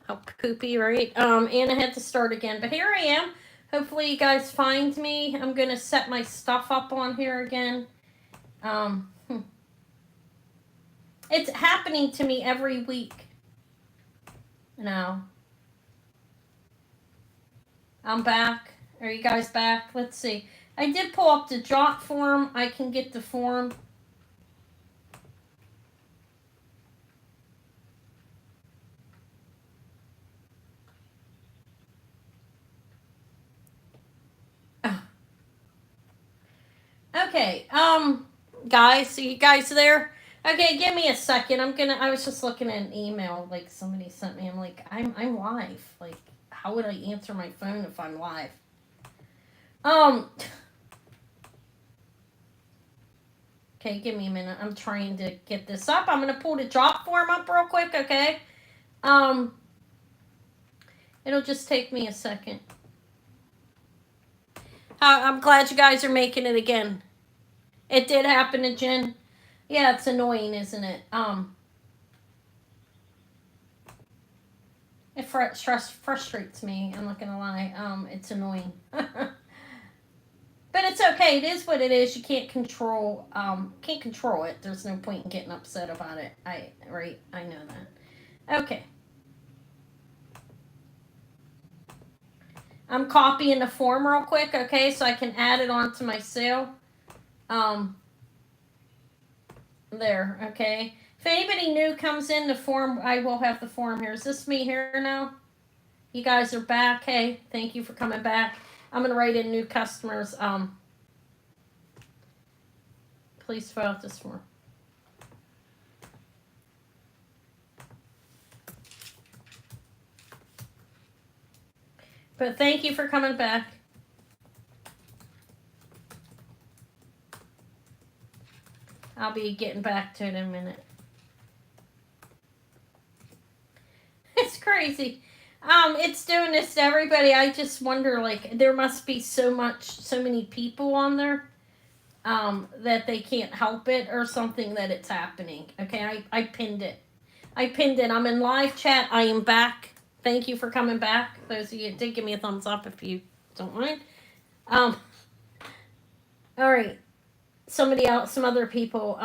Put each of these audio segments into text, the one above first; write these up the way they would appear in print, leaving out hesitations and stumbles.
How poopy, right? And I had to start again. But here I am. Hopefully you guys find me. I'm going to set my stuff up on here again. It's happening to me every week. No. I'm back. Are you guys back? Let's see. I did pull up the jot form. I can get the form. Okay, guys, so you guys there? Okay, give me a second. I was just looking at an email like somebody sent me. I'm like, I'm live. Like, how would I answer my phone if I'm live? Okay, give me a minute. I'm trying to get this up. I'm gonna pull the drop form up real quick, okay? It'll just take me a second. I'm glad you guys are making it again. It did happen to Jen. Yeah, it's annoying, isn't it? It frustrates me. I'm not gonna lie. It's annoying. But it's okay. It is what it is. You can't control it. There's no point in getting upset about it. I know that. Okay. I'm copying the form real quick, okay, so I can add it onto my sale. There, okay. If anybody new comes in, the form, I will have the form here. Is this me here now? You guys are back. Hey, thank you for coming back. I'm going to write in new customers. Please fill out this form. But thank you for coming back. I'll be getting back to it in a minute. It's crazy. It's doing this to everybody. I just wonder, like, there must be so many people on there, that they can't help it or something that it's happening. Okay, I pinned it. I'm in live chat. I am back. Thank you for coming back. Those of you that did, give me a thumbs up if you don't mind. All right. Somebody else, some other people.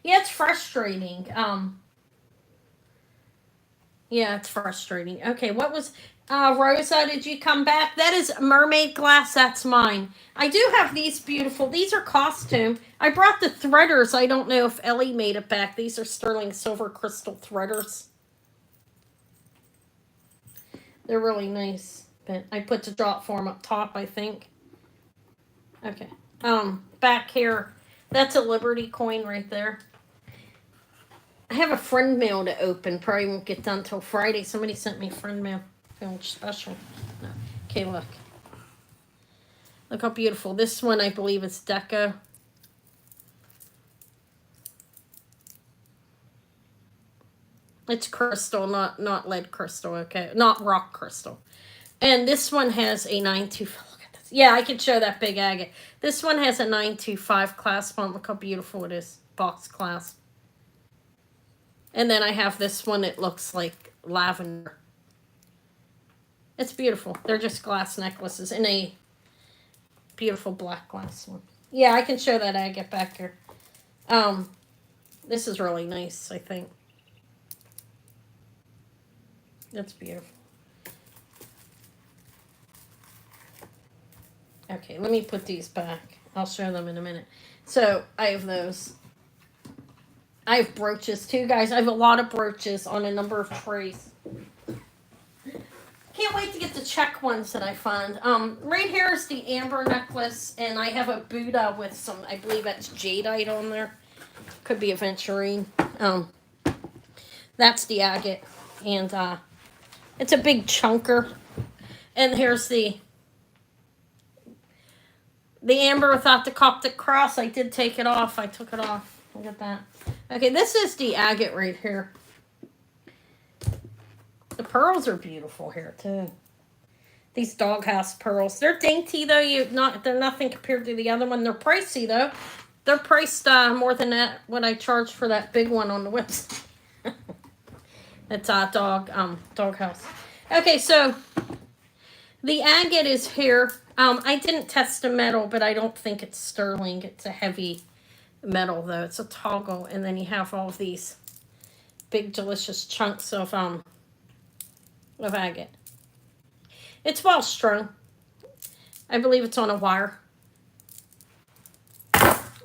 Yeah, it's frustrating. Yeah, it's frustrating. Okay, what was Rosa, did you come back? That is mermaid glass, that's mine. I do have these beautiful, these are costume. I brought the threaders. I don't know if Ellie made it back. These are sterling silver crystal threaders. They're really nice. But I put the drop form up top, I think. Okay. Back here. That's a Liberty coin right there. I have a friend mail to open. Probably won't get done till Friday. Somebody sent me friend mail. Feeling special. No. Okay, look. Look how beautiful. This one, I believe, is deco. It's crystal, not lead crystal, okay? Not rock crystal. And this one has a 925. Look at this. Yeah, I can show that big agate. This one has a 925 clasp on. Look how beautiful it is. Box clasp. And then I have this one. It looks like lavender. It's beautiful. They're just glass necklaces in a beautiful black glass one. Yeah, I can show that agate back here. This is really nice, I think. That's beautiful. Okay, let me put these back. I'll show them in a minute. So, I have those. I have brooches too, guys. I have a lot of brooches on a number of trays. Can't wait to get the check ones that I find. Right here is the amber necklace, and I have a Buddha with some, I believe that's jadeite on there. Could be aventurine. That's the agate. And, it's a big chunker. And here's the amber without the Coptic cross. I did take it off. I took it off. Look at that. Okay, this is the agate right here. The pearls are beautiful here too. These Doghouse pearls. They're dainty though. They're nothing compared to the other one. They're pricey though. They're priced more than that what I charged for that big one on the website. It's Doghouse. Okay, so the agate is here. I didn't test the metal, but I don't think it's sterling. It's a heavy metal though. It's a toggle, and then you have all of these big delicious chunks of agate. It's well strung. I believe it's on a wire.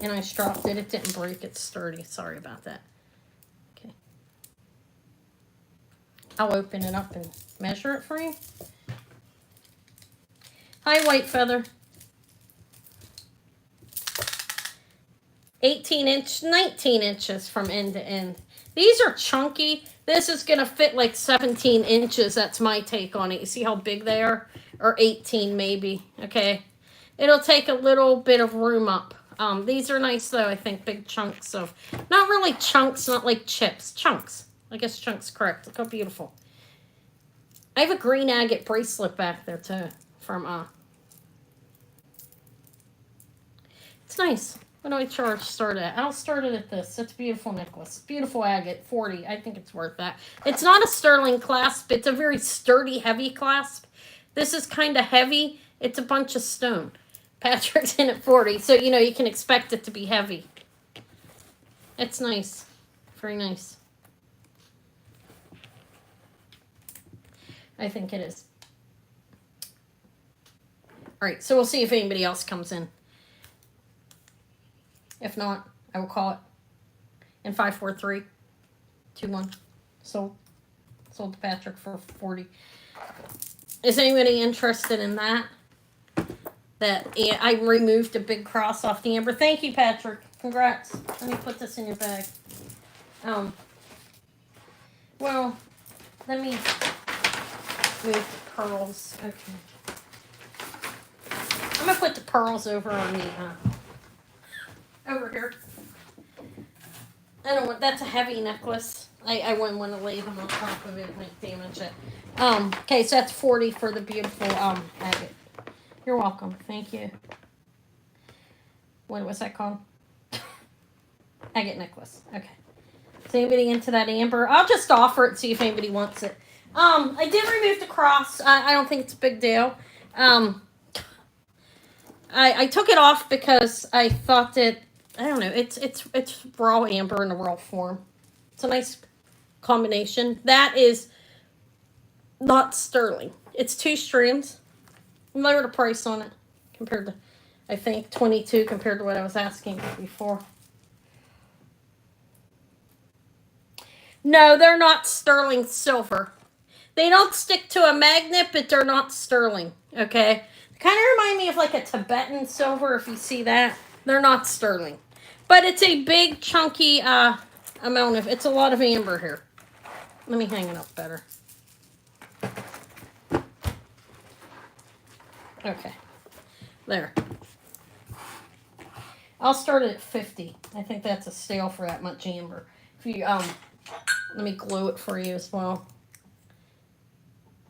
And I stropped it. It didn't break. It's sturdy. Sorry about that. Okay. I'll open it up and measure it for you. Hi, White Feather. 19 inches from end to end. These are chunky. This is going to fit like 17 inches. That's my take on it. You see how big they are? Or 18 maybe. Okay. It'll take a little bit of room up. These are nice though, I think. Big chunks of, not really chunks, not like chips. Chunks. I guess chunks correct. Look how beautiful. I have a green agate bracelet back there too. From, it's nice. What do I start at? I'll start it at this. It's a beautiful necklace. Beautiful agate, 40. I think it's worth that. It's not a sterling clasp. It's a very sturdy, heavy clasp. This is kind of heavy. It's a bunch of stone. Patrick's in at 40, so you know you can expect it to be heavy. It's nice. Very nice. I think it is. Alright, so we'll see if anybody else comes in. If not, I will call it. In 5, 4, 3, 2, 1. Sold to Patrick for 40. Is anybody interested in that? I removed a big cross off the amber. Thank you, Patrick. Congrats. Let me put this in your bag. Well, let me move the pearls. Okay. I'm gonna put the pearls over on the over here. I don't want, that's a heavy necklace. I wouldn't want to lay them on top of it and make damage it. Okay, so that's 40 for the beautiful agate. You're welcome. Thank you. What was that called? Agate necklace. Okay. Is anybody into that amber? I'll just offer it, see if anybody wants it. I did remove the cross. I don't think it's a big deal. I took it off because I thought that, I don't know, it's raw amber in a raw form. It's a nice combination. That is not sterling. It's 2 strands. Lower the price on it compared to, I think, 22 compared to what I was asking before. No, they're not sterling silver. They don't stick to a magnet, but they're not sterling, okay? Kind of remind me of like a Tibetan silver, if you see that. They're not sterling. But it's a big, chunky amount of, it's a lot of amber here. Let me hang it up better. Okay. There. I'll start it at 50. I think that's a stale for that much amber. If you, let me glue it for you as well.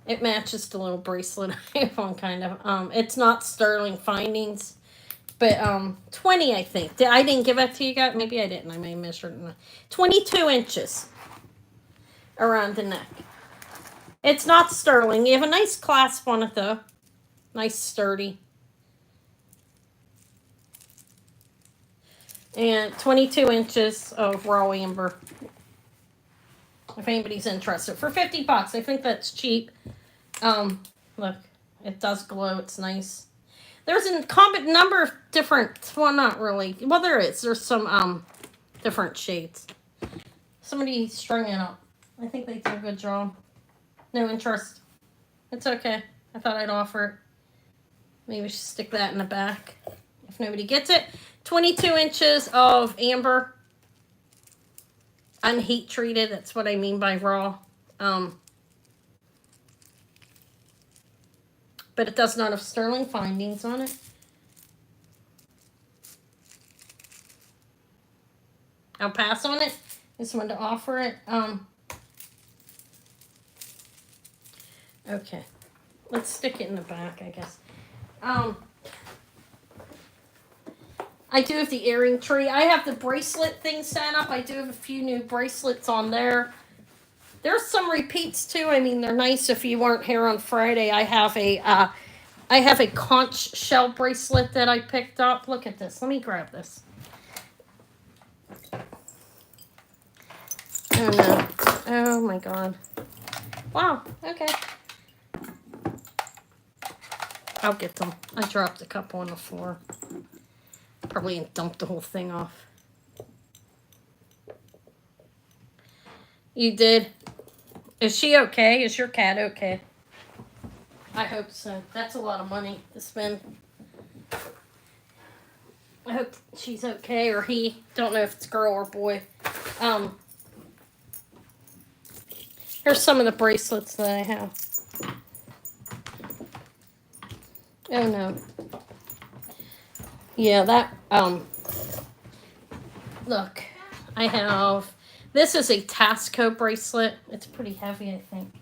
It matches the little bracelet I have on, kind of. It's not sterling findings, but 20, I think. I didn't give that to you guys. Maybe I didn't. I may have measured it. 22 inches around the neck. It's not sterling. You have a nice clasp on it, though. Nice, sturdy. And 22 inches of raw amber. If anybody's interested. For 50 bucks. I think that's cheap. Look. It does glow. It's nice. There's a number of different, well, not really. Well, there is. There's some, different shades. Somebody strung it up. I think they did a good job. No interest. It's okay. I thought I'd offer it. Maybe we should stick that in the back if nobody gets it. 22 inches of amber. Unheat treated. That's what I mean by raw. But it does not have sterling findings on it. I'll pass on it. Just wanted to offer it. Okay. Let's stick it in the back, I guess. I do have the earring tree. I have the bracelet thing set up. I do have a few new bracelets on there. There's some repeats too. I mean, they're nice if you weren't here on Friday. I have a conch shell bracelet that I picked up. Look at this. Let me grab this. Oh no. Oh my god. Wow. Okay. I'll get them. I dropped a couple on the floor. Probably dumped the whole thing off. You did? Is she okay? Is your cat okay? I hope so. That's a lot of money to spend. I hope she's okay, or he. Don't know if it's girl or boy. Here's some of the bracelets that I have. Oh no. Yeah, that, look, I have, this is a Tasco bracelet. It's pretty heavy, I think.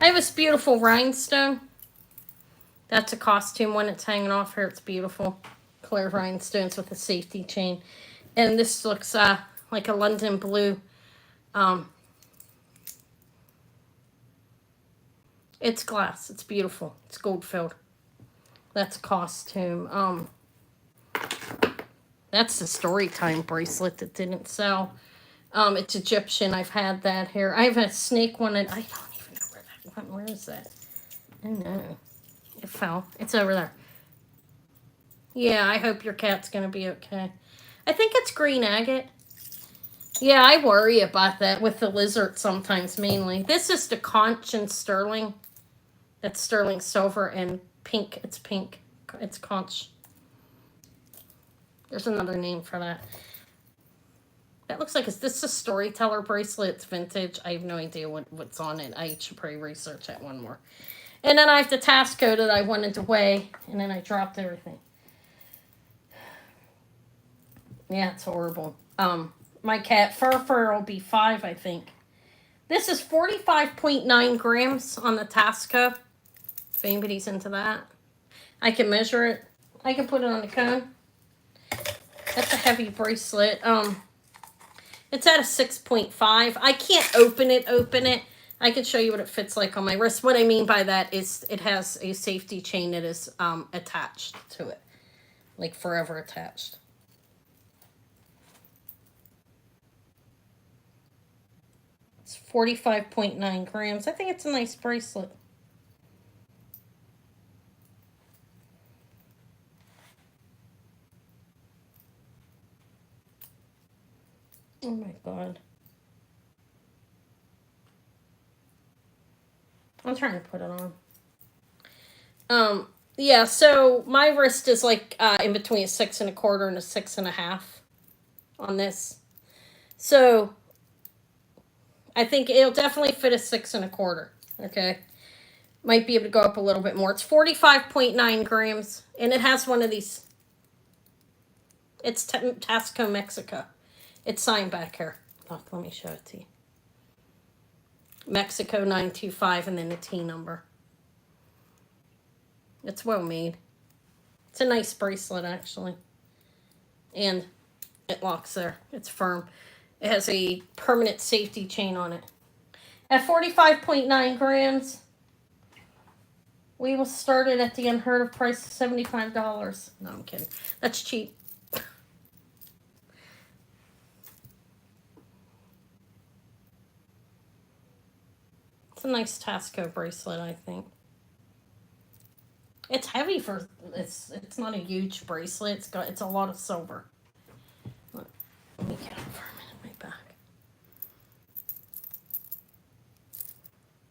I have this beautiful rhinestone. That's a costume when it's hanging off here. It's beautiful. Clear rhinestones with a safety chain. And this looks like a London blue. It's glass. It's beautiful. It's gold filled. That's a costume. That's the Storytime bracelet that didn't sell. It's Egyptian. I've had that here. I have a snake one, and I don't even know where that went. Where is that? Oh no. It fell. It's over there. Yeah, I hope your cat's going to be okay. I think it's green agate. Yeah, I worry about that with the lizard sometimes, mainly. This is the Conch and sterling. That's sterling silver and pink. It's pink. It's Conch. There's another name for that. That looks like, is this a Storyteller bracelet? It's vintage. I have no idea what's on it. I should probably research that one more. And then I have the Tasco that I wanted to weigh, and then I dropped everything. Yeah, it's horrible. My cat, Fur will be 5, I think. This is 45.9 grams on the Tasco, if anybody's into that. I can measure it. I can put it on the cone. That's a heavy bracelet. It's at a 6.5. I can't open it. I can show you what it fits like on my wrist. What I mean by that is it has a safety chain that is attached to it. Like forever attached. It's 45.9 grams. I think it's a nice bracelet. Oh my god. I'm trying to put it on. Yeah, so my wrist is like in between a 6 1/4 and a 6 1/2 on this. So I think it'll definitely fit a 6 1/4. Okay. Might be able to go up a little bit more. It's 45.9 grams, and it has one of these. It's Tasco, Mexico. It's signed back here. Look, let me show it to you. Mexico 925 and then the T number. It's well made. It's a nice bracelet, actually. And it locks there. It's firm. It has a permanent safety chain on it. At 45.9 grams, we will start it at the unheard of price of $75. No, I'm kidding. That's cheap. It's a nice Tasco bracelet, I think. It's heavy for it's not a huge bracelet. It's a lot of silver. Let me get it for a minute. My back.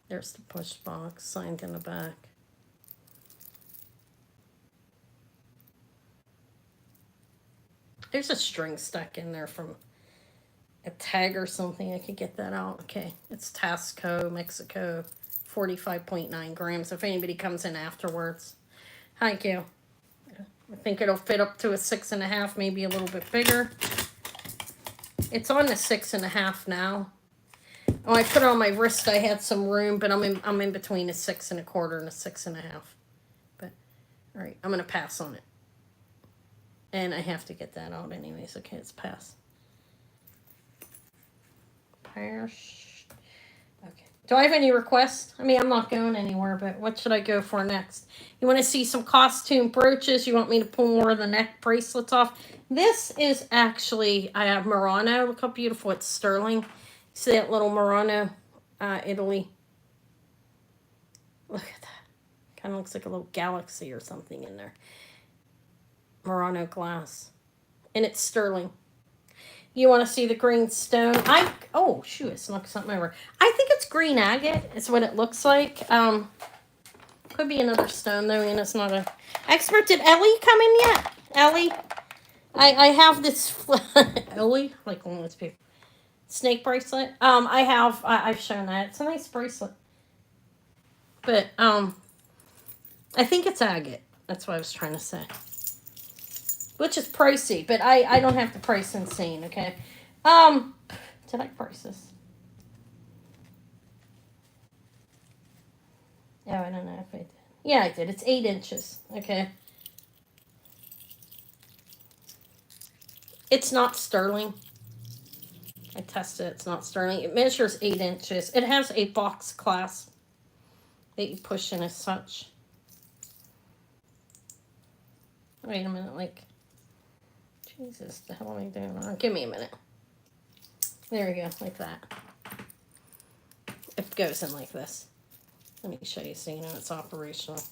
There's the push box signed in the back. There's a string stuck in there from a tag or something. I could get that out. Okay, it's Tasco, Mexico, 45.9 grams. If anybody comes in afterwards. Thank you. I think it'll fit up to a 6 1/2, maybe a little bit bigger. It's on the 6 1/2 now. Oh, I put it on my wrist. I had some room, but I'm in between a 6 1/4 and a 6 1/2. But all right, I'm gonna pass on it. And I have to get that out anyways. Okay, it's pass. Pears. Okay. Do I have any requests? I mean, I'm not going anywhere, but what should I go for next? You want to see some costume brooches? You want me to pull more of the neck bracelets off? This is actually, I have Murano. Look how beautiful it's sterling. See that little Murano, Italy? Look at that. Kind of looks like a little galaxy or something in there. Murano glass. And it's sterling. You want to see the green stone? Oh shoot, I snuck something over. I think it's green agate. It's what it looks like. Could be another stone though, and it's not a expert. Did Ellie come in yet? Ellie, I have this Ellie, like one of those people. Snake bracelet. I've shown that. It's a nice bracelet, but I think it's agate. That's what I was trying to say. Which is pricey, but I don't have to price insane, okay? Did I price this? Oh, I don't know if I did. Yeah, I did. It's 8 inches, okay? It's not sterling. I tested it. It's not sterling. It measures 8 inches. It has a box clasp that you push in as such. Wait a minute, like... Jesus, the hell am I doing wrong? Give me a minute. There we go, like that. It goes in like this. Let me show you so you know it's operational.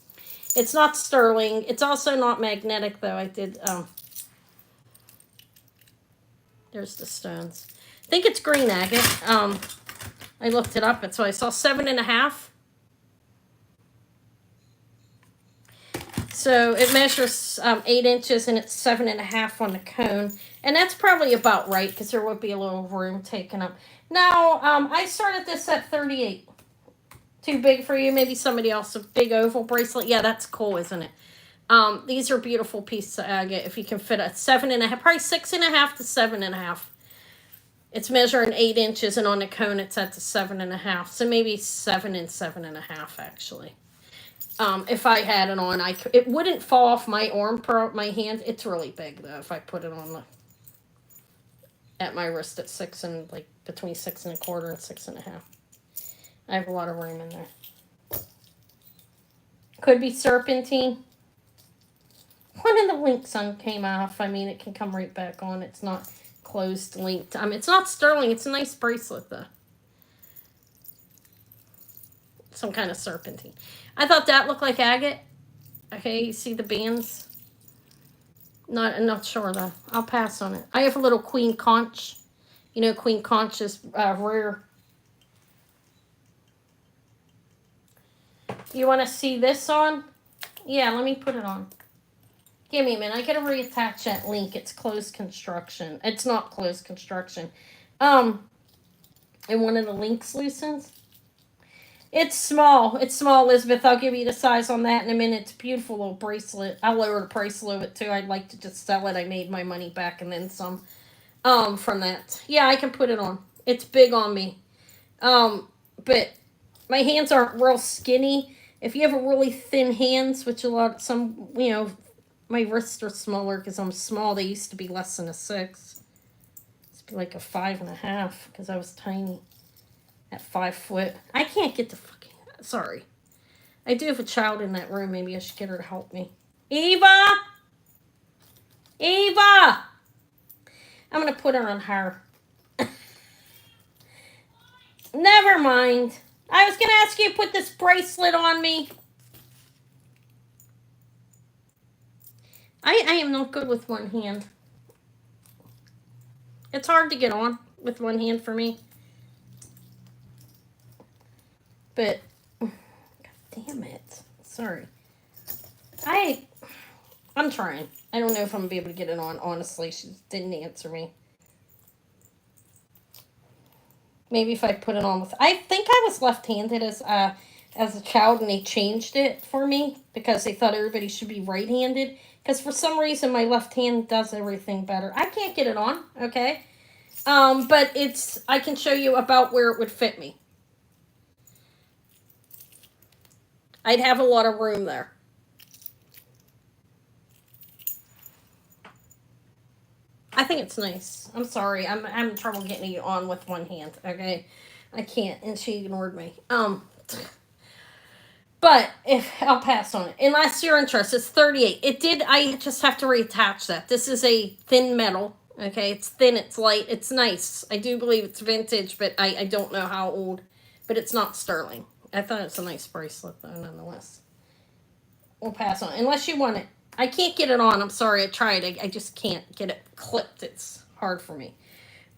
It's not sterling. It's also not magnetic, though. I did, there's the stones. I think it's green agate. I looked it up. It's what I saw, 7.5. So it measures 8 inches and it's 7.5 on the cone. And that's probably about right because there would be a little room taken up. Now, I started this at 38. Too big for you? Maybe somebody else, a big oval bracelet. Yeah, that's cool, isn't it? These are beautiful pieces of agate. If you can fit a 7.5, probably 6.5 to 7.5. It's measuring 8 inches and on the cone it's at the 7.5. So maybe 7 and 7.5 actually. If I had it on, it wouldn't fall off my arm, my hand. It's really big though. If I put it on at my wrist at 6 and like between 6.25 and 6.5. I have a lot of room in there. Could be serpentine. One of the links came off. I mean, it can come right back on. It's not closed linked. It's not sterling. It's a nice bracelet though. Some kind of serpentine. I thought that looked like agate. Okay, you see the bands? I'm not sure though. I'll pass on it. I have a little Queen Conch. You know, Queen Conch is rare. You want to see this on? Yeah, let me put it on. Give me a minute. I gotta reattach that link. It's closed construction. It's not closed construction. And one of the links loosens. It's small. It's small, Elizabeth. I'll give you the size on that in a minute. It's a beautiful little bracelet. I'll lower the price a little bit too. I'd like to just sell it. I made my money back and then some from that. Yeah, I can put it on. It's big on me. But my hands aren't real skinny. If you have a really thin hands, which my wrists are smaller because I'm small. They used to be less than a 6. It's like a 5.5 because I was tiny. At 5 foot. I can't get the fucking... Sorry. I do have a child in that room. Maybe I should get her to help me. Eva! Eva! I'm going to put her on her. Never mind. I was going to ask you to put this bracelet on me. I am not good with one hand. It's hard to get on with one hand for me. But, God damn it. Sorry. I'm trying. I don't know if I'm going to be able to get it on, honestly. She didn't answer me. Maybe if I put it on with... I think I was left-handed as a child, and they changed it for me because they thought everybody should be right-handed. Because for some reason, my left hand does everything better. I can't get it on, okay? But I can show you about where it would fit me. I'd have a lot of room there. I think it's nice. I'm sorry. I'm having trouble getting it on with one hand. Okay, I can't, and she ignored me. But if I'll pass on it, unless you're interested, it's 38. It did. I just have to reattach that. This is a thin metal. Okay, it's thin. It's light. It's nice. I do believe it's vintage, but I don't know how old. But it's not sterling. I thought it's a nice bracelet though, nonetheless. We'll pass on unless you want it. I can't get it on. I'm sorry. I tried. I just can't get it clipped. It's hard for me.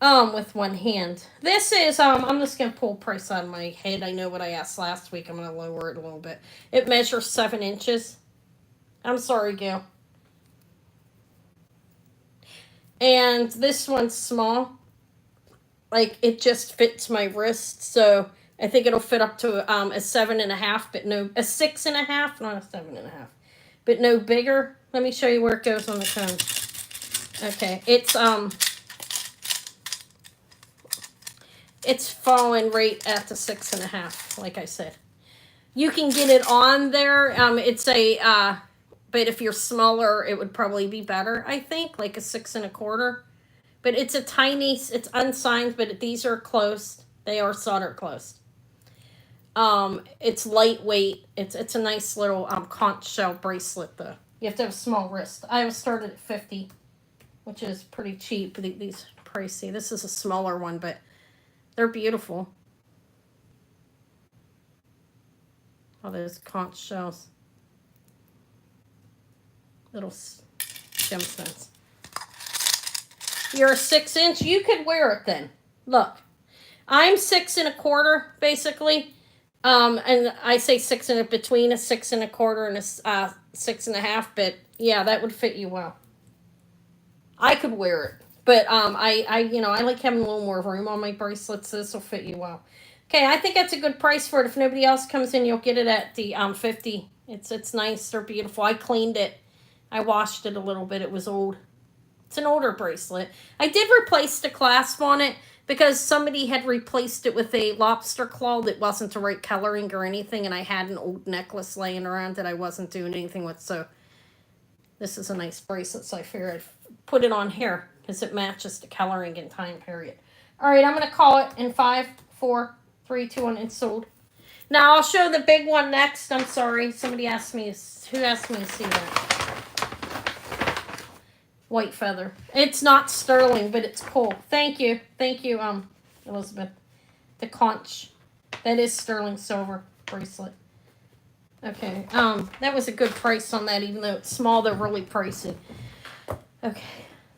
With one hand. This is, I'm just going to pull price out of my head. I know what I asked last week. I'm going to lower it a little bit. It measures 7 inches. I'm sorry, Gail. And this one's small. Like, it just fits my wrist. So, I think it'll fit up to a 7.5, but no, a 6.5, not a 7.5. But no bigger. Let me show you where it goes on the cone. Okay, it's falling right at the 6.5, like I said. You can get it on there. It's a, but if you're smaller, it would probably be better, I think, like a 6.25. But it's a tiny, it's unsigned, but these are closed. They are solder closed. It's lightweight. It's a nice little conch shell bracelet though. You have to have a small wrist. I was started at 50, which is pretty cheap. These pricey. This is a smaller one, but they're beautiful. All those conch shells. Little gemstones. You're a 6-inch. You could wear it then. Look, I'm 6.25 basically. And I say 6 and between a 6.25 and a 6.5, but yeah, that would fit you well. I could wear it, but I like having a little more room on my bracelets. This will fit you well. Okay, I think that's a good price for it. If nobody else comes in, you'll get it at the 50. It's nice. They're beautiful. I cleaned it. I washed it a little bit. It was old. It's an older bracelet. I did replace the clasp on it because somebody had replaced it with a lobster claw that wasn't the right coloring or anything, and I had an old necklace laying around that I wasn't doing anything with, so this is a nice bracelet, so I figured I'd put it on here because it matches the coloring and time period. All right, I'm going to call it in 5, 4, 3, 2, 1, it's sold. Now, I'll show the big one next. I'm sorry. Somebody asked me, who asked me to see that? White feather. It's not sterling, but it's cool. Thank you. Thank you, Elizabeth. The conch. That is sterling silver bracelet. Okay. That was a good price on that, even though it's small, they're really pricey. Okay.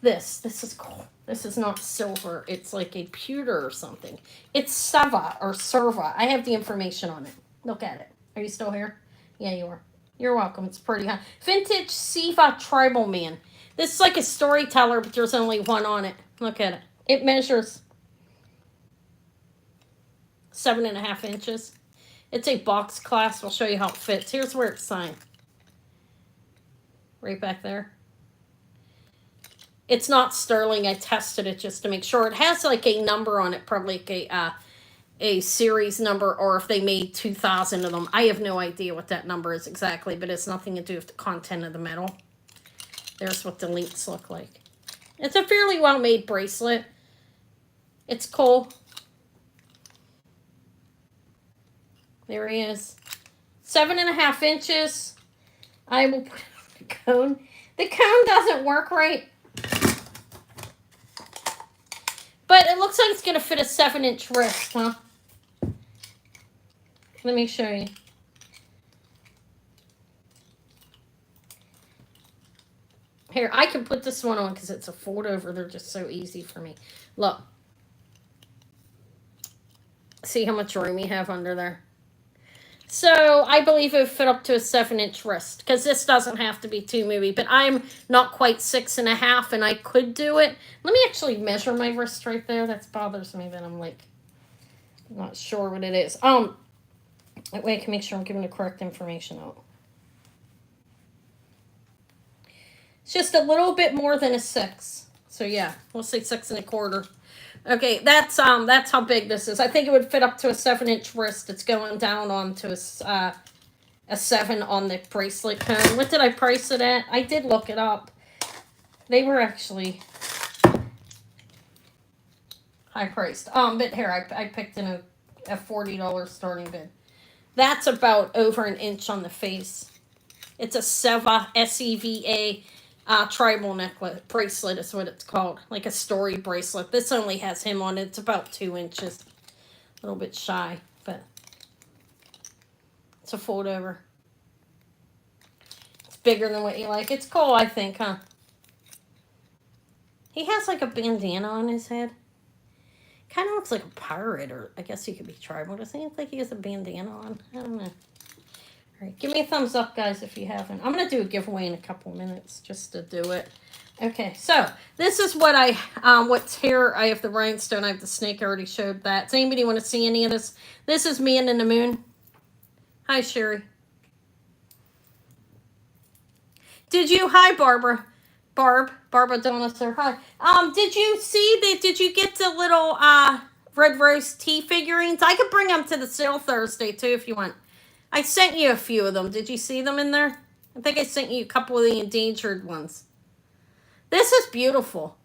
This is cool. This is not silver. It's like a pewter or something. It's Seva or Serva. I have the information on it. Look at it. Are you still here? Yeah, you are. You're welcome. It's pretty hot. Vintage Seva Tribal Man. This is like a Storyteller, but there's only one on it. Look at it. It measures 7.5 inches. It's a box clasp. I'll show you how it fits. Here's where it's signed. Right back there. It's not sterling. I tested it just to make sure. It has like a number on it, probably like a series number, or if they made 2,000 of them. I have no idea what that number is exactly, but it's nothing to do with the content of the metal. There's what the links look like. It's a fairly well-made bracelet. It's cool. There he is. 7.5 inches. I will put the cone. The cone doesn't work right. But it looks like it's going to fit a 7-inch wrist, huh? Let me show you. Here, I can put this one on because it's a fold over. They're just so easy for me. Look. See how much room you have under there? So, I believe it would fit up to a 7-inch wrist because this doesn't have to be too movie. But I'm not quite 6.5 and I could do it. Let me actually measure my wrist right there. That bothers me that I'm like, not sure what it is. That way I can make sure I'm giving the correct information out. It's just a little bit more than a 6. So yeah, we'll say 6.25. Okay, that's how big this is. I think it would fit up to a 7-inch wrist. It's going down onto a 7 on the bracelet cone. What did I price it at? I did look it up. They were actually high priced. But here, I picked in a $40 starting bid. That's about over an inch on the face. It's a Seva, S-E-V-A, tribal necklace, bracelet is what it's called. Like a story bracelet. This only has him on it. It's about 2 inches. A little bit shy, but it's a fold over. It's bigger than what you like. It's cool, I think, huh? He has like a bandana on his head. Kind of looks like a pirate, or I guess he could be tribal. Doesn't he look like he has a bandana on? I don't know. All right, give me a thumbs up, guys, if you haven't. I'm going to do a giveaway in a couple minutes just to do it. Okay, so this is what what's here. I have the rhinestone. I have the snake. I already showed that. Does anybody want to see any of this? This is Man in the Moon. Hi, Sherry. Hi, Barbara. Barbara Donaser. Hi. Did you see that? Did you get the little red rose tea figurines? I could bring them to the sale Thursday too if you want. I sent you a few of them. Did you see them in there? I think I sent you a couple of the endangered ones. This is beautiful.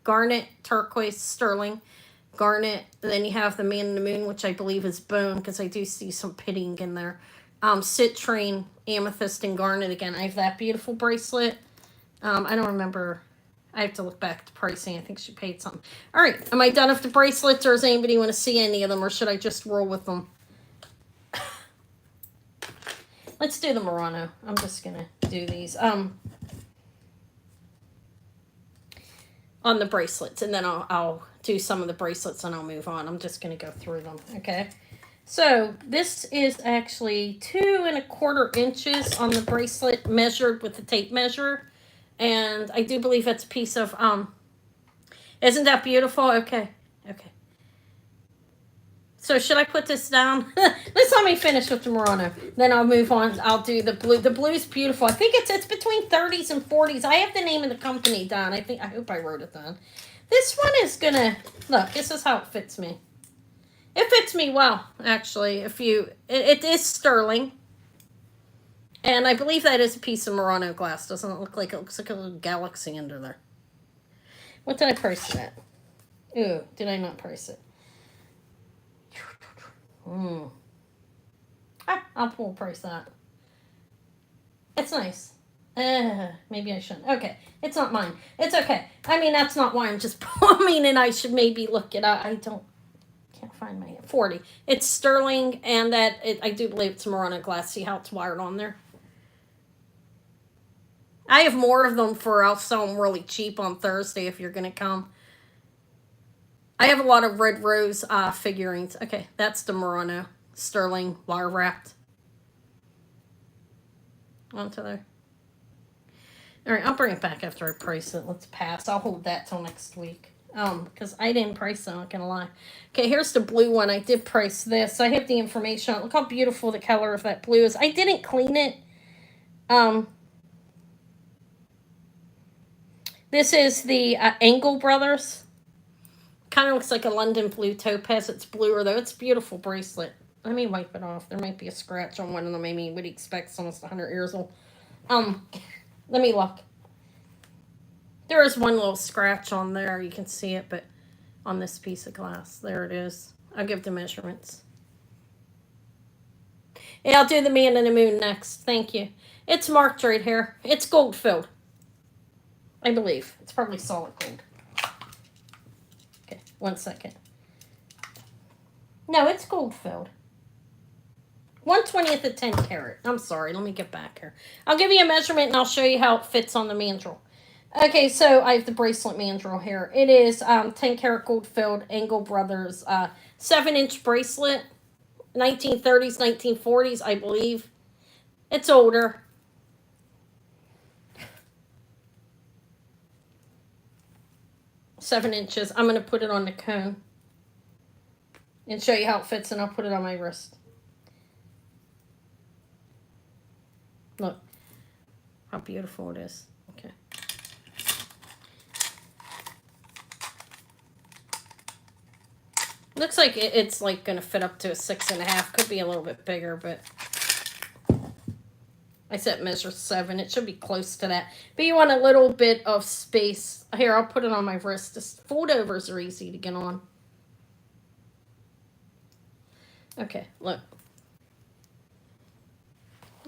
Garnet, turquoise, sterling, garnet. And then you have the Man in the Moon, which I believe is bone because I do see some pitting in there. Citrine, amethyst, and garnet again. I have that beautiful bracelet. I don't remember. I have to look back at the pricing. I think she paid something. All right. Am I done with the bracelets, or does anybody want to see any of them, or should I just roll with them? Let's do the Murano. I'm just going to do these. On the bracelets, and then I'll do some of the bracelets, and I'll move on. I'm just going to go through them. Okay. So this is actually 2 1/4 inches on the bracelet, measured with the tape measure. And I do believe it's a piece of, isn't that beautiful? Okay. So should I put this down? Let's let me finish with the Murano. Then I'll move on. I'll do the blue. The blue's beautiful. I think it's between 30s and 40s. I have the name of the company down. I hope I wrote it down. This one is gonna, look, this is how it fits me. It fits me well, actually. It is sterling. And I believe that is a piece of Murano glass. Doesn't it look like it looks like a little galaxy under there? What did I price it at? Ooh, did I not price it? I'll full price that. It's nice. Maybe I shouldn't. Okay, it's not mine. It's okay. I mean, that's not why I'm just plumbing, and I should maybe look it up. Can't find my 40. It's sterling, and I do believe it's Murano glass. See how it's wired on there? I have more of them I'll sell them really cheap on Thursday if you're gonna come. I have a lot of red rose figurines. Okay, that's the Murano. Sterling, wire wrapped. Onto there. Alright, I'll bring it back after I price it. Let's pass. I'll hold that till next week. Because I didn't price it, I'm not gonna lie. Okay, here's the blue one. I did price this. I have the information. Look how beautiful the color of that blue is. I didn't clean it. This is the Engel Brothers. Kind of looks like a London blue topaz. It's bluer, though. It's a beautiful bracelet. Let me wipe it off. There might be a scratch on one of them. I mean, what do you expect? It's almost 100 years old. Let me look. There is one little scratch on there. You can see it, but on this piece of glass. There it is. I'll give the measurements. Yeah, I'll do the Man in the Moon next. Thank you. It's marked right here. It's gold filled. I believe. It's probably solid gold. Okay, 1 second. No, it's gold filled. 1/20 of 10 carat. I'm sorry, let me get back here. I'll give you a measurement and I'll show you how it fits on the mandrel. Okay, so I have the bracelet mandrel here. It is 10 karat gold filled Engel Brothers 7-inch bracelet. 1930s, 1940s, I believe. It's older. Seven inches. I'm going to put it on the cone and show you how it fits, and I'll put it on my wrist. Look how beautiful it is. Okay. Looks like it's like going to fit up to a 6.5. Could be a little bit bigger, but I said measure 7. It should be close to that. But you want a little bit of space. Here, I'll put it on my wrist. Just fold overs are easy to get on. Okay, look.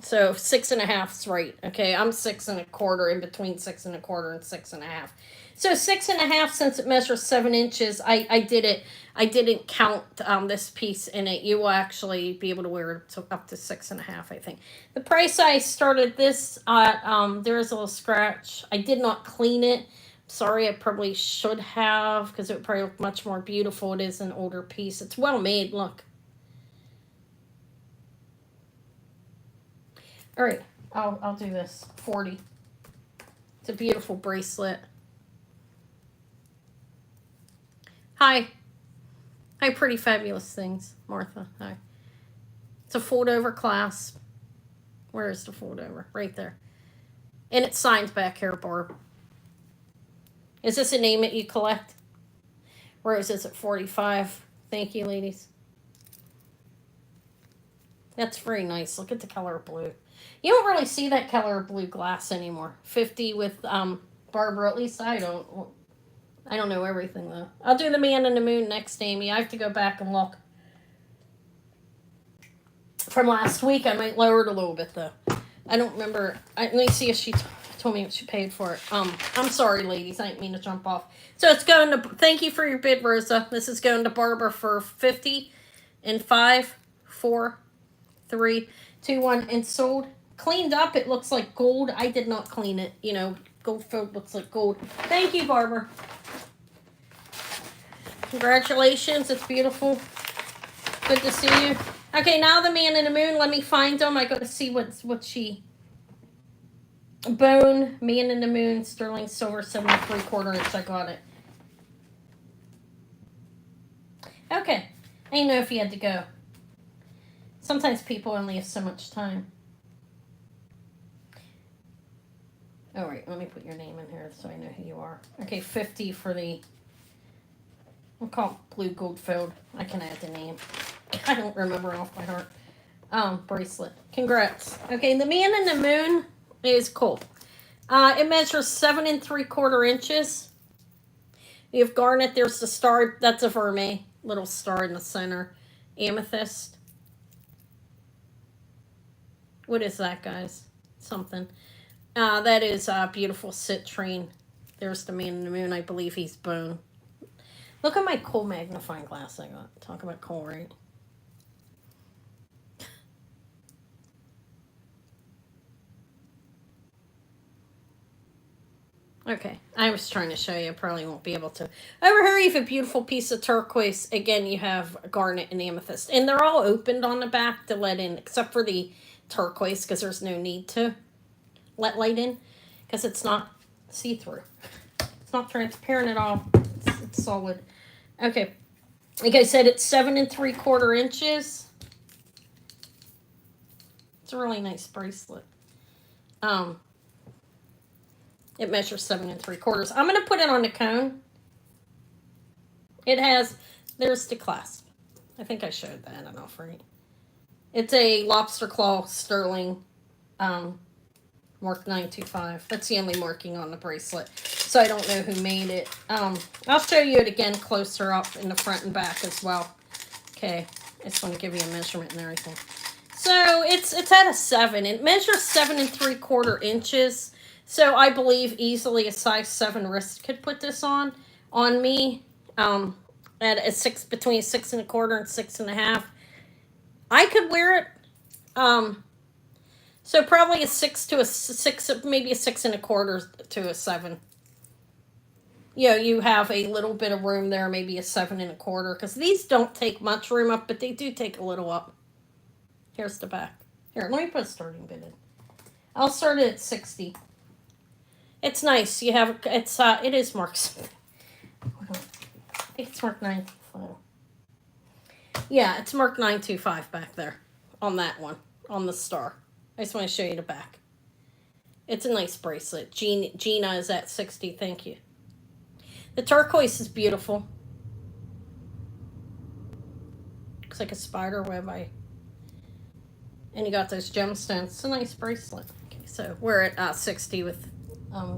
So 6.5's right. Okay, I'm 6.25, in between 6.25 and 6.5. So 6.5, since it measures 7 inches, I did it. I didn't count this piece in it. You will actually be able to wear it up to 6.5, I think. The price I started this at, there is a little scratch. I did not clean it. Sorry, I probably should have, because it would probably look much more beautiful. It is an older piece. It's well made, look. All right, I'll do this. 40. It's a beautiful bracelet. Hi. Hi, pretty fabulous things, Martha. Hi. It's a fold over clasp. Where is the fold over? Right there. And it's signed back here, Barb. Is this a name that you collect? Rose is at 45. Thank you, ladies. That's very nice. Look at the color of blue. You don't really see that color of blue glass anymore. 50 with Barbara. At least I don't. I don't know everything though. I'll do the man in the moon next, Amy. I have to go back and look. From last week, I might lower it a little bit though. I don't remember. Let me see if she told me what she paid for it. I'm sorry, ladies. I didn't mean to jump off. So it's going to. Thank you for your bid, Rosa. This is going to Barbara for 50 and 5, 4, 3, 2, 1, and sold. Cleaned up. It looks like gold. I did not clean it. You know, gold filled looks like gold. Thank you, Barbara. Congratulations. It's beautiful. Good to see you. Okay, now the man in the moon. Let me find him. I got to see what she. Bone, man in the moon, sterling silver, 7.75 inch. I got it. Okay. I didn't know if you had to go. Sometimes people only have so much time. All right, let me put your name in here so I know who you are. Okay, 50 for the. We'll call it blue gold filled. I can add the name. I don't remember off by heart. Bracelet. Congrats. Okay, the man in the moon is cool. It measures 7.75 inches. You have garnet. There's the star. That's a vermeil. Little star in the center. Amethyst. What is that, guys? Something. That is a beautiful citrine. There's the man in the moon. I believe he's bone. Look at my cool magnifying glass I got. Talk about cool, right? Okay, I was trying to show you. I probably won't be able to. Over here, you have a beautiful piece of turquoise. Again, you have garnet and amethyst. And they're all opened on the back to let in, except for the turquoise, because there's no need to let light in, because it's not see-through. It's not transparent at all. It's solid. Okay, like I said, it's 7.75 inches. It's a really nice bracelet. It measures 7.75. I'm going to put it on the cone. It has, there's the clasp. I think I showed that enough, right? It's a lobster claw sterling, mark 925. That's the only marking on the bracelet. So I don't know who made it. I'll show you it again closer up in the front and back as well. Okay, I just want to give you a measurement and everything. So it's at a 7. It measures 7.75 inches. So I believe easily a size 7 wrist could put this on me. At a 6, between 6.25 and 6.5. I could wear it. So probably a 6 to a 6, maybe a 6.25 to a 7. You know, you have a little bit of room there, maybe a 7.25, because these don't take much room up, but they do take a little up. Here's the back. Here, let me put a starting bid in. I'll start it at 60. It's nice. You have it is marked. I think it's marked 925. Yeah, it's marked 925 back there on that one, on the star. I just want to show you the back. It's a nice bracelet. Gina is at 60. Thank you. The turquoise is beautiful. Looks like a spider web. And you got those gemstones. It's a nice bracelet. Okay, so we're at 60 with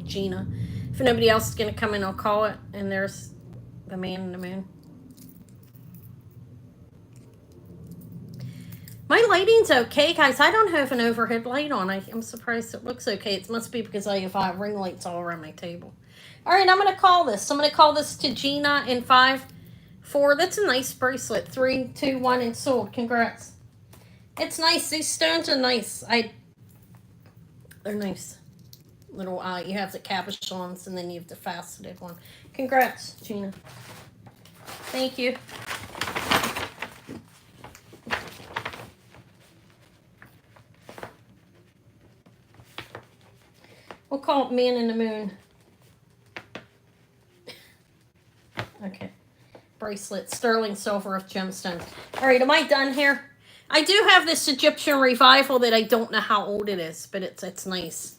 Gina. If nobody else is going to come in, I'll call it. And there's the man in the moon. My lighting's okay, guys. I don't have an overhead light on. I'm surprised it looks okay. It must be because I have ring lights all around my table. All right, I'm going to call this. I'm going to call this to Gina in 5, 4. That's a nice bracelet. 3, 2, 1, and sold. Congrats. It's nice. These stones are nice. They're nice. Little, you have the cabochons, and then you have the faceted one. Congrats, Gina. Thank you. We'll call it Man in the Moon. Okay. Bracelet, sterling silver of gemstones. All right, am I done here? I do have this Egyptian revival that I don't know how old it is, but it's nice.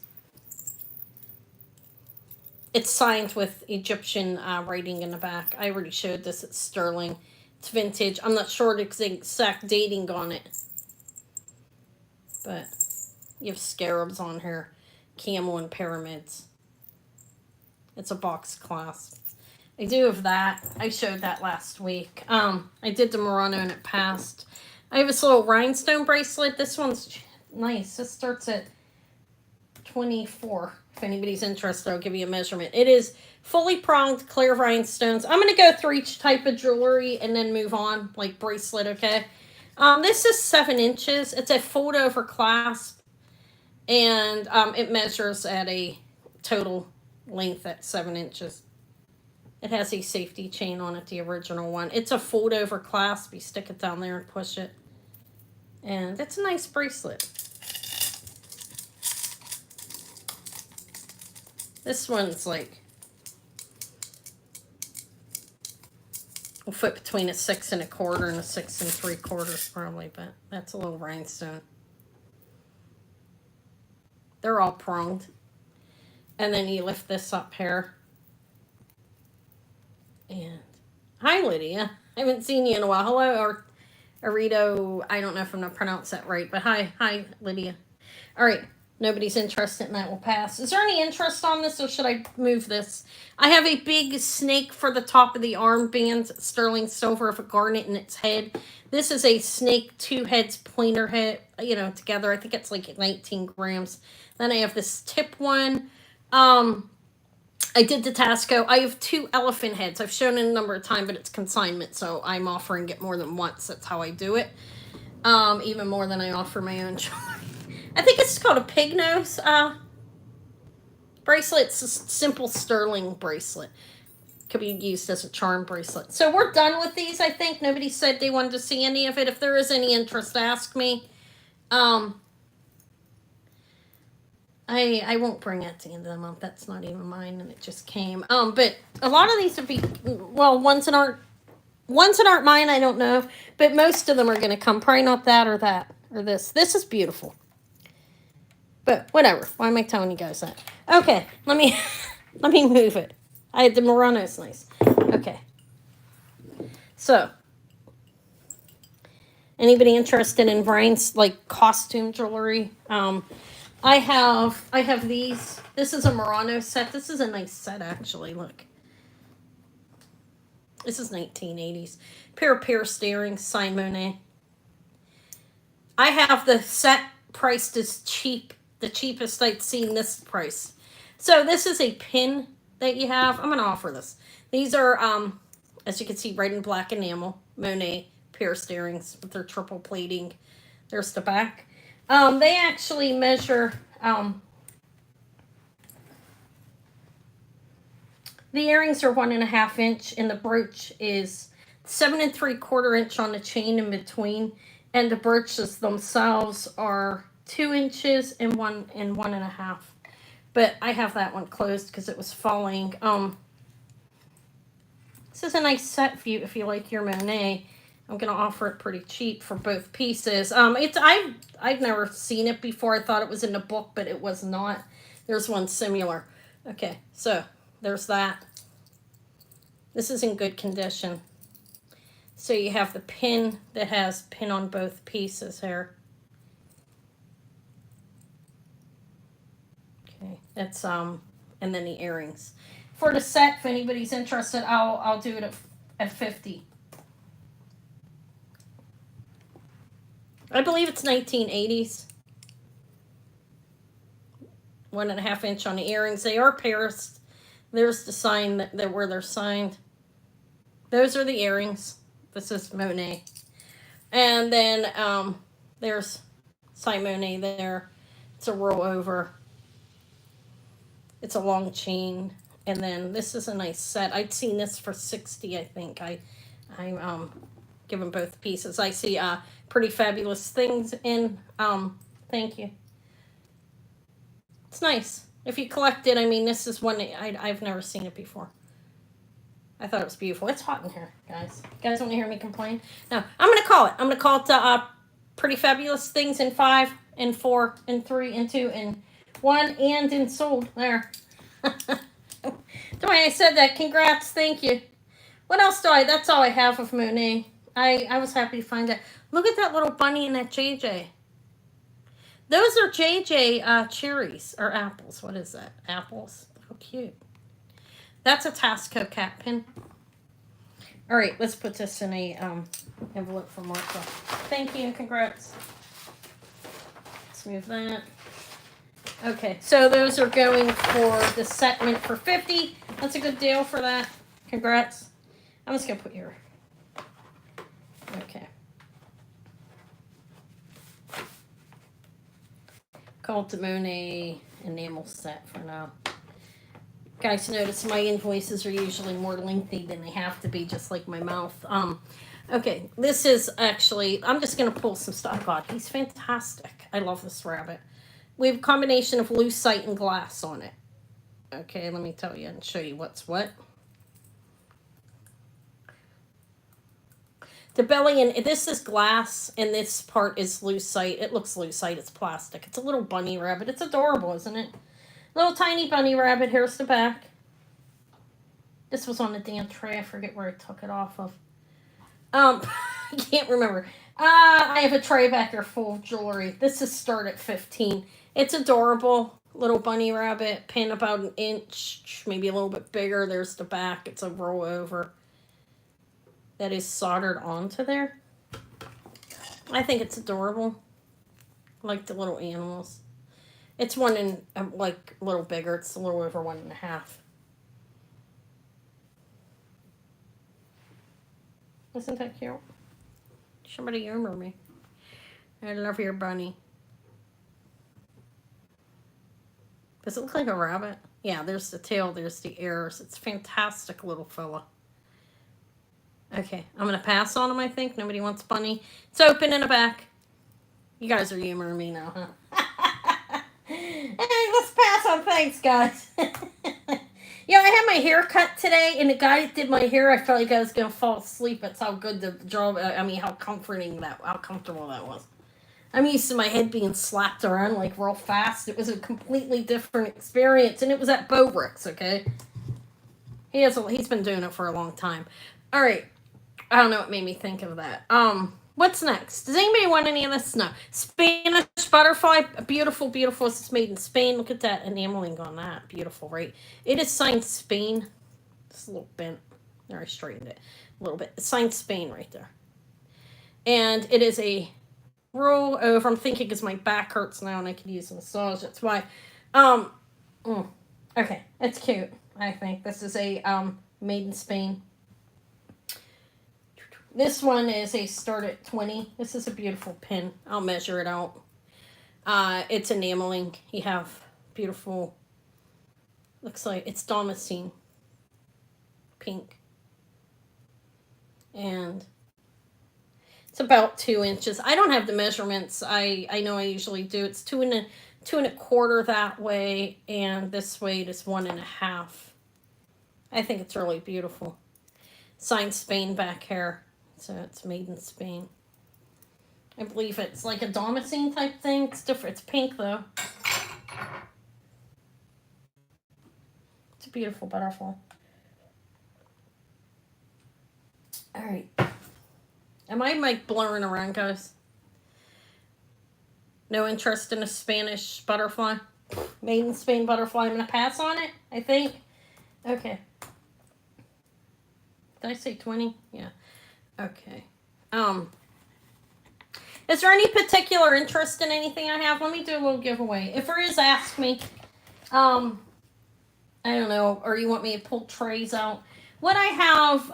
It's signed with Egyptian writing in the back. I already showed this. It's sterling. It's vintage. I'm not sure the exact dating on it. But you have scarabs on here. Camel and pyramids. It's a box clasp. I do have that. I showed that last week. I did the Murano and it passed. I have this little rhinestone bracelet. This one's nice. This starts at 24. If anybody's interested, I'll give you a measurement. It is fully pronged clear rhinestones. I'm going to go through each type of jewelry and then move on, like bracelet, okay? This is 7 inches. It's a fold over clasp. And it measures at a total length at 7 inches. It has a safety chain on it, the original one. It's a fold over clasp. You stick it down there and push it. And it's a nice bracelet. This one's like, we'll fit between a 6 1/4 and a 6 3/4 probably, but that's a little rhinestone. They're all pronged. And then you lift this up here. And hi, Lydia. I haven't seen you in a while. Hello, or Arito. I don't know if I'm going to pronounce that right, but hi, Lydia. All right. Nobody's interested in that. Will pass. Is there any interest on this, or should I move this? I have a big snake for the top of the armband, sterling silver of a garnet in its head. This is a snake, 2 heads, pointer head, together. I think it's like 19 grams. Then I have this tip one. I did the Tasco. I have 2 elephant heads. I've shown it a number of times, but it's consignment, so I'm offering it more than once. That's how I do it. Even more than I offer my own jewelry. I think it's called a pig nose bracelet. It's a simple sterling bracelet. Could be used as a charm bracelet. So we're done with these, I think. Nobody said they wanted to see any of it. If there is any interest, ask me. I won't bring it at the end of the month. That's not even mine, and it just came. But a lot of these would be, well, ones that aren't mine, I don't know. But most of them are going to come. Probably not that or this. This is beautiful. But whatever. Why am I telling you guys that? Okay, let me move it. I had the Murano's nice. Okay. So, anybody interested in Brian's like costume jewelry? I have these. This is a Murano set. This is a nice set actually. Look. This is 1980s. Pair of pierced earrings, signed Monae. I have the set priced as cheap. The cheapest I'd seen this price. So this is a pin that you have. I'm going to offer this. These are, as you can see, red and black enamel. Monae pierced earrings with their triple plating. There's the back. They actually measure, the earrings are 1.5 inch and the brooch is 7 3/4 inch on the chain in between. And the brooches themselves are 2 inches and 1.5. But I have that one closed because it was falling. This is a nice set for you if you like your Monae. I'm gonna offer it pretty cheap for both pieces. I've never seen it before. I thought it was in the book, but it was not. There's one similar. Okay, so there's that. This is in good condition. So you have the pin that has pin on both pieces here. Okay, that's and then the earrings. For the set, if anybody's interested, I'll do it at 50. I believe it's 1980s. 1.5 inch on the earrings. They are pierced. There's the sign that where they're signed. Those are the earrings. This is Monae. And then there's sign Monae there. It's a roll over. It's a long chain. And then this is a nice set. I'd seen this for 60, I think. I'm giving both pieces. I see pretty fabulous things in. Thank you. It's nice. If you collect it, I mean, this is one I've never seen it before. I thought it was beautiful. It's hot in here, guys. You guys want to hear me complain? No, I'm going to call it. I'm going to call it Pretty Fabulous Things in 5, and 4, and 3, and 2, and 1, and in sold. There. The way I said that, congrats. Thank you. What else that's all I have of Monae. I was happy to find that. Look at that little bunny and that JJ. Those are JJ cherries, or apples. What is that? Apples. How cute. That's a Tasco cat pin. All right, let's put this in a envelope for Martha. Thank you and congrats. Let's move that. Okay, so those are going for the set went for 50. That's a good deal for that. Congrats. I'm just gonna put your. Okay. Called the Monae enamel set for now. Guys, notice my invoices are usually more lengthy than they have to be, just like my mouth. Okay, this is actually, I'm just going to pull some stuff. God, he's fantastic. I love this rabbit. We have a combination of lucite and glass on it. Okay, let me tell you and show you what's what. The belly, and this is glass, and this part is lucite. It looks lucite, it's plastic. It's a little bunny rabbit. It's adorable, isn't it? Little tiny bunny rabbit. Here's the back. This was on the damn tray. I forget where I took it off of. I can't remember. I have a tray back there full of jewelry. This is start at 15. It's adorable. Little bunny rabbit. Pin about an inch, maybe a little bit bigger. There's the back. It's a roll over. That is soldered onto there. I think it's adorable. I like the little animals. It's one in, like, a little bigger. It's a little over 1.5. Isn't that cute? Somebody humor me. I love your bunny. Does it look like a rabbit? Yeah, there's the tail. There's the ears. It's a fantastic little fella. Okay, I'm going to pass on him, I think. Nobody wants bunny. It's open in the back. You guys are humoring me now, huh? Hey, let's pass on thanks, guys. Yeah, I had my hair cut today, and the guy that did my hair, I felt like I was going to fall asleep. That's how good the job, how comfortable that was. I'm used to my head being slapped around, like, real fast. It was a completely different experience, and it was at Bobricks, okay? He's been doing it for a long time. All right. I don't know what made me think of that. What's next? Does anybody want any of this? No. Spanish butterfly. Beautiful, beautiful. This is made in Spain. Look at that enameling on that. Beautiful, right? It is signed Spain. It's a little bent. There, I straightened it a little bit. It's signed Spain right there. And it is a roll over. I'm thinking because my back hurts now and I could use a massage. That's why. Okay. It's cute, I think. This is a made in Spain. This one is a start at 20. This is a beautiful pin. I'll measure it out. It's enameling. You have beautiful, looks like it's damascene. Pink. And it's about 2 inches. I don't have the measurements. I know I usually do. It's 2 1/4 that way. And this way it is 1.5. I think it's really beautiful. Signed Spain back here. So it's made in Spain. I believe it's like a damascene type thing. It's different. It's pink though. It's a beautiful butterfly. All right. Am I like blurring around, guys? No interest in a Spanish butterfly? Made in Spain butterfly. I'm going to pass on it, I think. Okay. Did I say 20? Yeah. Okay. Is there any particular interest in anything I have? Let me do a little giveaway. If there is, ask me. I don't know, or you want me to pull trays out? What I have,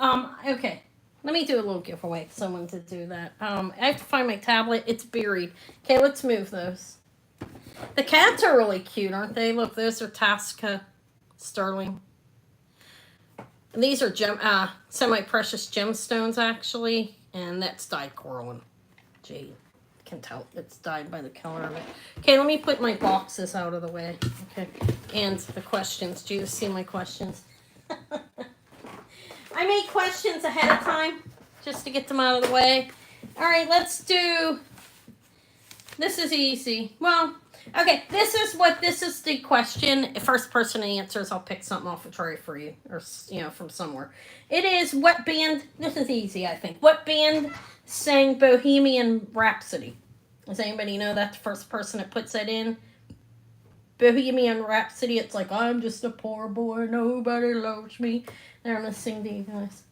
okay. Let me do a little giveaway. Someone to do that. I have to find my tablet. It's buried. Okay, let's move those. The cats are really cute, aren't they? Look, those are Tasco sterling. And these are semi-precious gemstones, actually. And that's dyed coral and jade. Can tell it's dyed by the color of it. Okay, let me put my boxes out of the way. Okay, and the questions. Do you see my questions? I made questions ahead of time just to get them out of the way. All right, let's do. This is easy. Well, okay, this is the question. First person who answers, I'll pick something off a tray for you, or from somewhere. It is what band? This is easy, I think. What band sang Bohemian Rhapsody? Does anybody know that? The first person that puts that in? Bohemian Rhapsody. It's like, I'm just a poor boy, nobody loves me. There, I'm gonna sing to you guys.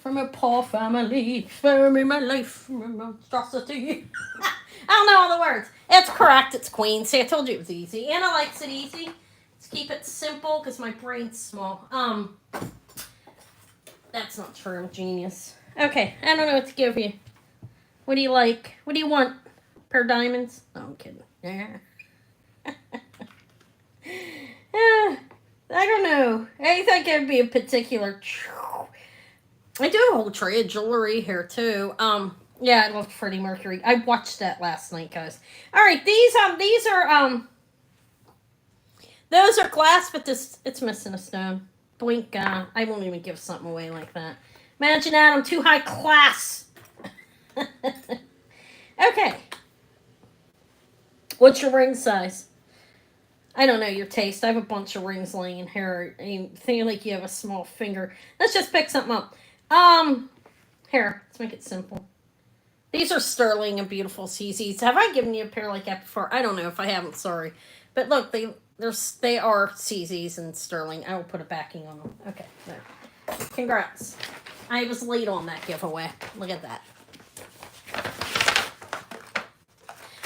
From a poor family, spare me my life from a monstrosity. I don't know all the words. It's correct. It's Queen. See, I told you it was easy. Anna likes it easy. Let's keep it simple because my brain's small. That's not true. I'm a genius. Okay, I don't know what to give you. What do you like? What do you want? Pair of diamonds? No, I'm kidding. Yeah. I don't know. I think it'd be a particular. I do a whole tray of jewelry here too. Yeah, I love Freddie Mercury. I watched that last night, guys. All right, these are those are glass, but it's missing a stone. Blink. I won't even give something away like that. Imagine that. I'm too high class. Okay. What's your ring size? I don't know your taste. I have a bunch of rings laying here. You think like you have a small finger. Let's just pick something up. Here. Let's make it simple. These are sterling and beautiful CZs. Have I given you a pair like that before? I don't know if I haven't. Sorry, but look, they are CZs and sterling. I will put a backing on them. Okay, there. Congrats. I was late on that giveaway. Look at that.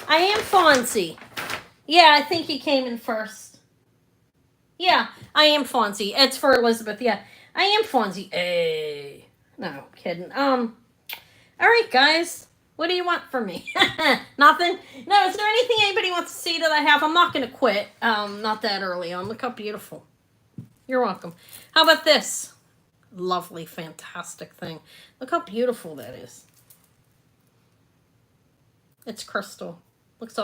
I am Fonzie. Yeah, I think he came in first. Yeah, I am Fonzie. It's for Elizabeth. Yeah, I am Fonzie. Hey. No, kidding. All right, guys. What do you want from me? Nothing? No, is there anything anybody wants to see that I have? I'm not going to quit. Not that early on. Look how beautiful. You're welcome. How about this? Lovely, fantastic thing. Look how beautiful that is. It's crystal. Looks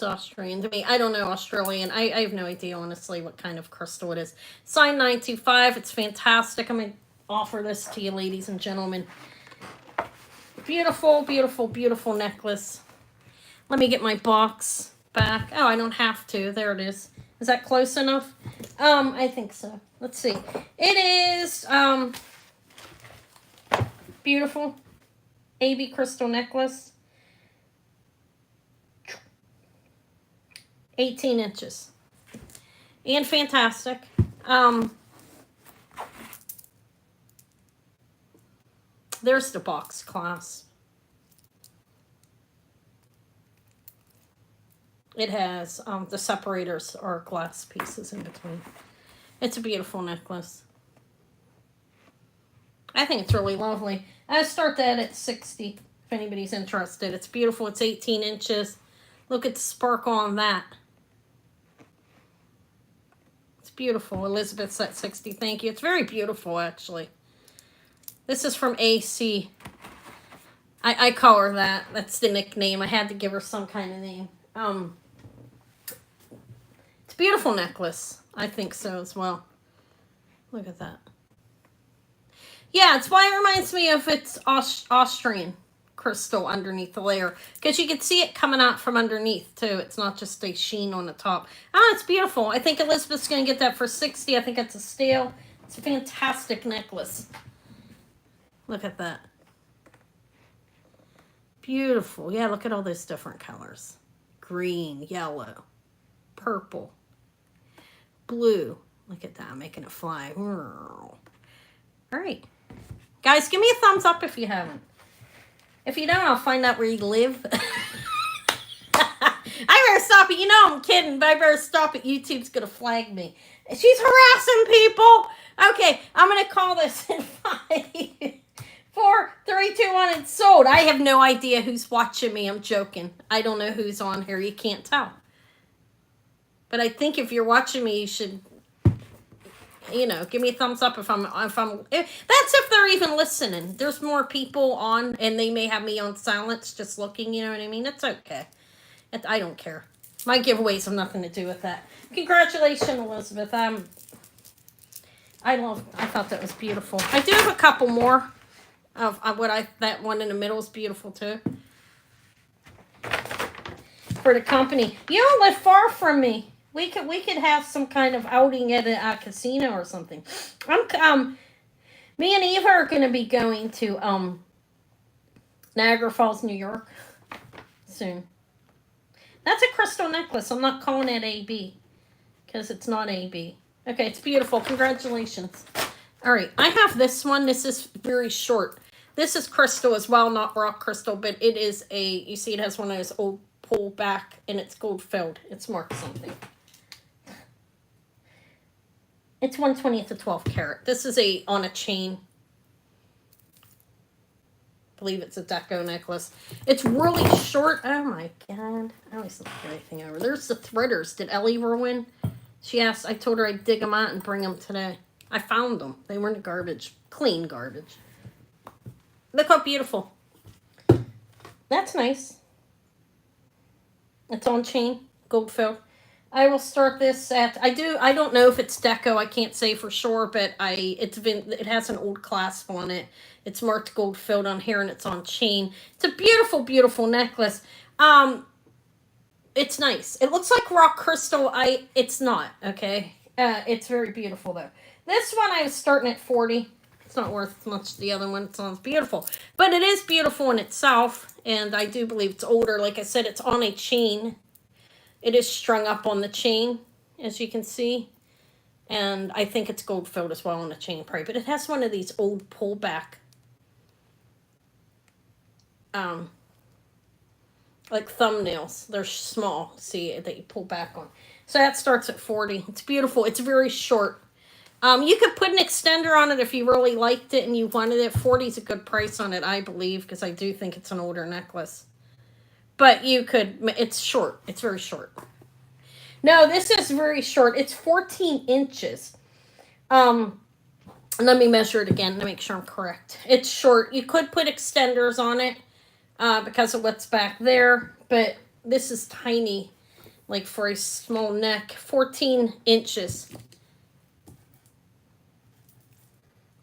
Australian to me. I don't know Australian. I have no idea, honestly, what kind of crystal it is. Sign 925. It's fantastic. I'm going to offer this to you, ladies and gentlemen. Beautiful, beautiful, beautiful necklace. Let me get my box back. Oh, I don't have to. There it is. Is that close enough? I think so. Let's see. It is beautiful. AB crystal necklace. 18 inches. And fantastic. There's the box clasp. It has the separators or glass pieces in between. It's a beautiful necklace. I think it's really lovely. I start that at 60 if anybody's interested. It's beautiful. It's 18 inches. Look at the sparkle on that. It's beautiful. Elizabeth's at 60. Thank you. It's very beautiful, actually. This is from AC. I call her that. That's the nickname. I had to give her some kind of name. It's a beautiful necklace. I think so as well. Look at that. Yeah, it's why it reminds me of it's Austrian crystal underneath the layer. Because you can see it coming out from underneath, too. It's not just a sheen on the top. Oh, it's beautiful. I think Elizabeth's going to get that for 60. I think it's a steal. It's a fantastic necklace. Look at that. Beautiful. Yeah, look at all those different colors. green, yellow, purple, blue. Look at that, I'm making it fly. All right. Guys, give me a thumbs up if you haven't. If you don't, I'll find out where you live. I better stop it. You know I'm kidding, but I better stop it. YouTube's going to flag me. She's harassing people. Okay, I'm going to call this in 5, 4, 3, 2, 1, and sold. I have no idea who's watching me. I'm joking. I don't know who's on here. You can't tell. But I think if you're watching me, you should, you know, give me a thumbs up if that's if they're even listening. There's more people on, and they may have me on silence just looking, you know what I mean? It's okay. I don't care. My giveaways have nothing to do with that. Congratulations, Elizabeth. I thought that was beautiful. I do have a couple more of that one in the middle is beautiful too. For the company. You don't live far from me. We could have some kind of outing at a casino or something. Me and Eva are going to be going to Niagara Falls, New York soon. That's a crystal necklace. I'm not calling it AB because it's not AB. Okay, it's beautiful. Congratulations. All right, I have this one. This is very short. This is crystal as well, not rock crystal, but it is you see it has one of those old pull back and it's gold filled. It's marked something. It's 1/20 to 12 karat. This is on a chain. I believe it's a deco necklace. It's really short. Oh my god. I always look everything over. There's the threaders. Did Ellie ever win? She asked. I told her I'd dig them out and bring them today. I found them. They were in the garbage. Clean garbage. Look how beautiful. That's nice. It's on chain. Gold filled. I will start this at, I don't know if it's deco, I can't say for sure, but it has an old clasp on it. It's marked gold filled on here and it's on chain. It's a beautiful, beautiful necklace. It's nice. It looks like rock crystal. It's not, okay? It's very beautiful though. This one I was starting at 40. It's not worth as much as the other one. It sounds beautiful. But it is beautiful in itself, and I do believe it's older. Like I said, it's on a chain. It is strung up on the chain, as you can see. And I think it's gold filled as well on the chain, probably. But it has one of these old pullback, like thumbnails. They're small, see, that you pull back on. So that starts at 40. It's beautiful. It's very short. You could put an extender on it if you really liked it and you wanted it. 40 is a good price on it, I believe, because I do think it's an older necklace. But you could, it's short. It's very short. No, this is very short. It's 14 inches. Let me measure it again to make sure I'm correct. It's short. You could put extenders on it because of what's back there. But this is tiny, like for a small neck. 14 inches.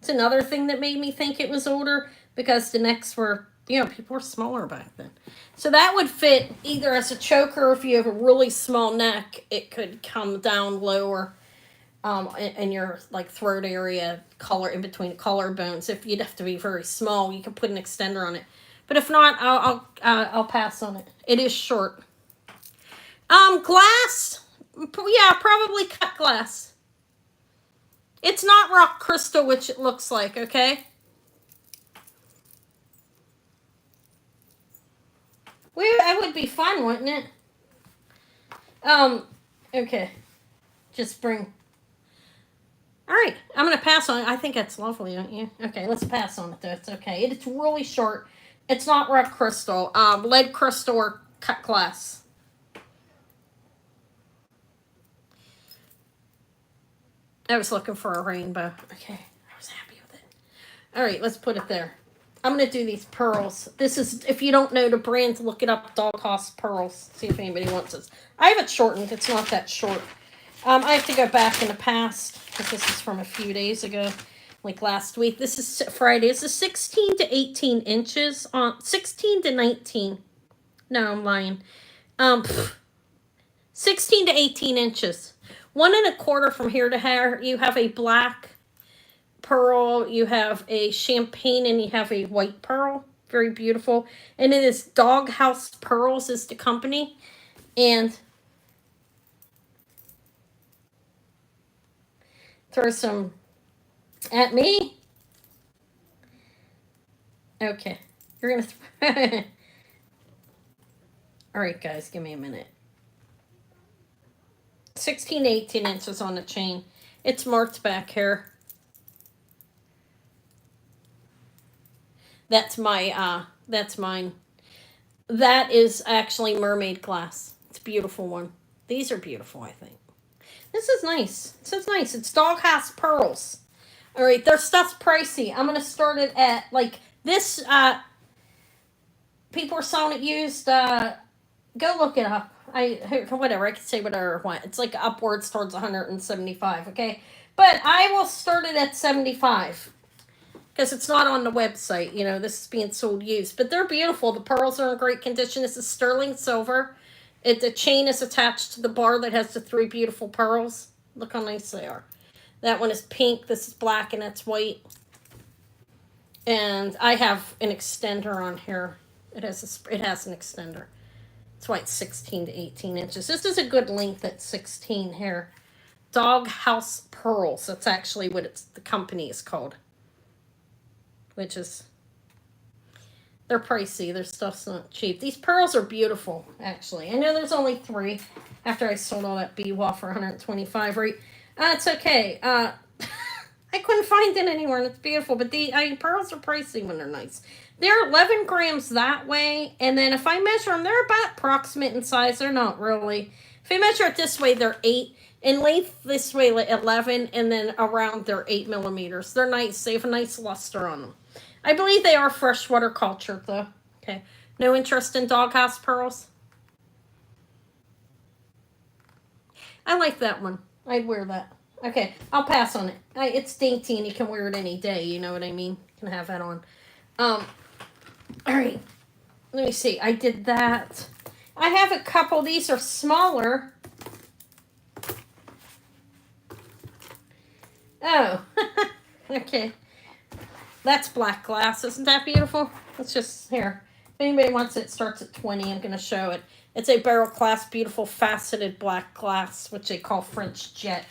It's another thing that made me think it was older because the necks were, people were smaller back then. So that would fit either as a choker, if you have a really small neck, it could come down lower in your like throat area, in between collarbones. If you'd have to be very small, you could put an extender on it. But if not, I'll pass on it. It is short. Glass, yeah, probably cut glass. It's not rock crystal, which it looks like, okay? That would be fun, wouldn't it? Okay. Just bring... Alright, I'm going to pass on it. I think that's lovely, don't you? Okay, let's pass on it, though. It's okay. It's really short. It's not rock crystal. Lead crystal or cut glass. I was looking for a rainbow. Okay, I was happy with it. All right, let's put it there. I'm going to do these pearls. This is, if you don't know the brands, look it up, Doghouse pearls. See if anybody wants this. I have it shortened. It's not that short. I have to go back in the past because this is from a few days ago, like last week. This is Friday. This is 16 to 18 inches. 16 to 19. No, I'm lying. 16 to 18 inches. 1 1/4 from here to here. You have a black pearl, you have a champagne, and you have a white pearl. Very beautiful. And it is Doghouse Pearls is the company. And throw some at me. Okay. You're going to... All right, guys, give me a minute. 16 to 18 inches on the chain. It's marked back here. That's that's mine. That is actually mermaid glass. It's a beautiful one. These are beautiful, I think. This is nice. This is nice. It's Doghouse pearls. All right, their stuff's pricey. I'm gonna start it at like this. People are selling it used. Go look it up. Whatever. I can say whatever I want. It's like upwards towards 175. Okay, but I will start it at 75 because it's not on the website. You know, this is being sold used, but they're beautiful. The pearls are in great condition. This is sterling silver. The chain is attached to the bar that has the 3 beautiful pearls. Look how nice they are. That one is pink. This is black, and that's white. And I have an extender on here. It has an extender. That's why it's 16 to 18 inches. This is a good length at 16 here. Doghouse Pearls. That's actually what the company is called. Which is, they're pricey. Their stuff's not cheap. These pearls are beautiful, actually. I know there's only 3 after I sold all that beewall for 125, right? It's okay. I couldn't find it anywhere, and it's beautiful. But the pearls are pricey when they're nice. They're 11 grams that way, and then if I measure them, they're about approximate in size. They're not really. If I measure it this way, they're 8. In length, this way, 11, and then around, they're 8 millimeters. They're nice. They have a nice luster on them. I believe they are freshwater cultured, though. Okay. No interest in Doghouse pearls? I like that one. I'd wear that. Okay, I'll pass on it. It's dainty and you can wear it any day, you know what I mean? You can have that on. All right. Let me see. I did that. I have a couple. These are smaller. Oh. Okay. That's black glass. Isn't that beautiful? It's just here. If anybody wants it, it starts at 20. I'm going to show it. It's a barrel clasp, beautiful faceted black glass, which they call French jet.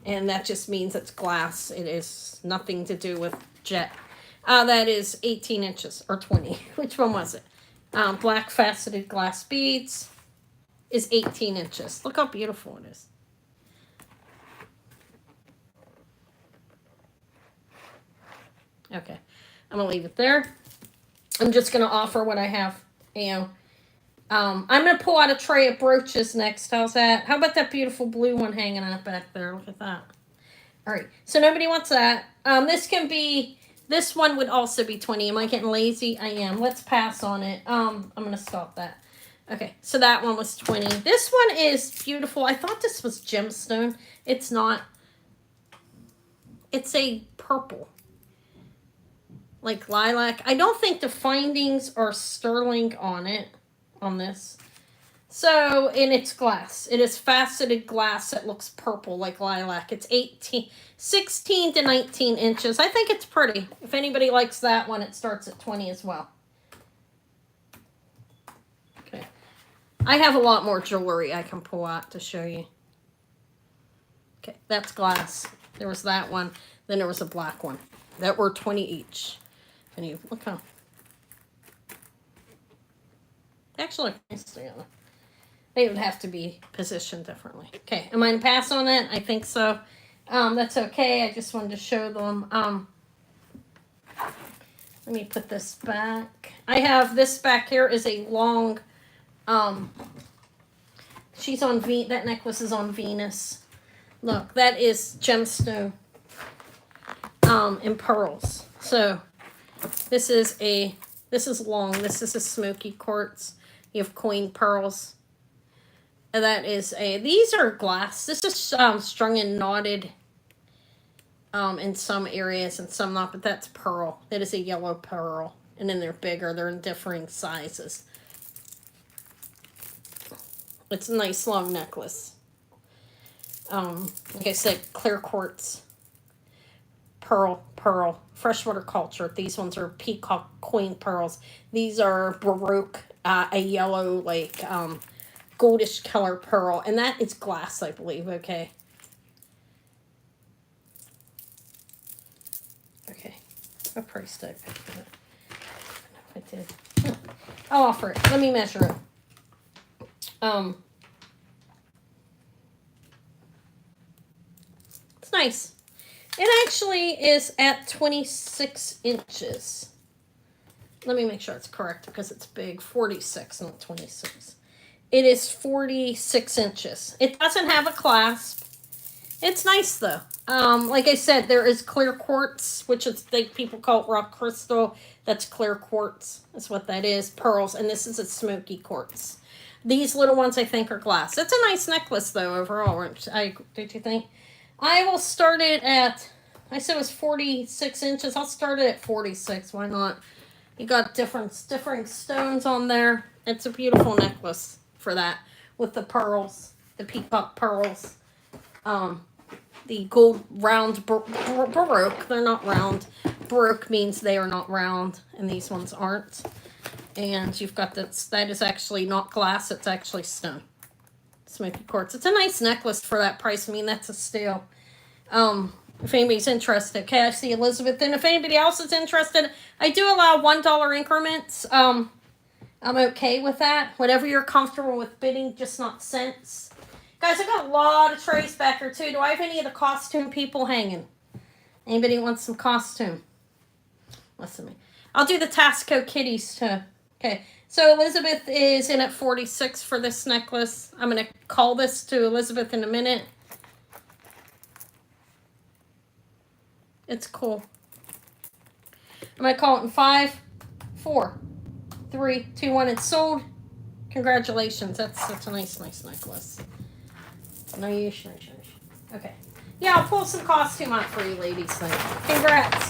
And that just means it's glass. It is nothing to do with jet. That is 18 inches or 20. Which one was it? Black faceted glass beads is 18 inches. Look how beautiful it is. Okay. I'm going to leave it there. I'm just going to offer what I have. You know. I'm going to pull out a tray of brooches next. How's that? How about that beautiful blue one hanging out back there? Look at that. All right. So nobody wants that. This one would also be 20. Am I getting lazy? I am. Let's pass on it. I'm going to stop that. Okay. So that one was 20. This one is beautiful. I thought this was gemstone. It's not. It's a purple. Like lilac. I don't think the findings are sterling on it. On this. So, and it's glass. It is faceted glass that looks purple like lilac. It's 16 to 19 inches. I think it's pretty. If anybody likes that one, it starts at 20 as well. Okay. I have a lot more jewelry I can pull out to show you. Okay, that's glass. There was that one. Then there was a black one. That were 20 each. And you look how. Actually, they would have to be positioned differently. Okay, am I going to pass on that? I think so. That's okay. I just wanted to show them. Let me put this back. I have this back here is a long. She's on that necklace is on Venus. Look, that is gemstone. And pearls. So this is long. This is a smoky quartz. You have coin pearls. And that is these are glass. This is strung and knotted in some areas and some not, but that's pearl. That is a yellow pearl. And then they're bigger. They're in differing sizes. It's a nice long necklace. Like I said, clear quartz. Pearl. Freshwater culture. These ones are peacock queen pearls. These are baroque. A yellow, like, goldish color pearl, and that is glass, I believe. Okay. Okay. What price did I pay for that? I did. I'll offer it. Let me measure it. It's nice. It actually is at 26 inches. Let me make sure it's correct because it's big. 46, not 26. It is 46 inches. It doesn't have a clasp. It's nice though. Like I said, there is clear quartz, which is people call it rock crystal. That's clear quartz. That's what that is. Pearls, and this is a smoky quartz. These little ones I think are glass. It's a nice necklace though overall. Did you think? I will start it at, I said it was 46 inches. I'll start it at 46. Why not? You got different stones on there. It's a beautiful necklace for that with the pearls, the peacock pearls. The gold round baroque. They're not round. Baroque means they are not round, and these ones aren't. And you've got that is actually not glass. It's actually stone. Smoky quartz. It's a nice necklace for that price. I mean, that's a steal. If anybody's interested. Okay, I see Elizabeth. And if anybody else is interested, I do allow $1 increments. I'm okay with that. Whatever you're comfortable with bidding, just not cents. Guys, I got a lot of trays back here too. Do I have any of the costume people hanging? Anybody wants some costume? Listen to me. I'll do the Tasco kitties too. Okay, so Elizabeth is in at 46 for this necklace. I'm going to call this to Elizabeth in a minute. It's cool. I'm going to call it in 5, 4, 3, 2, 1. It's sold. Congratulations. That's such a nice necklace. Nice. Okay. Yeah, I'll pull some costume out for you ladies then. Congrats.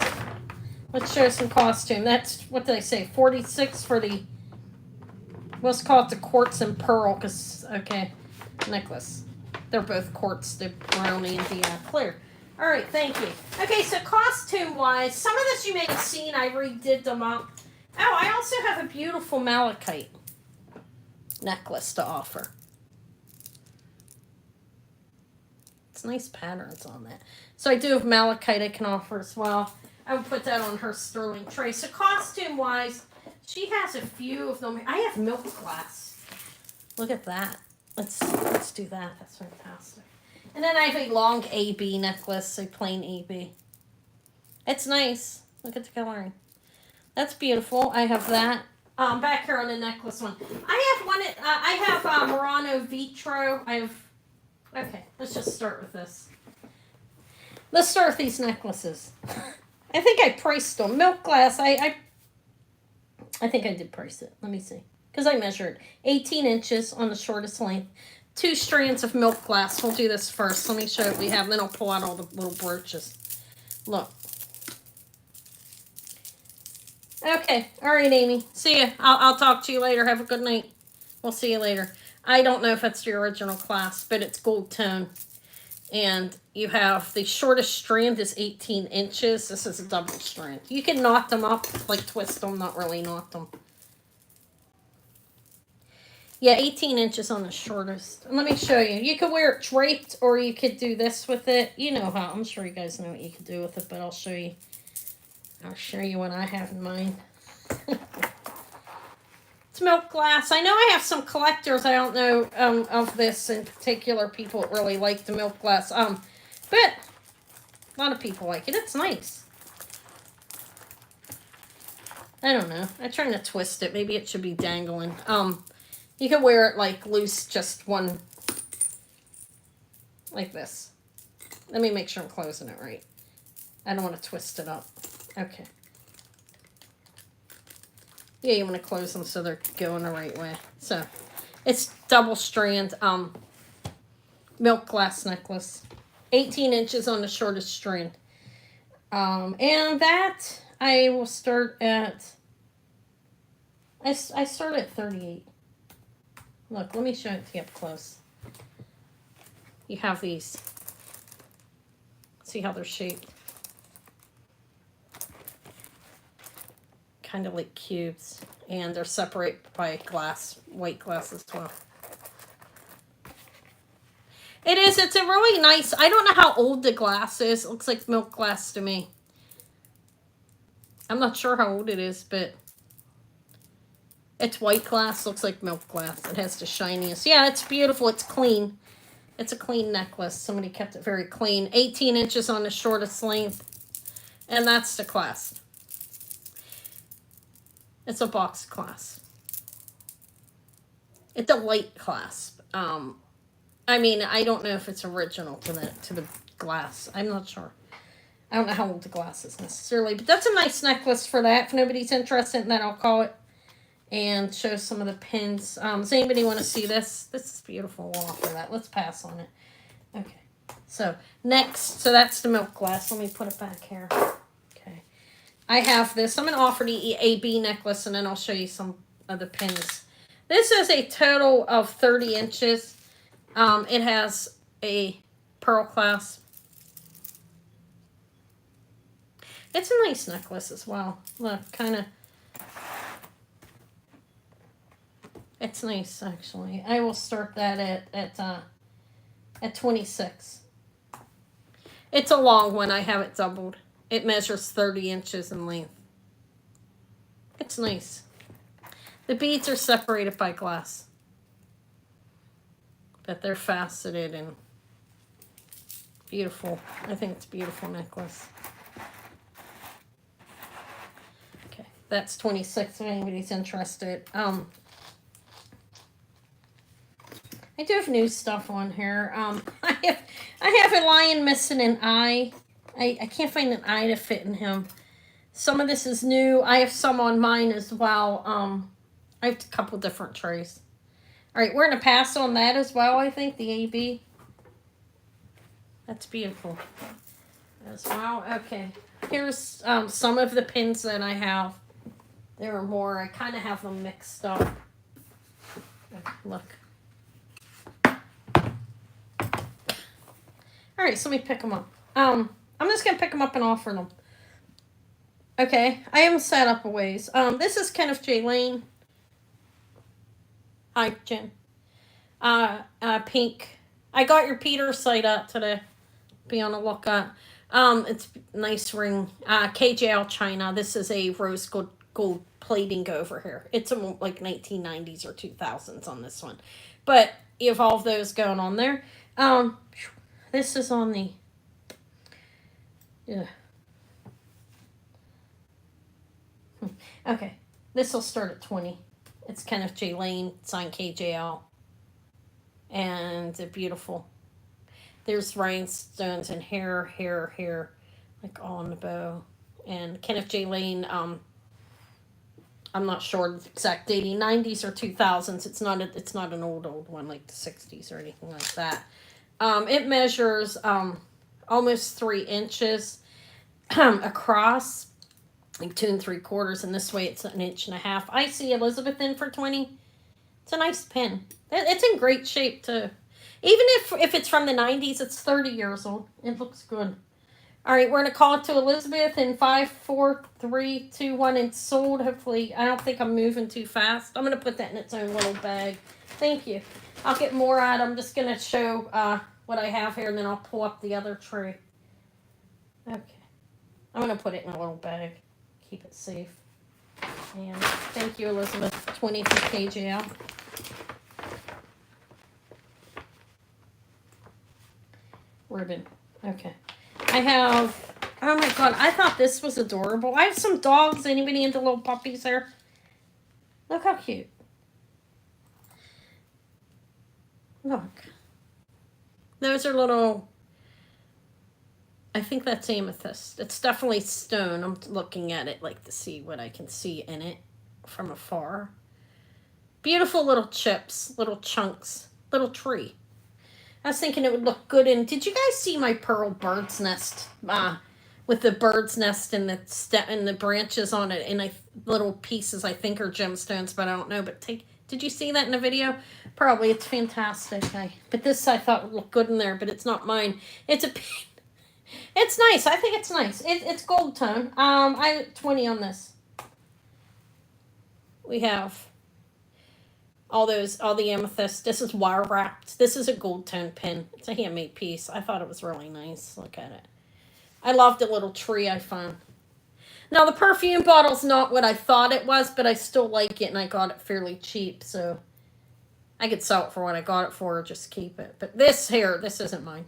Let's show some costume. That's, what did I say, 46 for the, let's call it the quartz and pearl, because, okay, necklace. They're both quartz, the brownie and the clear. All right, thank you. Okay, so costume-wise, some of this you may have seen. I redid them up. Oh, I also have a beautiful malachite necklace to offer. It's nice patterns on that. So I do have malachite I can offer as well. I will put that on her sterling tray. So costume-wise, she has a few of them. I have milk glass. Look at that. Let's do that. That's fantastic. And then I have a long AB necklace, a plain AB. It's nice. Look at the coloring. That's beautiful. I have that. Back here on the necklace one. I have one. I have Murano Vitro. Okay, let's just start with this. Let's start with these necklaces. I think I priced them. Milk glass, I think I did price it. Let me see. Because I measured 18 inches on the shortest length. 2 strands of milk glass. We'll do this first. Let me show you what we have. Then I'll pull out all the little brooches. Look. Okay. All right, Amy. See ya. I'll talk to you later. Have a good night. We'll see you later. I don't know if that's the original class, but it's gold tone. And you have the shortest strand is 18 inches. This is a double strand. You can knot them up, like twist them, not really knot them. Yeah, 18 inches on the shortest. And let me show you. You could wear it draped, or you could do this with it. You know how. I'm sure you guys know what you could do with it, but I'll show you. I'll show you what I have in mind. It's milk glass. I know I have some collectors, I don't know of this in particular, people that really like the milk glass. But a lot of people like it. It's nice. I don't know. I'm trying to twist it. Maybe it should be dangling. You can wear it like loose, just one, like this. Let me make sure I'm closing it right. I don't want to twist it up. Okay. Yeah, you want to close them so they're going the right way. So, it's double strand milk glass necklace. 18 inches on the shortest strand. And that I will start at, I start at 38. Look, let me show it to you up close. You have these. See how they're shaped? Kind of like cubes. And they're separated by glass, white glass as well. It is. It's a really nice. I don't know how old the glass is. It looks like milk glass to me. I'm not sure how old it is, but it's white glass. Looks like milk glass. It has the shiniest. Yeah, it's beautiful. It's clean. It's a clean necklace. Somebody kept it very clean. 18 inches on the shortest length. And that's the clasp. It's a box clasp. It's a light clasp. I mean, I don't know if it's original to the glass. I'm not sure. I don't know how old the glass is necessarily, but that's a nice necklace for that. If nobody's interested in that, I'll call it and show some of the pins. Does anybody want to see this? This is beautiful. We'll offer that. Let's pass on it. Okay. So next, so that's the milk glass. Let me put it back here. Okay. I have this. I'm going to offer the AB necklace, and then I'll show you some of the pins. This is a total of 30 inches. It has a pearl clasp. It's a nice necklace as well. Look, kind of. It's nice, actually. I will start that at 26. It's a long one. I have it doubled. It measures 30 inches in length. It's nice. The beads are separated by glass, but they're faceted and beautiful. I think it's a beautiful necklace. Okay, that's 26 if anybody's interested. I do have new stuff on here. I have a lion missing an eye. I can't find an eye to fit in him. Some of this is new. I have some on mine as well. I have a couple different trays. All right, we're going to pass on that as well, I think, the AB. That's beautiful as well. Okay, here's some of the pins that I have. There are more. I kind of have them mixed up. Look. All right, so let me pick them up. I'm just going to pick them up and offer them. Okay, I am set up a ways. This is Kenneth J. Lane. Hi, Jen. Pink. I got your Peter site up today. Be on the lookout. It's nice ring. KJL China. This is a rose gold plating over here. It's like 1990s or 2000s on this one. But you have all of those going on there. This is on the... Yeah. Okay. This will start at 20. It's Kenneth J. Lane, signed KJL. And they're beautiful. There's rhinestones and hair, like all on the bow. And Kenneth J. Lane, I'm not sure the exact dating, 90s or 2000s. It's not an old one like the 60s or anything like that. It measures almost 3 inches across, like 2 3/4, and this way it's 1.5 inches. I see Elizabeth in for 20. It's a nice pin. It's in great shape too. Even if it's from the 90s, it's 30 years old. It looks good. All right, we're going to call it to Elizabeth in 5, 4, 3, 2, 1. It's sold. Hopefully, I don't think I'm moving too fast. I'm going to put that in its own little bag. Thank you. I'll get more out. I'm just going to show what I have here, and then I'll pull up the other tray. Okay. I'm going to put it in a little bag. Keep it safe. And thank you, Elizabeth. 20 for KJL. Ribbon. Okay. I have... Oh my god, I thought this was adorable. I have some dogs. Anybody into little puppies there? Look how cute. Look. Those are little... I think that's amethyst. It's definitely stone. I'm looking at it like to see what I can see in it from afar. Beautiful little chips, little chunks, little tree. I was thinking it would look good in... Did you guys see my pearl bird's nest? With the bird's nest and the branches on it and little pieces I think are gemstones, but I don't know. But did you see that in the video? Probably. It's fantastic. But this I thought would look good in there, but it's not mine. It's it's nice. I think it's nice. It's gold tone. I 20 on this. We have All the amethyst. This is wire wrapped. This is a gold tone pin. It's a handmade piece. I thought it was really nice. Look at it. I love the little tree I found. Now the perfume bottle's not what I thought it was, but I still like it, and I got it fairly cheap, so I could sell it for what I got it for or just keep it. But this here, this isn't mine.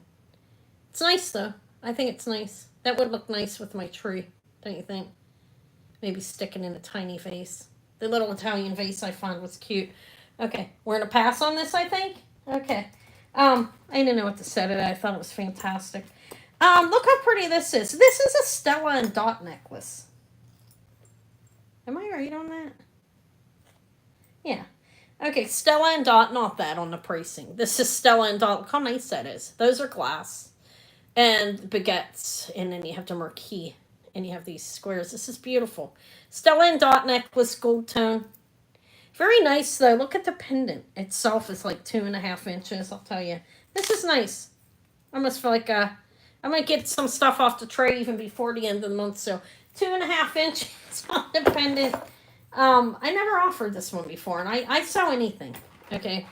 It's nice though. I think it's nice. That would look nice with my tree, don't you think? Maybe sticking in a tiny vase. The little Italian vase I found was cute. Okay, we're gonna pass on this, I think. Okay. I didn't know what to say to that. I thought it was fantastic. Look how pretty this is. This is a Stella and Dot necklace. Am I right on that? Yeah. Okay, Stella and Dot, not that on the pricing. This is Stella and Dot. Look how nice that is. Those are glass. And baguettes. And then you have the marquee. And you have these squares. This is beautiful. Stella and Dot necklace, gold tone. Very nice, though. Look at the pendant itself. Is like 2.5 inches, I'll tell you. This is nice. I almost feel like I might get some stuff off the tray even before the end of the month. So 2.5 inches on the pendant. I never offered this one before, and I sell anything. Okay,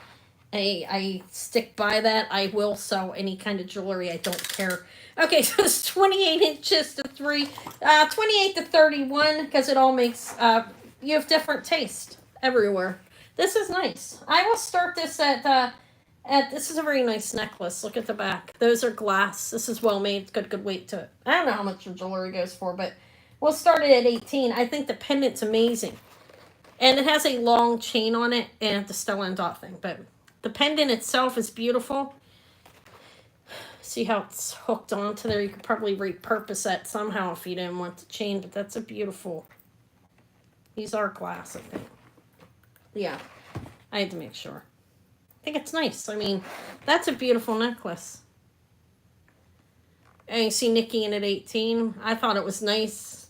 I stick by that. I will sell any kind of jewelry. I don't care. Okay, so it's 28 inches to 28 to 31 because it all makes you have different taste everywhere. This is nice. I will start this at this is a very nice necklace. Look at the back. Those are glass. This is well made. It's got good weight to it. I don't know how much your jewelry goes for, but we'll start it at 18. I think the pendant's amazing. And it has a long chain on it and the Stella and Dot thing. But the pendant itself is beautiful. See how it's hooked onto there? You could probably repurpose that somehow if you didn't want the chain. But that's a beautiful... These are glass, I think. Yeah, I had to make sure. I think it's nice. I mean, that's a beautiful necklace. And you see Nikki in at 18. I thought it was nice.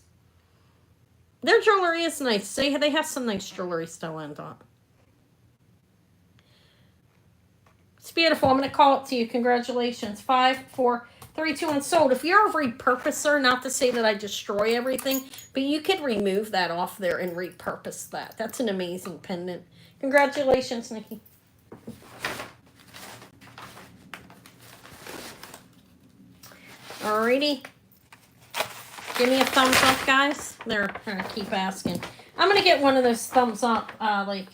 Their jewelry is nice. They have some nice jewelry, Stella and Dot. It's beautiful. I'm going to call it to you. Congratulations. 5, 4, 3, 2, 1. Sold. If you're a repurposer, not to say that I destroy everything, but you could remove that off there and repurpose that. That's an amazing pendant. Congratulations, Nikki. Alrighty. Give me a thumbs up, guys. They're gonna keep asking. I'm gonna get one of those thumbs up. Like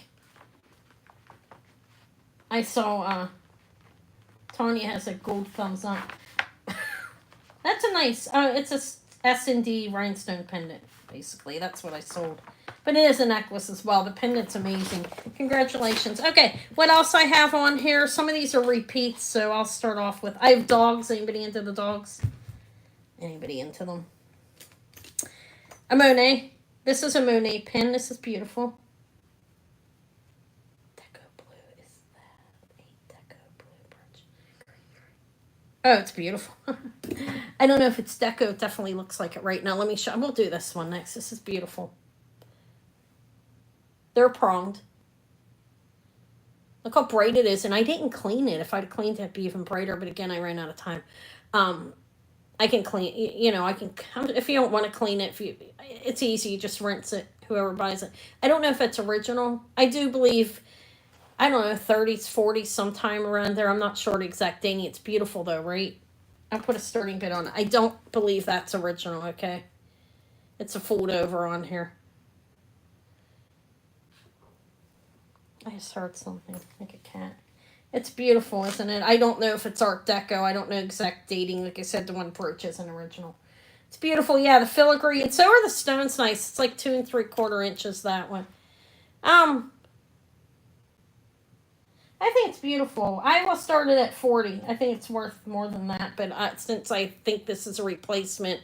I saw. Tanya has a gold thumbs up. That's a nice. It's a S&D rhinestone pendant. Basically, that's what I sold. But it is a necklace as well. The pendant's amazing. Congratulations. Okay, what else I have on here? Some of these are repeats, so I'll start off with. I have dogs. Anybody into the dogs? Anybody into them? A Monae. This is a Monae pin. This is beautiful. Deco blue is that. A deco blue brooch. Oh, it's beautiful. I don't know if it's deco. It definitely looks like it right now. Let me show. We'll do this one next. This is beautiful. They're pronged. Look how bright it is. And I didn't clean it. If I'd cleaned it, it'd be even brighter. But again, I ran out of time. I can clean, I can, if you don't want to clean it, it's easy, you just rinse it, whoever buys it. I don't know if it's original. I do believe, I don't know, 30s, 40s, sometime around there. I'm not sure the exact dating. It's beautiful though, right? I'll put a starting bid on it. I don't believe that's original, okay? It's a fold over on here. I just heard something, like a cat. It's beautiful, isn't it? I don't know if it's Art Deco. I don't know exact dating. Like I said, the one brooch isn't original. It's beautiful. Yeah, the filigree. And so are the stones nice. It's like 2 3/4 inches, that one. I think it's beautiful. I will start it at 40. I think it's worth more than that. But since I think this is a replacement,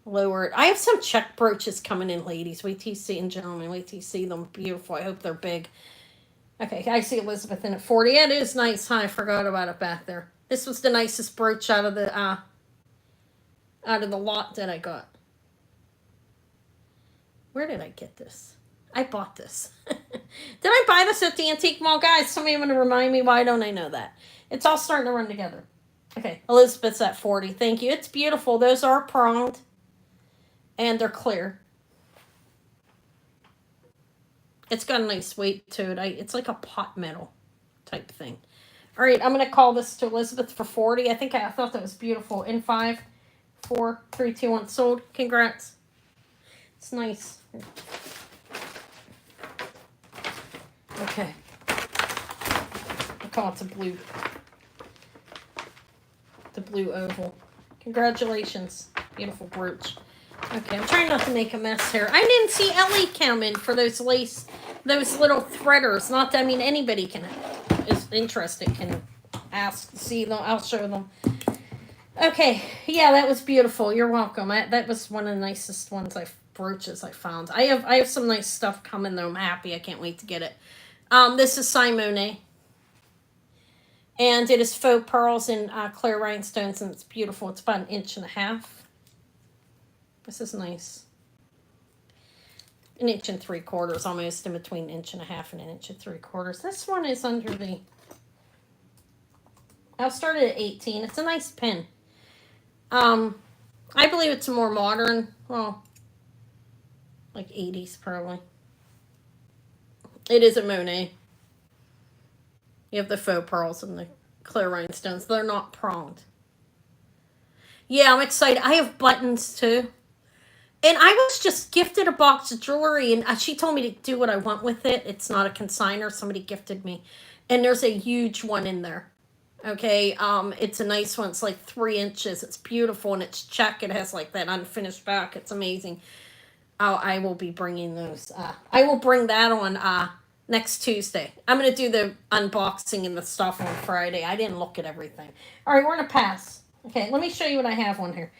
lower it. I have some check brooches coming in, ladies. Wait till you see, and gentlemen, wait till you see them. Beautiful. I hope they're big. Okay, I see Elizabeth in at 40. It is nice, huh? I forgot about it back there. This was the nicest brooch out of the lot that I got. Where did I get this? I bought this. Did I buy this at the antique mall? Guys, somebody want to remind me. Why don't I know that? It's all starting to run together. Okay, Elizabeth's at 40. Thank you. It's beautiful. Those are pronged. And they're clear. It's got a nice weight to it. It's like a pot metal type thing. All right, I'm going to call this to Elizabeth for 40. I thought that was beautiful. In 5, 4, 3, 2, 1, sold. Congrats. It's nice. Okay. I'll call it the blue oval. Congratulations. Beautiful brooch. Okay, I'm trying not to make a mess here. I didn't see Ellie come in for those little threaders. Not that, I mean, anybody is interested can ask, see them. I'll show them. Okay, yeah, that was beautiful. You're welcome. That was one of the nicest brooches I found. I have some nice stuff coming though. I'm happy. I can't wait to get it. This is Monae. And it is faux pearls and clear rhinestones, and it's beautiful. It's about 1.5 inches. This is nice. 1 3/4 inches, almost in between 1.5 inches and 1 3/4 inches. This one is under the... I'll start it at 18. It's a nice pin. I believe it's a more modern, well, like 80s probably. It is a Monae. You have the faux pearls and the clear rhinestones. They're not pronged. Yeah, I'm excited. I have buttons too. And I was just gifted a box of jewelry, and she told me to do what I want with it. It's not a consignor. Somebody gifted me. And there's a huge one in there. Okay, it's a nice one. It's like 3 inches. It's beautiful, and it's check. It has like that unfinished back. It's amazing. I will be bringing those. I will bring that on next Tuesday. I'm going to do the unboxing and the stuff on Friday. I didn't look at everything. All right, we're going to pass. Okay, let me show you what I have on here.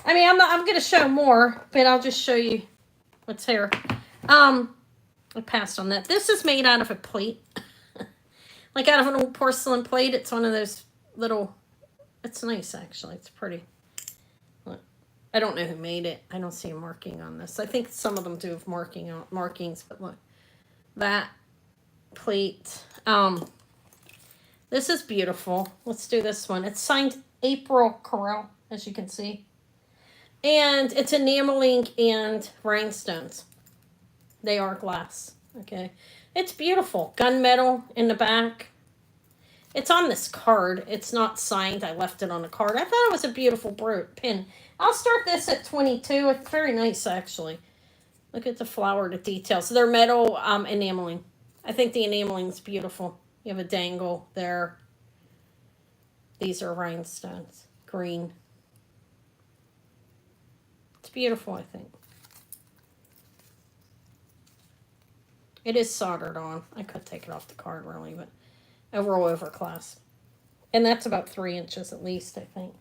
I mean, I'm going to show more, but I'll just show you what's here. I passed on that. This is made out of a plate. Like out of an old porcelain plate. It's one of those little... It's nice, actually. It's pretty. Look, I don't know who made it. I don't see a marking on this. I think some of them do have markings, but look. That plate. This is beautiful. Let's do this one. It's signed April Carell, as you can see. And it's enameling and rhinestones. They are glass. Okay. It's beautiful. Gunmetal in the back. It's on this card. It's not signed. I left it on the card. I thought it was a beautiful pin. I'll start this at 22. It's very nice, actually. Look at the flower, the details. So they're metal enameling. I think the enameling is beautiful. You have a dangle there. These are rhinestones. Green. It's beautiful, I think. It is soldered on. I could take it off the card, really, but overall overclass. And that's about 3 inches at least, I think.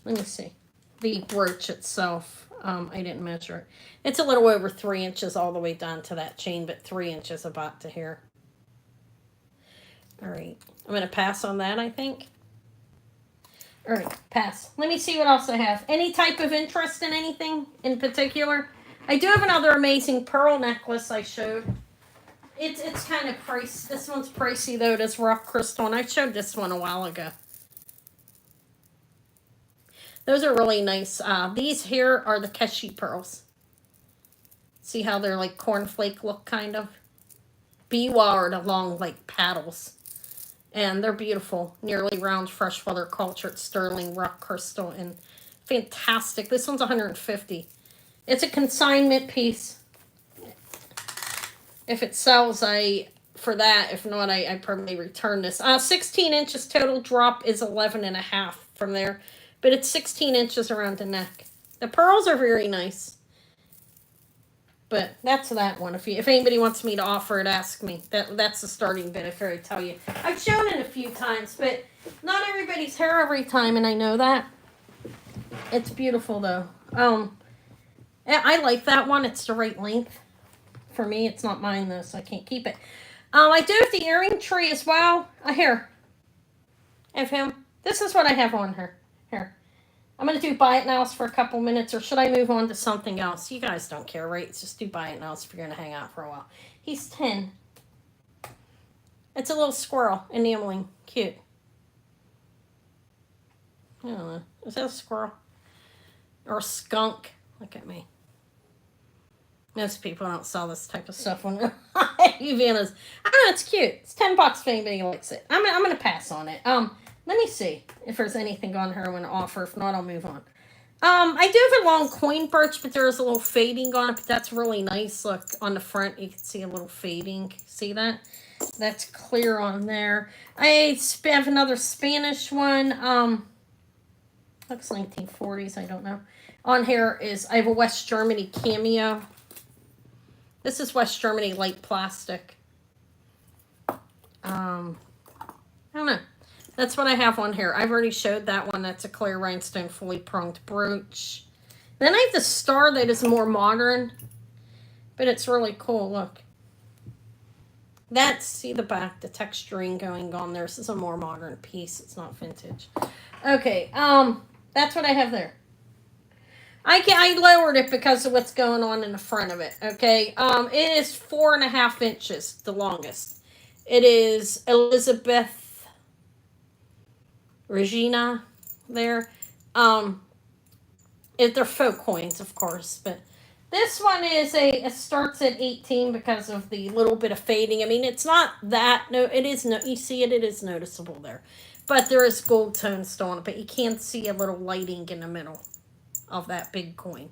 Let me see. The brooch itself, I didn't measure it. It's a little over 3 inches all the way down to that chain, but 3 inches about to here. All right. I'm going to pass on that, I think. All right, pass. Let me see what else I have. Any type of interest in anything in particular? I do have another amazing pearl necklace I showed. It's kind of pricey. This one's pricey, though. It is rock crystal, and I showed this one a while ago. Those are really nice. These here are the Keshi pearls. See how they're like cornflake look, kind of? Be-wired along like paddles. And they're beautiful. Nearly round, fresh feather, cultured sterling rock crystal, and fantastic. This one's $150. It's a consignment piece. If it sells, for that. If not, I probably return this. 16 inches total. Drop is 11.5 from there. But it's 16 inches around the neck. The pearls are very nice. But that's that one. If anybody wants me to offer it, ask me. That's the starting bid, if I tell you. I've shown it a few times, but not everybody's hair every time, and I know that. It's beautiful, though. I like that one. It's the right length. For me, it's not mine, though, so I can't keep it. I do have the earring tree as well. Here. I have him. This is what I have on her. Here. I'm going to do buy it nows for a couple minutes, or should I move on to something else? You guys don't care, right? Just do buy it nows if you're going to hang out for a while. He's 10. It's a little squirrel, enameling. Cute. I don't know. Is that a squirrel? Or a skunk? Look at me. Most people don't sell this type of stuff on Uvanas. I don't know, it's cute. It's $10 if anybody likes it. I'm gonna pass on it. Let me see if there's anything on her I want to offer. If not, I'll move on. I do have a long coin brooch, but there's a little fading on it, but that's really nice. Look, on the front, you can see a little fading. See that? That's clear on there. I have another Spanish one. Looks 1940s, I don't know. On here is, I have a West Germany cameo. This is West Germany light plastic. I don't know. That's what I have on here. I've already showed that one. That's a clear rhinestone fully pronged brooch. Then I have the star that is more modern, but it's really cool. Look. That's, see the back, the texturing going on there. This is a more modern piece. It's not vintage. Okay, that's what I have there. I lowered it because of what's going on in the front of it. Okay, it is 4.5 inches, the longest. It is Elizabeth Regina there. They're faux coins, of course, but this one is it starts at 18 because of the little bit of fading. I mean, it's not that, no, it is, no, you see it is noticeable there. But there is gold tone still on it, but you can see a little lighting in the middle of that big coin.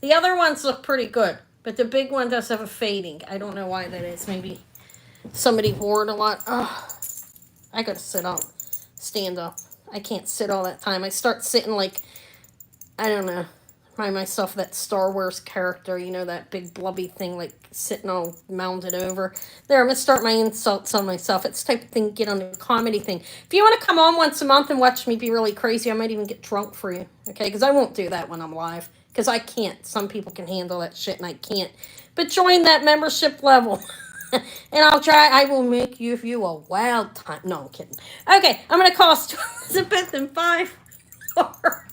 The other ones look pretty good, but the big one does have a fading. I don't know why that is. Maybe somebody wore it a lot. Oh, I gotta sit up, stand up. I can't sit all that time. I start sitting like, I don't know, remind myself of that Star Wars character, you know, that big blubby thing, like sitting all mounded over. There, I'm gonna start my insults on myself. It's the type of thing you get on a comedy thing. If you want to come on once a month and watch me be really crazy, I might even get drunk for you, okay? Because I won't do that when I'm live, because I can't. Some people can handle that shit, and I can't. But join that membership level. And I'll try. I will make you a wild time. No, I'm kidding. Okay, I'm gonna cost Elizabeth in 5, 4,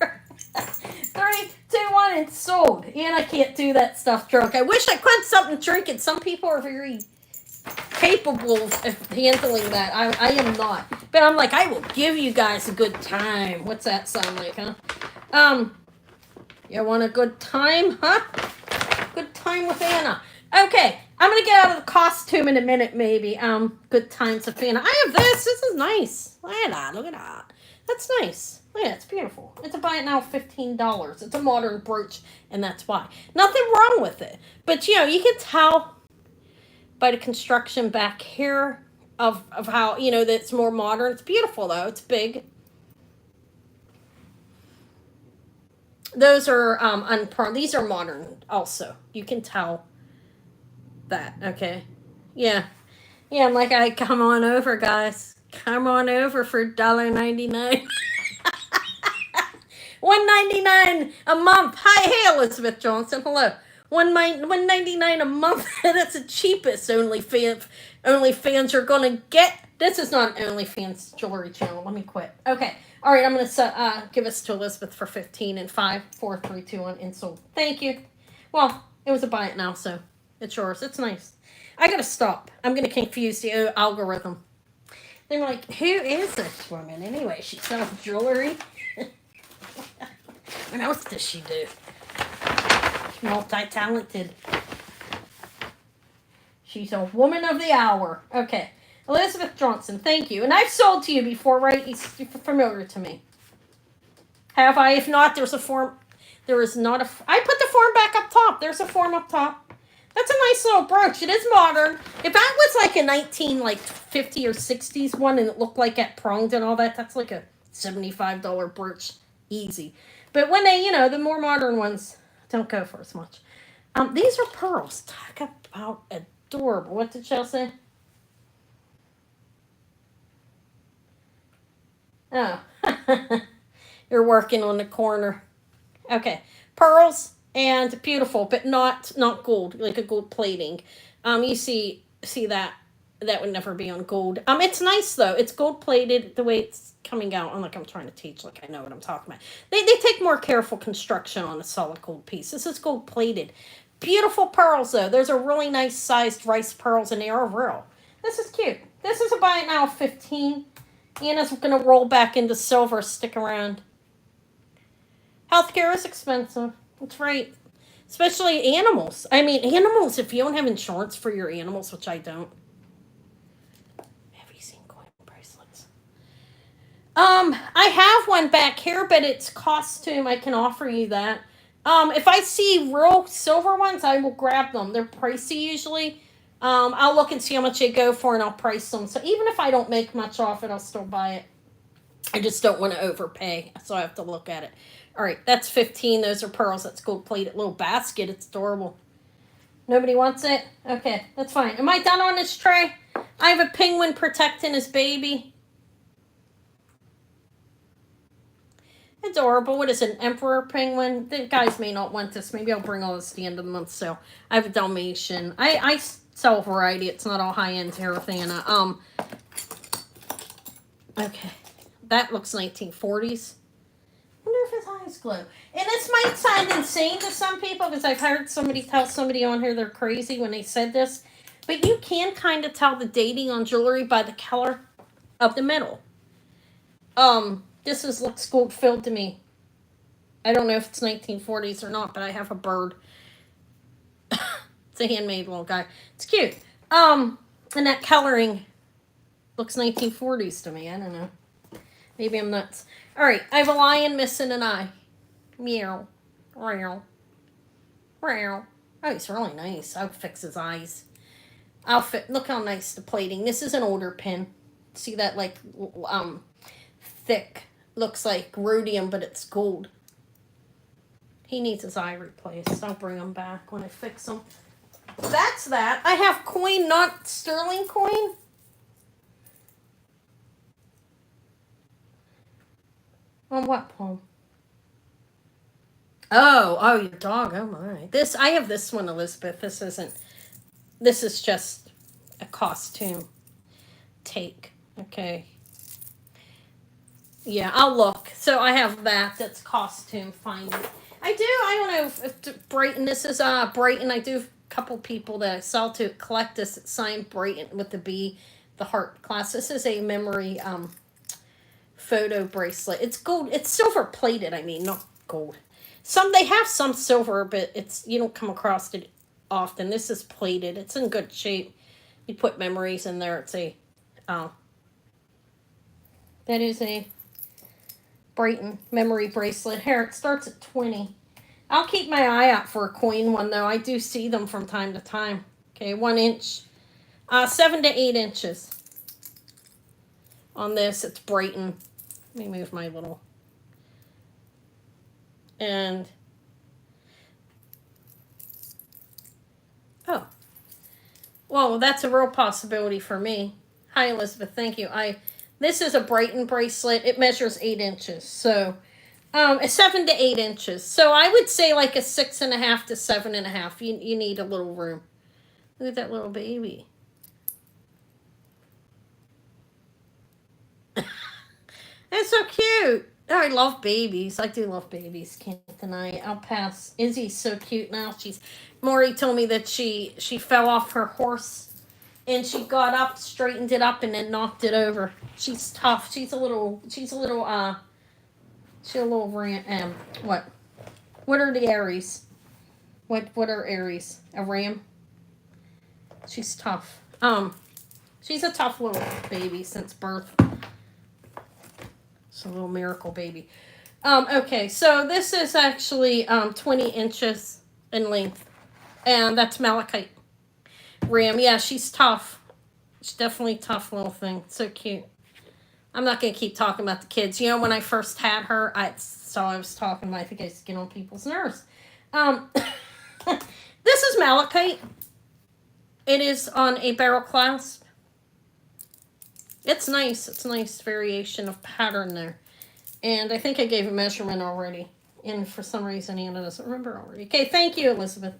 3, 2, 1, and sold. And I can't do that stuff drunk. I wish I could something drinking. Some people are very capable of handling that. I am not. But I'm like, I will give you guys a good time. What's that sound like, huh? You want a good time, huh? Good time with Anna. Okay, I'm gonna get out of the costume in a minute, maybe. Good times with Anna. I have this. This is nice. Look at that. Look at that. That's nice. Yeah, it's beautiful. It's a buy it now $15. It's a modern brooch, and that's why. Nothing wrong with it. But, you know, you can tell by the construction back here of how, you know, that it's more modern. It's beautiful, though. It's big. Those are unprung. These are modern also. You can tell that, okay? Yeah. Yeah, I'm like, I come on over, guys. Come on over for $1.99. $1.99 a month. Hi, hey, Elizabeth Johnson. Hello. $1.99 a month. That's the cheapest OnlyFans you're gonna get. This is not an OnlyFans jewelry channel. Let me quit. Okay. All right. I'm gonna give this to Elizabeth for 15 and 5, 4, 3, 2, 1, and sold. Thank you. Well, it was a buy it now, so it's yours. It's nice. I gotta stop. I'm gonna confuse the algorithm. They're like, who is this woman anyway? She sells jewelry. What else does she do? She's multi-talented. She's a woman of the hour. Okay. Elizabeth Johnson, thank you. And I've sold to you before, right? You're familiar to me. Have I? If not, there's a form. There is not a... I put the form back up top. There's a form up top. That's a nice little brooch. It is modern. If that was like a 1950 or 60s one and it looked like it pronged and all that, that's like a $75 brooch. Easy. But when they, you know, the more modern ones don't go for as much. These are pearls. Talk about adorable. What did Chelsea say? Oh. You're working on the corner. Okay. Pearls and beautiful, but not gold, like a gold plating. You see that would never be on gold. It's nice though. It's gold plated the way it's coming out. I'm trying to teach, like I know what I'm talking about. They take more careful construction on a solid gold piece. This is gold plated. Beautiful pearls though. Those are really nice sized rice pearls and they are real. This is cute. This is a buy it now 15. Anna's gonna roll back into silver. Stick around. Healthcare is expensive. That's right. Especially animals. I mean, animals, if you don't have insurance for your animals, which I don't. Have you seen coin bracelets? I have one back here, but it's costume. I can offer you that. If I see real silver ones, I will grab them. They're pricey usually. I'll look and see how much they go for, and I'll price them. So even if I don't make much off it, I'll still buy it. I just don't want to overpay, so I have to look at it. All right, that's 15. Those are pearls. That's gold plated little basket. It's adorable. Nobody wants it? Okay, that's fine. Am I done on this tray? I have a penguin protecting his baby. Adorable. What is it, an emperor penguin? The guys may not want this. Maybe I'll bring all this at the end of the month. So I have a Dalmatian. I sell a variety. It's not all high-end everything. Okay. That looks 1940s. I wonder if his eyes glow. And this might sound insane to some people because I've heard somebody tell somebody on here they're crazy when they said this. But you can kind of tell the dating on jewelry by the color of the metal. This looks gold filled to me. I don't know if it's 1940s or not, but I have a bird. It's a handmade little guy. It's cute. And that coloring looks 1940s to me. I don't know. Maybe I'm nuts. All right, I have a lion missing an eye. Meow. Meow. Meow. Oh, he's really nice. I'll fix his eyes. Look how nice the plating. This is an older pin. See that, like, thick. Looks like rhodium, but it's gold. He needs his eye replaced. I'll bring him back when I fix him. That's that. I have coin, not sterling coin. On what poem? Oh, your dog. Oh my. I have this one, Elizabeth. This is just a costume take. Okay. Yeah, I'll look. So I have that. That's costume finding. I don't know if Brighton, this is Brighton. I do a couple people that I sell to collect this. It's signed Brighton with the B, the heart class. This is a memory photo bracelet. It's gold. It's silver plated. I mean, not gold. They have some silver, but you don't come across it often. This is plated. It's in good shape. You put memories in there. That is a Brighton memory bracelet. Here, it starts at 20. I'll keep my eye out for a coin one, though. I do see them from time to time. Okay, 1 inch. 7 to 8 inches. On this, it's Brighton. Let me move my little... And... Oh. Well, that's a real possibility for me. Hi, Elizabeth. Thank you. This is a Brighton bracelet. It measures 8 inches. So, it's 7 to 8 inches. So, I would say like a 6.5 to 7.5. You need a little room. Look at that little baby. It's so cute. Oh, I love babies. I do love babies. Can't deny it. I'll pass. Izzy's so cute now. Maury told me that she fell off her horse and she got up, straightened it up, and then knocked it over. She's tough. She's a little ram. What? What are the Aries? What are Aries? A ram? She's tough. She's a tough little baby since birth. It's a little miracle baby. Okay, so this is actually 20 inches in length. And that's Malachite. Ram, yeah, she's tough. She's definitely a tough little thing. So cute. I'm not going to keep talking about the kids. You know, when I first had her, I was talking about, I think I used to get on people's nerves. This is Malachite. It is on a barrel clasp. It's nice. It's a nice variation of pattern there. And I think I gave a measurement already. And for some reason, Anna doesn't remember already. Okay, thank you, Elizabeth.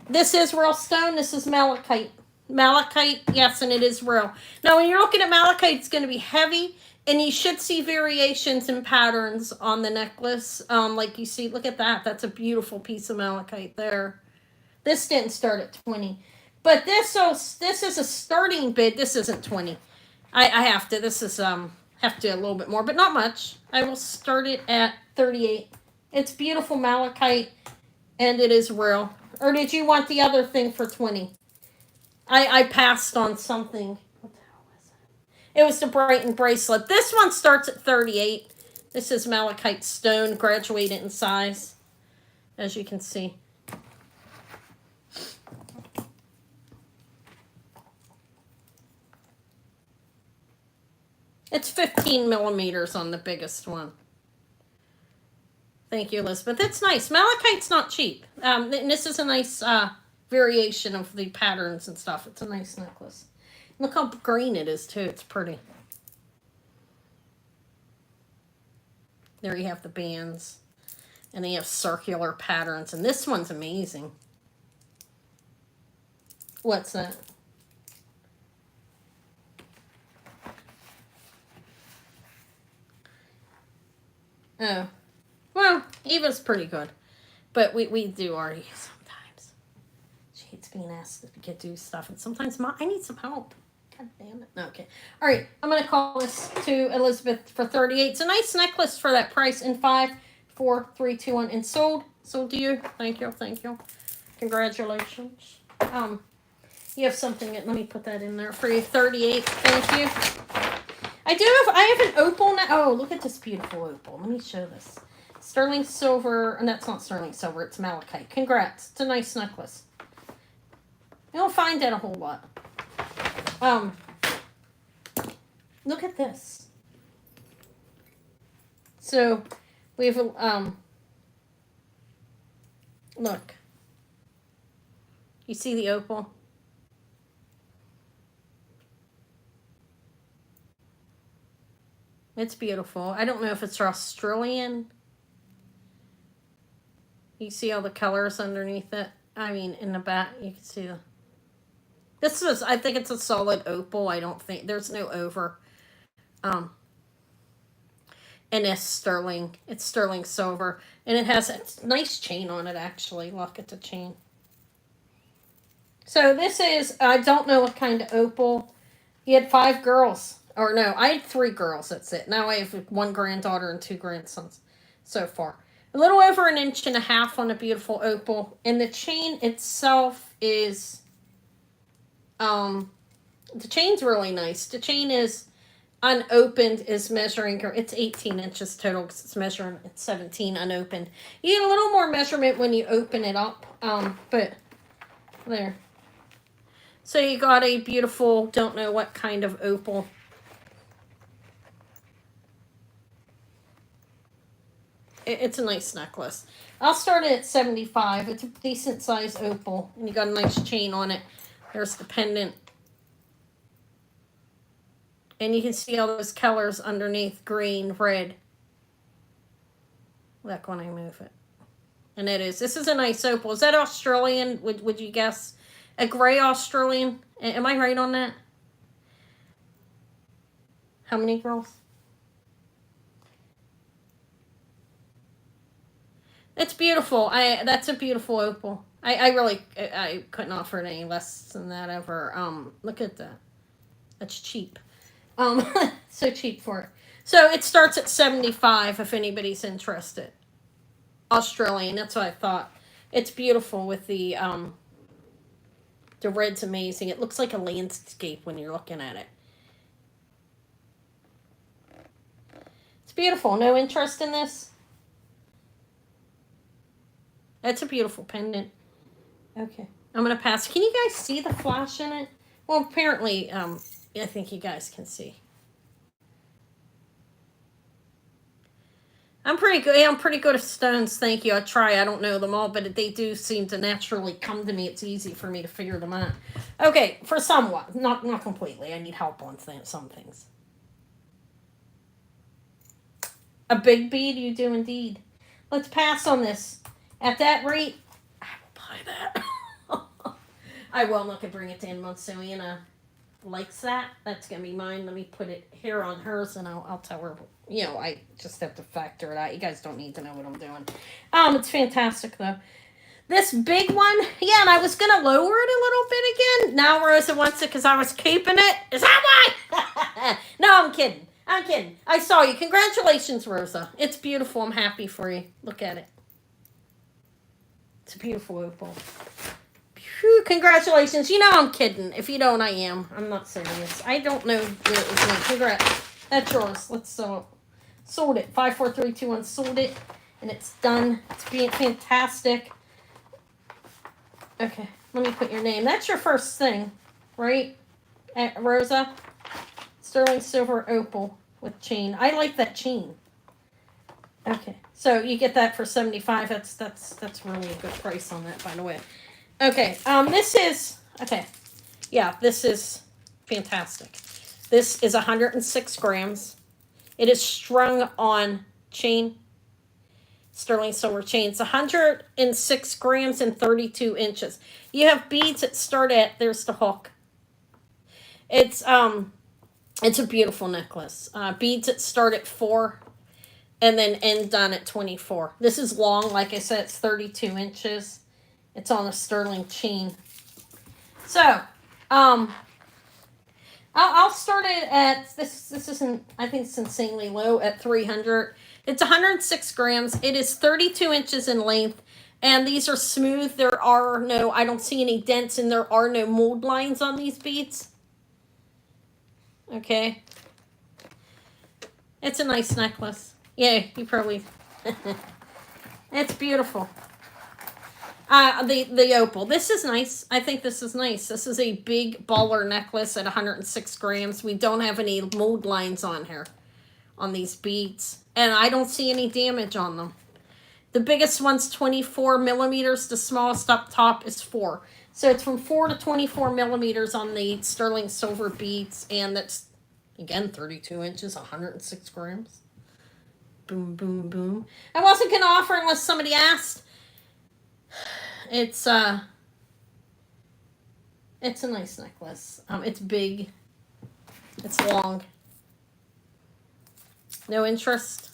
This is real stone. This is Malachite. Malachite, yes, and it is real. Now, when you're looking at Malachite, it's going to be heavy. And you should see variations and patterns on the necklace. Like you see, look at that. That's a beautiful piece of Malachite there. This didn't start at 20. But this is a starting bid. This isn't 20. I have to. This is have to a little bit more, but not much. I will start it at 38. It's beautiful Malachite. And it is real. Or did you want the other thing for 20? I passed on something. What the hell was it? It was the Brighton bracelet. This one starts at 38. This is malachite stone, graduated in size, as you can see. It's 15 millimeters on the biggest one. Thank you, Elizabeth. It's nice. Malachite's not cheap. And this is a nice variation of the patterns and stuff. It's a nice necklace. Look how green it is, too. It's pretty. There you have the bands. And they have circular patterns. And this one's amazing. What's that? Oh. Well, Eva's pretty good. But we do argue sometimes. She hates being asked to do stuff. And sometimes, Mom, I need some help. God damn it. Okay. All right. I'm going to call this to Elizabeth for 38. It's a nice necklace for that price. In 5, 4, 3, 2, 1. And sold. Sold to you. Thank you. Thank you. Congratulations. You have something. Let me put that in there for you. 38. Thank you. I have an opal now. Oh, look at this beautiful opal. Let me show this. Sterling silver, and that's not sterling silver, it's malachite. Congrats. It's a nice necklace. You don't find that a whole lot. Look at this. So, we have look. You see the opal? It's beautiful. I don't know if it's Australian. You see all the colors underneath it? I mean, in the back, you can see the... This is, I think it's a solid opal. I don't think, there's no over. And it's sterling silver. And it has a nice chain on it, actually. Look at the chain. So this is, I don't know what kind of opal. He had 5 girls. Or no, I had 3 girls, that's it. Now I have 1 granddaughter and 2 grandsons so far. A little over 1.5 inches on a beautiful opal. And the chain itself is, the chain's really nice. The chain is unopened, is measuring, it's 18 inches total because it's measuring at 17 unopened. You get a little more measurement when you open it up, but there. So you got a beautiful, don't know what kind of opal. It's a nice necklace. I'll start it at 75. It's a decent size opal. And you got a nice chain on it. There's the pendant. And you can see all those colors underneath. Green, red. Look when I move it. And it is. This is a nice opal. Is that Australian? Would you guess? A gray Australian? Am I right on that? How many girls? It's beautiful. That's a beautiful opal. I couldn't offer it any less than that ever. Look at that. That's cheap. So cheap for it. So it starts at 75 if anybody's interested. Australian, that's what I thought. It's beautiful with the red's amazing. It looks like a landscape when you're looking at it. It's beautiful. No interest in this? That's a beautiful pendant. Okay. I'm going to pass. Can you guys see the flash in it? Well, apparently, I think you guys can see. I'm pretty good. Yeah, I'm pretty good at stones. Thank you. I try. I don't know them all, but they do seem to naturally come to me. It's easy for me to figure them out. Okay, for somewhat. Not completely. I need help on some things. A big bead? You do indeed. Let's pass on this. At that rate, I will buy that. I will. I'm not going to bring it to Monsuina. Likes that. That's going to be mine. Let me put it here on hers, and I'll tell her. You know, I just have to factor it out. You guys don't need to know what I'm doing. It's fantastic, though. This big one, yeah, and I was going to lower it a little bit again. Now Rosa wants it because I was keeping it. Is that why? No, I'm kidding. I'm kidding. I saw you. Congratulations, Rosa. It's beautiful. I'm happy for you. Look at it. It's a beautiful opal. Whew, congratulations. You know I'm kidding. If you don't, I am. I'm not serious. I don't know where it was going. Congrats. That's yours. Let's sell it. Sold it. 5, 4, 3, 2, 1. Sold it. And it's done. It's being fantastic. Okay. Let me put your name. That's your first thing, right? Rosa? Sterling silver opal with chain. I like that chain. Okay. So you get that for $75. That's really a good price on that, by the way. Okay. This is okay. Yeah, this is fantastic. This is 106 grams. It is strung on chain. Sterling silver chain. It's 106 grams and 32 inches. You have beads that start at, there's the hook. It's a beautiful necklace. Beads that start at 4 and then end done at 24. This is long, like I said, it's 32 inches. It's on a sterling chain. So, I'll start it at, this isn't, I think it's insanely low, at 300. It's 106 grams. It is 32 inches in length. And these are smooth. There are no, I don't see any dents, and there are no mold lines on these beads. Okay. It's a nice necklace. Yeah, you probably, it's beautiful. The opal. This is nice. I think this is nice. This is a big baller necklace at 106 grams. We don't have any mold lines on here, on these beads. And I don't see any damage on them. The biggest one's 24 millimeters. The smallest up top is 4. So it's from 4 to 24 millimeters on the sterling silver beads. And that's, again, 32 inches, 106 grams. Boom, boom, boom. I wasn't going to offer unless somebody asked. It's a nice necklace. It's big. It's long. No interest.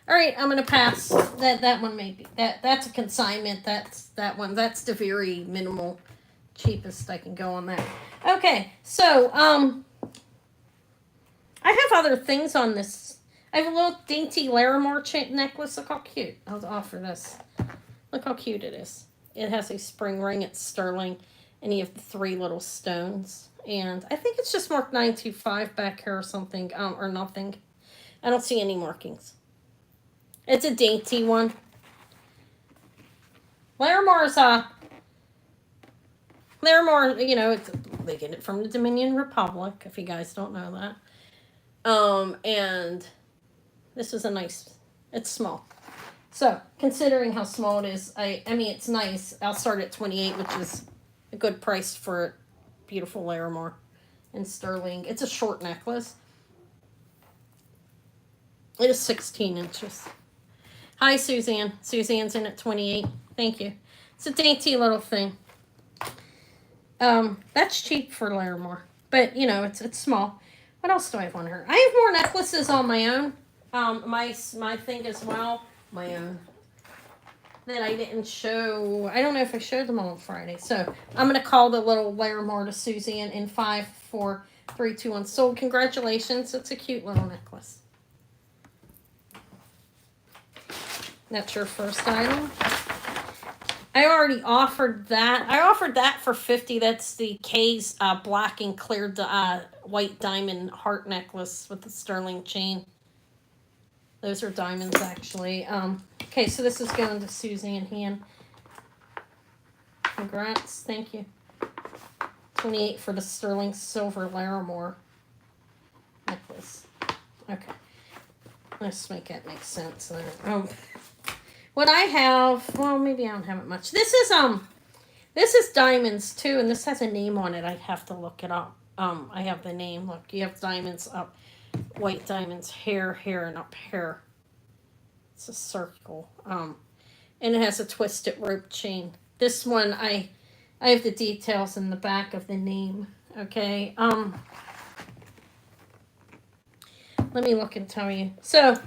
All right, I'm gonna pass. That one maybe. That's a consignment. That one. That's the very minimal, cheapest I can go on that. Okay, so I have other things on this. I have a little dainty Larimore chain necklace. Look how cute. I'll offer this. Look how cute it is. It has a spring ring. It's sterling. And you have the 3 little stones. And I think it's just marked 925 back here or something. Or nothing. I don't see any markings. It's a dainty one. Larimer's, Larimore, you know, they get it from the Dominion Republic, if you guys don't know that. And this is a nice, it's small. So, considering how small it is, I mean, it's nice. I'll start at 28, which is a good price for a beautiful Larimore in sterling. It's a short necklace. It is 16 inches. Hi, Suzanne. Suzanne's in at 28. Thank you. It's a dainty little thing. That's cheap for Larimore. But, you know, it's small. What else do I have on her? I have more necklaces on my own. My thing as well. My own. That I didn't show. I don't know if I showed them all on Friday. So, I'm going to call the little Larimore to Suzanne in 5, 4, 3, 2, 1. Sold. Congratulations. It's a cute little necklace. That's your first item. I already offered that. I offered that for $50. That's the K's black and clear white diamond heart necklace with the sterling chain. Those are diamonds, actually. Okay, so this is going to Suzanne Han. Congrats. Thank you. 28 for the sterling silver Larimore necklace. Okay. Let's make that make sense then. What I have, well, maybe I don't have it much. This is diamonds too, and this has a name on it. I have to look it up. I have the name. Look, you have diamonds up, white diamonds here, and up here. It's a circle. And it has a twisted rope chain. This one, I have the details in the back of the name. Okay. Let me look and tell you. So,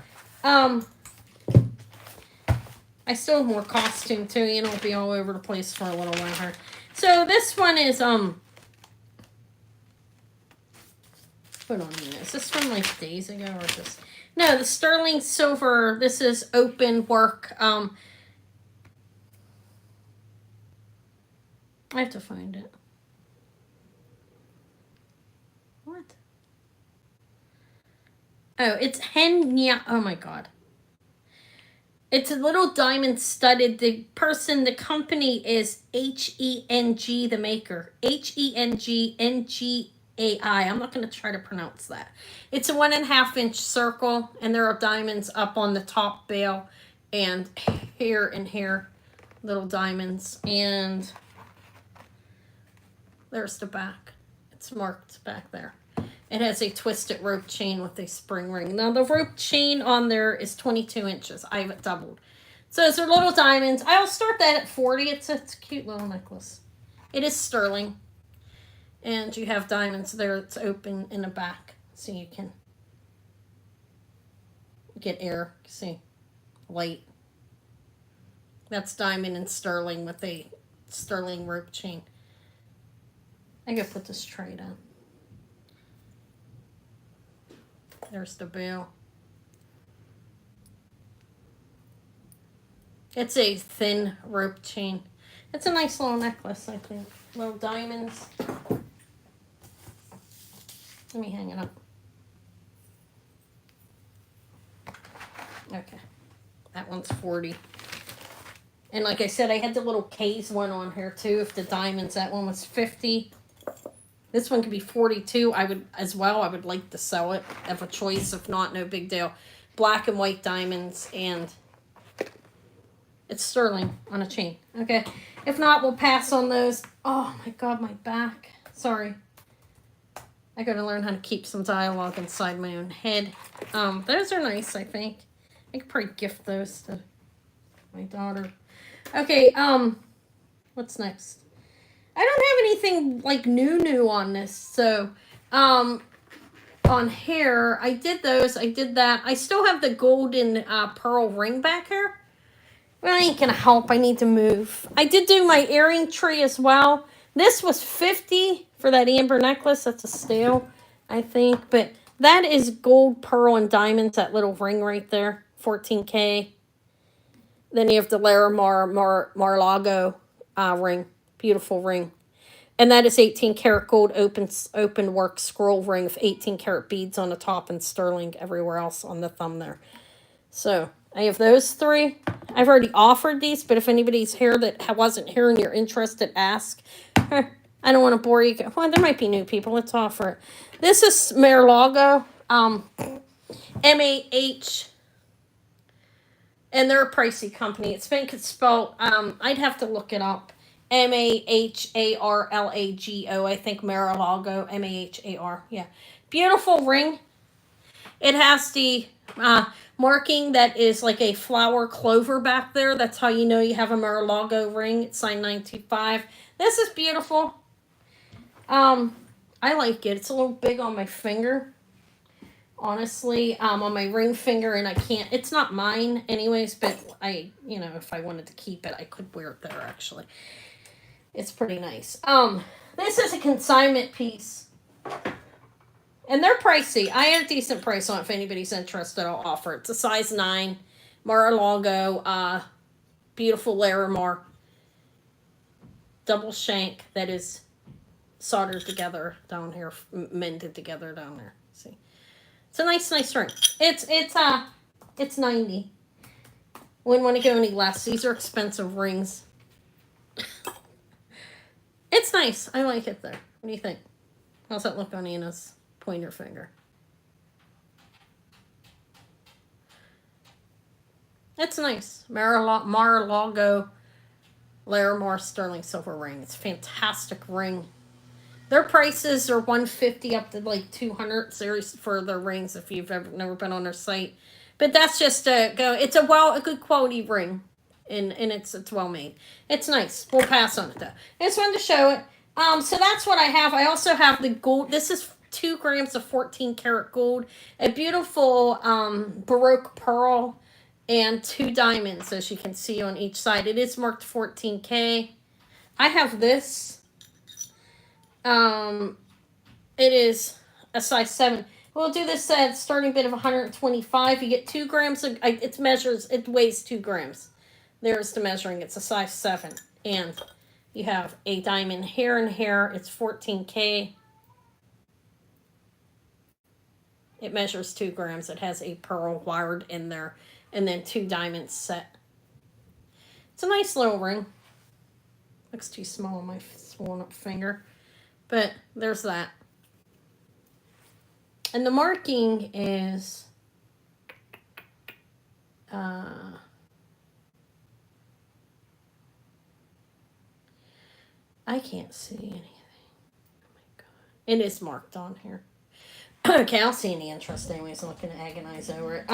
I still have more costume too, and it'll be all over the place for a little while here. So this one is hold on a minute. Is this from like days ago or just no, the sterling silver, this is open work. I have to find it. What? Oh, it's Henya. Oh my god. It's a little diamond studded. The company is HENG, the maker. HENGNGAI. I'm not going to try to pronounce that. It's a 1.5 inch circle, and there are diamonds up on the top bail, and here and here, little diamonds. And there's the back. It's marked back there. It has a twisted rope chain with a spring ring. Now, the rope chain on there is 22 inches. I have it doubled. So, those are little diamonds. I'll start that at 40. It's a cute little necklace. It is sterling. And you have diamonds there. It's open in the back. So, you can get air. See? Light. That's diamond and sterling with a sterling rope chain. I gotta put this tray down. There's the bail. It's a thin rope chain. It's a nice little necklace, I think. Little diamonds. Let me hang it up. Okay. That one's 40. And like I said, I had the little K's one on here too. If the diamonds, that one was 50. This one could be 42. I would like to sell it. Have a choice. If not, no big deal. Black and white diamonds, and it's sterling on a chain. Okay. If not, we'll pass on those. Oh my god, my back. Sorry. I gotta learn how to keep some dialogue inside my own head. Those are nice, I think. I could probably gift those to my daughter. Okay, what's next? I don't have anything like new on this. So, on hair, I did those. I did that. I still have the golden pearl ring back here. Well, I ain't gonna help. I need to move. I did do my earring tree as well. This was 50 for that amber necklace. That's a stale, I think. But that is gold, pearl, and diamonds. That little ring right there. 14K. Then you have the Mar-a-Lago ring. Beautiful ring. And that is 18 karat gold open work scroll ring with 18 karat beads on the top and sterling everywhere else on the thumb there. So I have those three. I've already offered these, but if anybody's here that wasn't here and you're interested, ask. I don't want to bore you. Well, there might be new people. Let's offer it. This is Mar-a-Lago. M-A-H. And they're a pricey company. It's been spelled, I'd have to look it up. M-A-H-A-R-L-A-G-O. I think Mar-a-Lago. M-A-H-A-R. Yeah. Beautiful ring. It has the marking that is like a flower clover back there. That's how you know you have a Mar-a-Lago ring. It's signed 925. This is beautiful. I like it. It's a little big on my finger. Honestly, on my ring finger, and I can't, it's not mine anyways, but if I wanted to keep it, I could wear it there actually. It's pretty nice. This is a consignment piece. And they're pricey. I had a decent price on it. If anybody's interested, I'll offer it. It's a size 9. Mar-a-Lago. Beautiful Larimar. Double shank that is soldered together down here. Mended together down there. See? It's a nice ring. It's 90. Wouldn't want to go any less. These are expensive rings. It's nice. I like it there. What do you think? How's that look on Anna's pointer finger? It's nice. Mar-a-Lago Larimar sterling silver ring. It's a fantastic ring. Their prices are $150 up to like $200 series for their rings if you've never been on their site. But that's just it's a good quality ring. And it's well made. It's nice. We'll pass on it though. I just wanted to show it. So that's what I have. I also have the gold. This is 2 grams of 14 karat gold. A beautiful Baroque pearl and 2 diamonds, as you can see on each side. It is marked 14K. I have this. It is a size 7. We'll do this at starting bid of 125. You get 2 grams. It weighs 2 grams. There's the measuring. It's a size 7. And You have a diamond here and here. It's 14K. It measures 2 grams. It has a pearl wired in there. And then 2 diamonds set. It's a nice little ring. Looks too small on my swollen up finger. But there's that. And the marking is... I can't see anything. Oh my god. It is marked on here. Okay, I'll see any interest anyways. I'm not gonna agonize over it.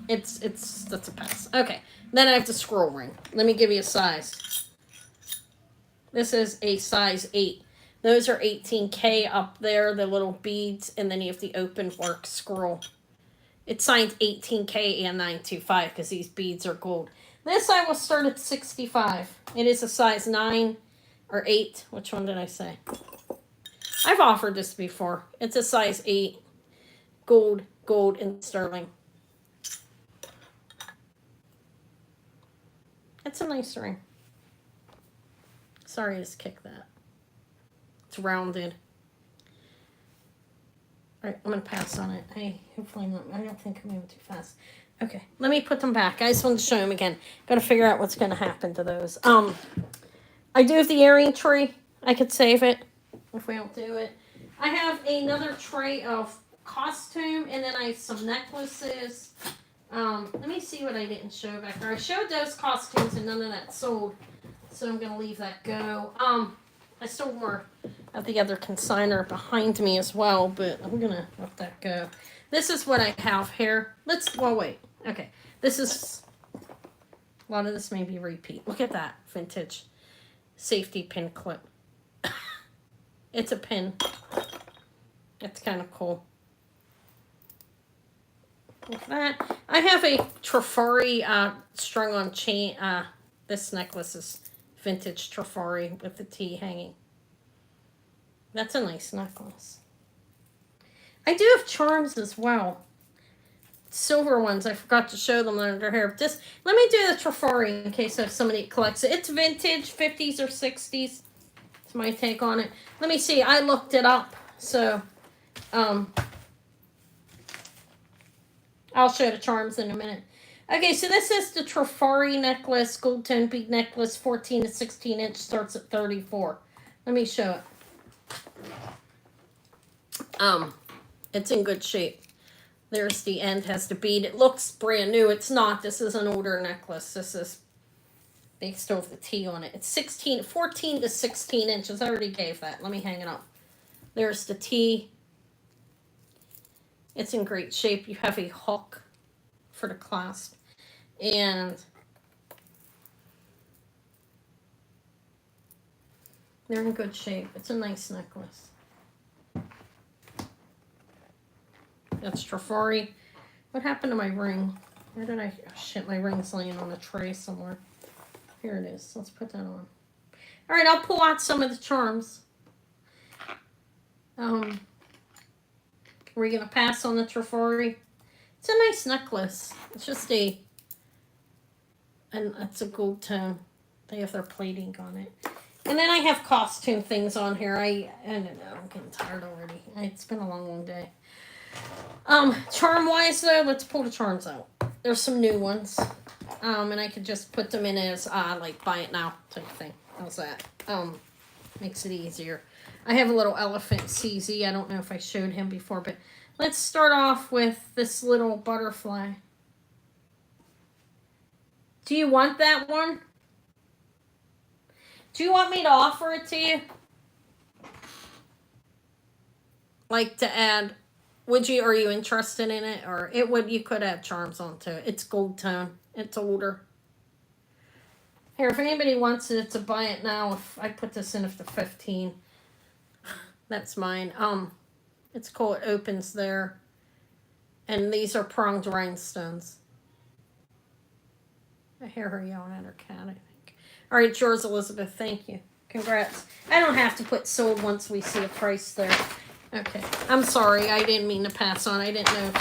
That's a pass. Okay. Then I have the scroll ring. Let me give you a size. This is a size 8. Those are 18K up there, the little beads, and then you have the open work scroll. It's signed 18K and 925 because these beads are gold. This I will start at 65. It is a size 9 or 8. Which one did I say? I've offered this before. It's a size 8. Gold, and sterling. It's a nice ring. Sorry, I just kicked that. It's rounded. Alright, I'm going to pass on it. Hopefully I'm not, I don't think I'm moving too fast. Okay, let me put them back. I just wanted to show them again. Got to figure out what's going to happen to those. I do have the earring tree. I could save it if we don't do it. I have another tray of costume, and then I have some necklaces. Let me see what I didn't show back there. I showed those costumes and none of that sold, so I'm going to leave that go. I still more of the other consignor behind me as well, but I'm going to let that go. This is what I have here. Wait. Okay. This is, a lot of this may be repeat. Look at that. Vintage safety pin clip. It's a pin. It's kind of cool. With that, I have a Trifari strung on chain. This necklace is vintage Trifari with the T hanging. That's a nice necklace. I do have charms as well. Silver ones. I forgot to show them under here. Just let me do the Trifari in case I have somebody that collects it. It's vintage, 50s or 60s. It's my take on it. Let me see. I looked it up, so I'll show the charms in a minute. Okay, so this is the Trifari necklace, gold tone bead necklace, 14 to 16 inch, starts at 34. Let me show it. It's in good shape. There's the end, has the bead. It looks brand new. It's not. This is an older necklace. They still have the T on it. It's 14 to 16 inches. I already gave that. Let me hang it up. There's the T. It's in great shape. You have a hook for the clasp. And they're in good shape. It's a nice necklace. That's Trifari. What happened to my ring? Where did I... Oh, shit, my ring's laying on a tray somewhere. Here it is. Let's put that on. Alright, I'll pull out some of the charms. We're going to pass on the Trifari. It's a nice necklace. It's just and it's a gold tone. They have their plating on it. And then I have costume things on here. I don't know. I'm getting tired already. It's been a long, long day. Charm-wise, though, let's pull the charms out. There's some new ones. And I could just put them in as, like, buy it now type thing. How's that? Makes it easier. I have a little elephant CZ. I don't know if I showed him before, but let's start off with this little butterfly. Do you want that one? Do you want me to offer it to you? Like to add, would you, are you interested in it? Or it would, you could add charms onto it. It's gold tone. It's older. Here, if anybody wants it to buy it now, if I put this in for 15, that's mine. It's cool. It opens there. And these are pronged rhinestones. I hear her yelling at her cat, I think. All right, yours, Elizabeth. Thank you. Congrats. I don't have to put sold once we see a price there. Okay. I'm sorry. I didn't mean to pass on. I didn't know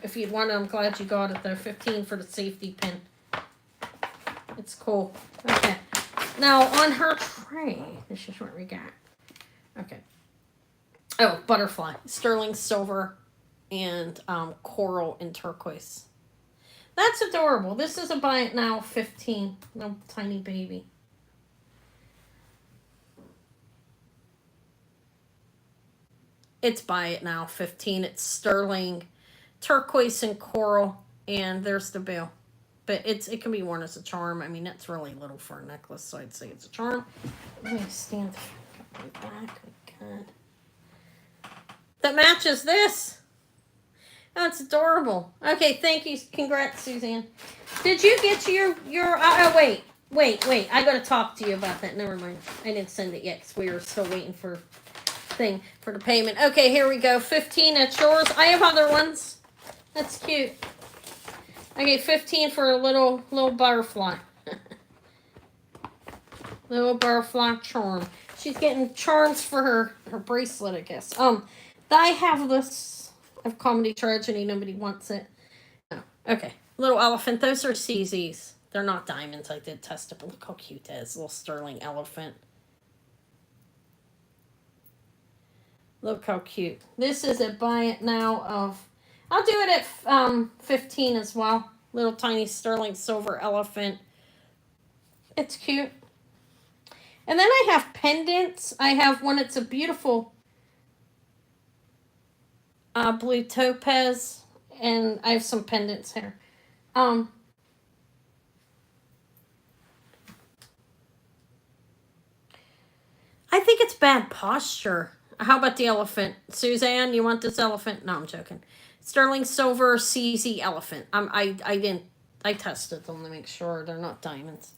if you'd want it. I'm glad you got it, though. 15 for the safety pin. It's cool. Okay. Now, on her tray, this is what we got. Okay. Oh, butterfly. Sterling silver and coral and turquoise. That's adorable. This is a buy it now 15. Little tiny baby. It's buy it now 15. It's sterling, turquoise, and coral. And there's the bill. But it can be worn as a charm. I mean, that's really little for a necklace, so I'd say it's a charm. Let me stand my back. God. That matches this. Oh, it's adorable. Okay, thank you. Congrats, Suzanne. Did you get your oh, wait. I got to talk to you about that. Never mind. I didn't send it yet because we were still waiting for the payment. Okay, here we go. 15 at yours. I have other ones. That's cute. Okay, 15 for a little butterfly. Little butterfly charm. She's getting charms for her bracelet, I guess. I have this of comedy tragedy. Nobody wants it. No. Okay. Little elephant. Those are CZs. They're not diamonds. I did test it, but look how cute that is. Little sterling elephant. Look how cute. This is a buy it now of... I'll do it at 15 as well. Little tiny sterling silver elephant. It's cute. And then I have pendants. I have one. It's a beautiful blue topaz. And I have some pendants here. I think it's bad posture. How about the elephant? Suzanne, you want this elephant? No, I'm joking. Sterling silver CZ elephant. I tested them to make sure they're not diamonds.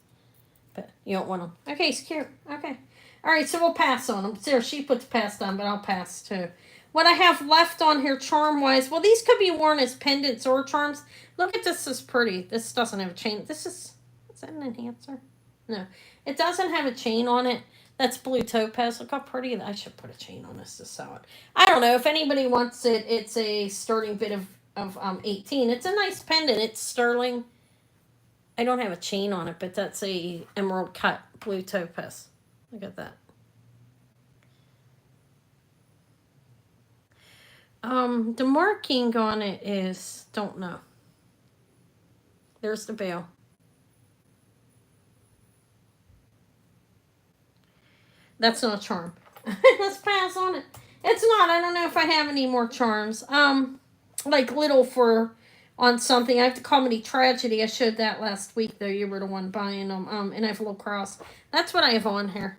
But you don't want them. Okay, it's cute. Okay. All right, so we'll pass on them. There, she puts passed on, but I'll pass too. What I have left on here charm-wise, well, these could be worn as pendants or charms. Look at this, is pretty. This doesn't have a chain. Is that an enhancer? No, it doesn't have a chain on it. That's blue topaz. Look how pretty. I should put a chain on this to sell it. I don't know. If anybody wants it, it's a sterling bit of 18. It's a nice pendant. It's sterling. I don't have a chain on it, but that's a emerald cut blue topaz. Look at that. The marking on it is, don't know. There's the bail. That's not a charm. Let's pass on it. It's not. I don't know if I have any more charms. Like little for on something. I have the comedy tragedy. I showed that last week though. You were the one buying them. And I have a little cross. That's what I have on here.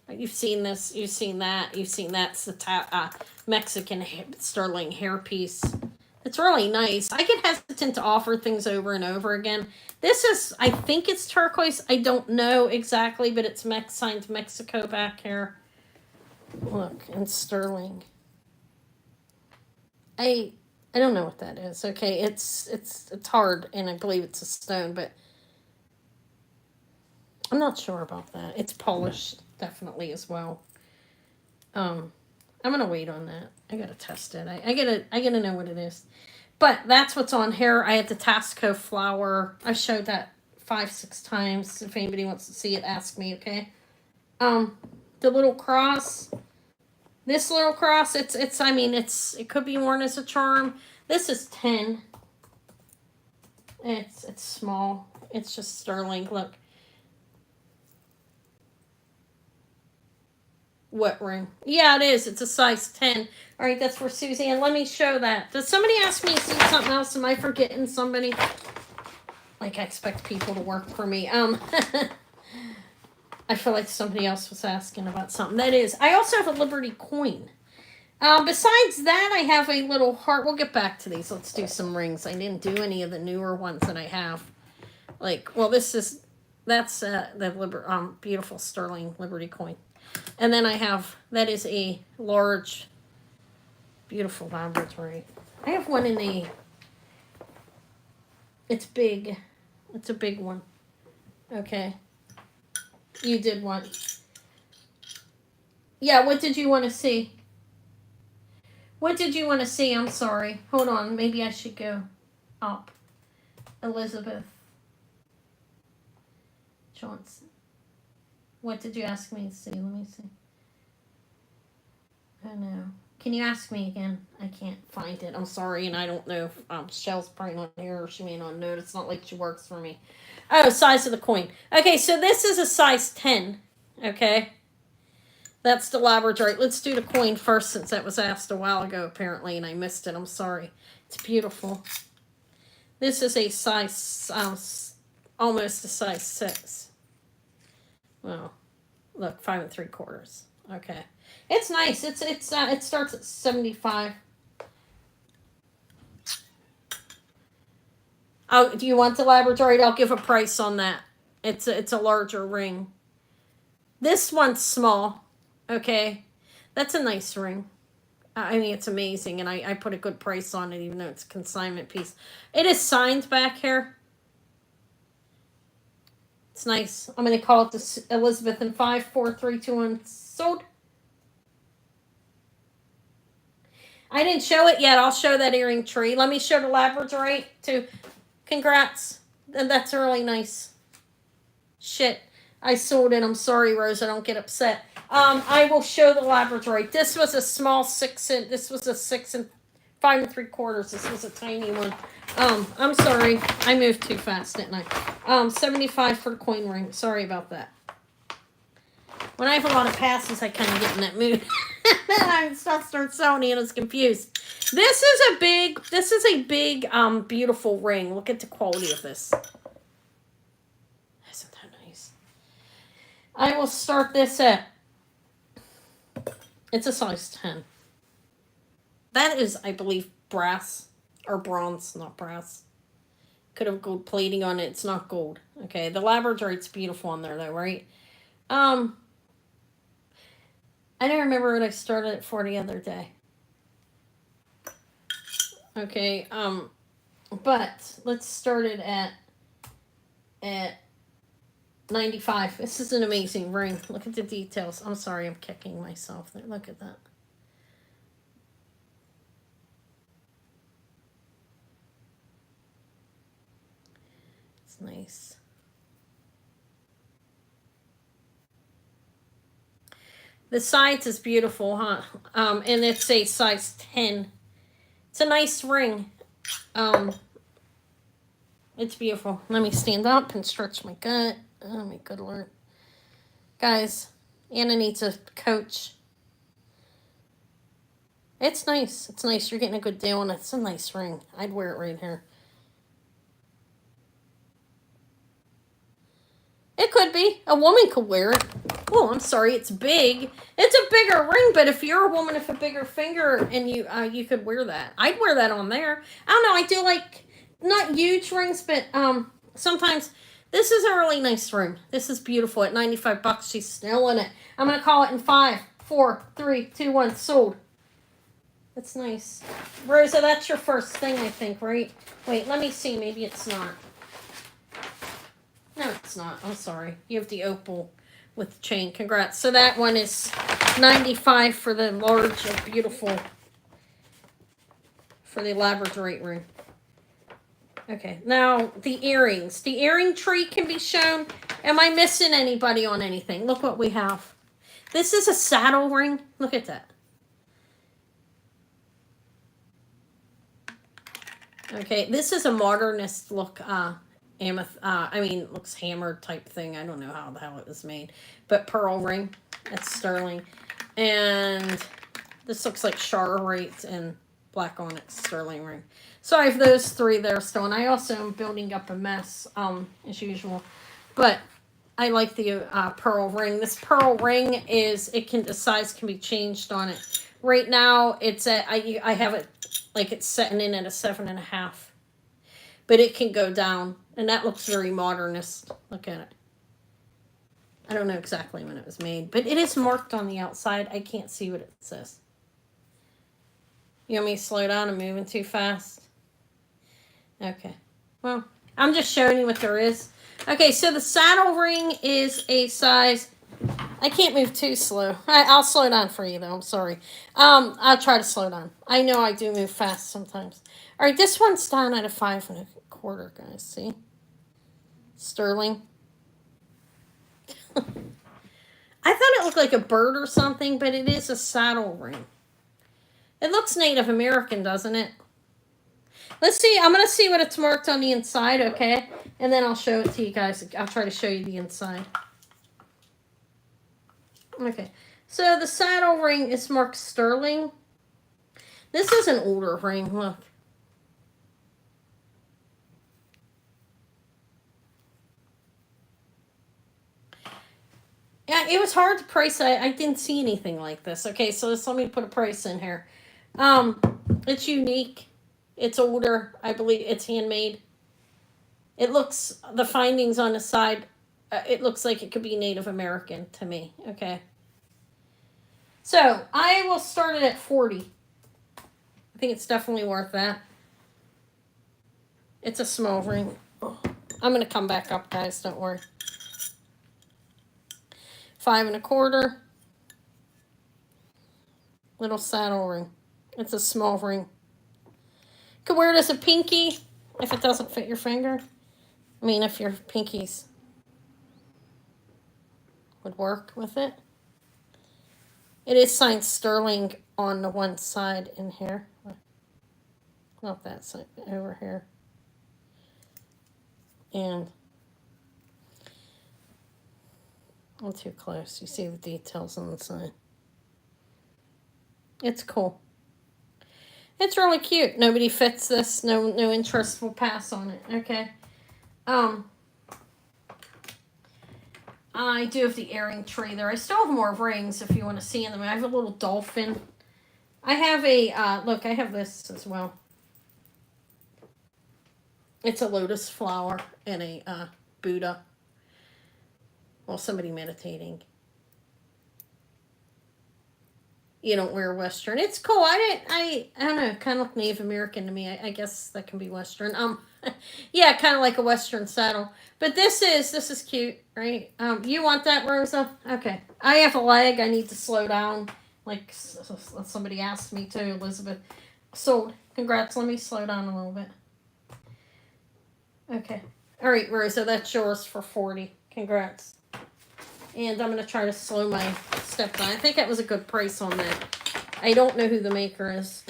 You've seen this. You've seen that. You've seen that's the Mexican sterling hairpiece. It's really nice. I get hesitant to offer things over and over again. This is, I think it's turquoise. I don't know exactly, but it's signed Mexico back here. Look, and sterling. I don't know what that is. Okay, it's hard, and I believe it's a stone, but I'm not sure about that. It's polished, definitely as well. I'm gonna wait on that. I gotta test it. I gotta know what it is. But that's what's on here. I had the Tasco flower. I showed that 5-6 times. If anybody wants to see it, ask me, okay? The little cross. This little cross, it could be worn as a charm. This is 10. It's small. It's just sterling. Look. What ring? Yeah, it is. It's a size 10. All right, that's for Suzanne. Let me show that. Does somebody ask me to see something else? Am I forgetting somebody? Like, I expect people to work for me. I feel like somebody else was asking about something. That is. I also have a Liberty coin. Besides that, I have a little heart. We'll get back to these. Let's do some rings. I didn't do any of the newer ones that I have. Like, well, that's the beautiful sterling Liberty coin. And then I have, that is a large, beautiful labradorite. I have one it's big. It's a big one. Okay. You did one. Yeah, what did you want to see? What did you want to see? I'm sorry. Hold on. Maybe I should go up. Elizabeth Johnson. What did you ask me to see? Let me see. Oh no. Can you ask me again? I can't find it. I'm sorry, and I don't know if Shell's probably not here or she may not know. It's not like she works for me. Oh, size of the coin. Okay, so this is a size 10. Okay. That's the labradorite. Let's do the coin first since that was asked a while ago apparently and I missed it. I'm sorry. It's beautiful. This is a size, almost a size 6. Well, look, 5 3/4. Okay. It's nice. It starts at 75. Oh, do you want the labradorite? I'll give a price on that. It's a larger ring. This one's small. Okay. That's a nice ring. I mean, it's amazing, and I put a good price on it, even though it's a consignment piece. It is signed back here. It's nice. I'm going to call it the Elizabeth in 5, 4, 3, 2, 1. Sold. I didn't show it yet. I'll show that earring tree. Let me show the labradorite too. Congrats. That's really nice. Shit. I sold it. I'm sorry, Rose. I don't get upset. I will show the labradorite. This was a small 6 inch. This was a 6 and 5 3/4. This was a tiny one. I'm sorry. I moved too fast, didn't I? 75 for the coin ring. Sorry about that. When I have a lot of passes, I kind of get in that mood. Then I start selling and it's confused. This is a big, beautiful ring. Look at the quality of this. Isn't that nice? I will start this at, it's a size 10. That is, I believe, brass or bronze, not brass. Could have gold plating on it. It's not gold. Okay, the labradorite's beautiful on there though, right? I don't remember what I started it for the other day. Okay, but let's start it at 95. This is an amazing ring. Look at the details. I'm sorry, I'm kicking myself there. Look at that. It's nice. The sides is beautiful, huh? And it's a size 10. It's a nice ring. It's beautiful. Let me stand up and stretch my gut. Oh my good Lord. Guys, Anna needs a coach. It's nice. It's nice. You're getting a good deal on it. It's a nice ring. I'd wear it right here. It could be. A woman could wear it. Oh, I'm sorry. It's big. It's a bigger ring, but if you're a woman with a bigger finger and you could wear that. I'd wear that on there. I don't know. I do like, not huge rings, but sometimes. This is a really nice ring. This is beautiful. At $95, she's still in it. I'm going to call it in 5, 4, 3, 2, 1. Sold. That's nice. Rosa, that's your first thing, I think, right? Wait, let me see. Maybe it's not. No, it's not. I'm sorry. You have the opal with the chain. Congrats. So that one is 95 for the large and beautiful, for the labradorite ring. Okay, now the earrings. The earring tree can be shown. Am I missing anybody on anything? Look what we have. This is a saddle ring. Look at that. Okay, this is a modernist look looks hammered type thing. I don't know how the hell it was made. But pearl ring. That's sterling. And this looks like charlite and black onyx sterling ring. So I have those three there still. And I also am building up a mess, as usual. But I like the pearl ring. This pearl ring the size can be changed on it. Right now, it's I have it like it's setting in at a 7.5. But it can go down. And that looks very modernist. Look at it. I don't know exactly when it was made. But it is marked on the outside. I can't see what it says. You want me to slow down? I'm moving too fast. Okay. Well, I'm just showing you what there is. Okay, so the saddle ring is a size... I can't move too slow. I'll slow down for you, though. I'm sorry. I'll try to slow down. I know I do move fast sometimes. All right, this one's down at a 5 1/4, guys. See? Sterling. I thought it looked like a bird or something, but it is a saddle ring. It looks Native American, doesn't it? Let's see. I'm going to see what it's marked on the inside, okay? And then I'll show it to you guys. I'll try to show you the inside. Okay. So the saddle ring is marked sterling. This is an older ring. Look. Yeah, it was hard to price. I didn't see anything like this. Okay, so let me put a price in here. It's unique. It's older. I believe it's handmade. It looks, the findings on the side, it looks like it could be Native American to me. Okay. So I will start it at 40. I think it's definitely worth that. It's a small ring. Oh, I'm going to come back up, guys. Don't worry. 5 1/4. Little saddle ring. It's a small ring. Could wear it as a pinky if it doesn't fit your finger. I mean, if your pinkies would work with it. It is signed sterling on the one side in here. Not that side, over here. And I'm too close. You see the details on the side. It's cool. It's really cute. Nobody fits this. No interest will pass on it. Okay. I do have the earring tray there. I still have more rings if you want to see them. I have a little dolphin. I have a, look, I have this as well. It's a lotus flower and a Buddha. Well, somebody meditating. You don't wear Western. It's cool. I don't know. Kind of look Native American to me. I guess that can be Western. Yeah, kind of like a Western saddle. But this is cute, right? You want that, Rosa? Okay. I have a leg. I need to slow down. Like somebody asked me to. Elizabeth. Sold. Congrats. Let me slow down a little bit. Okay. All right, Rosa. That's yours for 40. Congrats. And I'm going to try to slow my step down. I think that was a good price on that. I don't know who the maker is.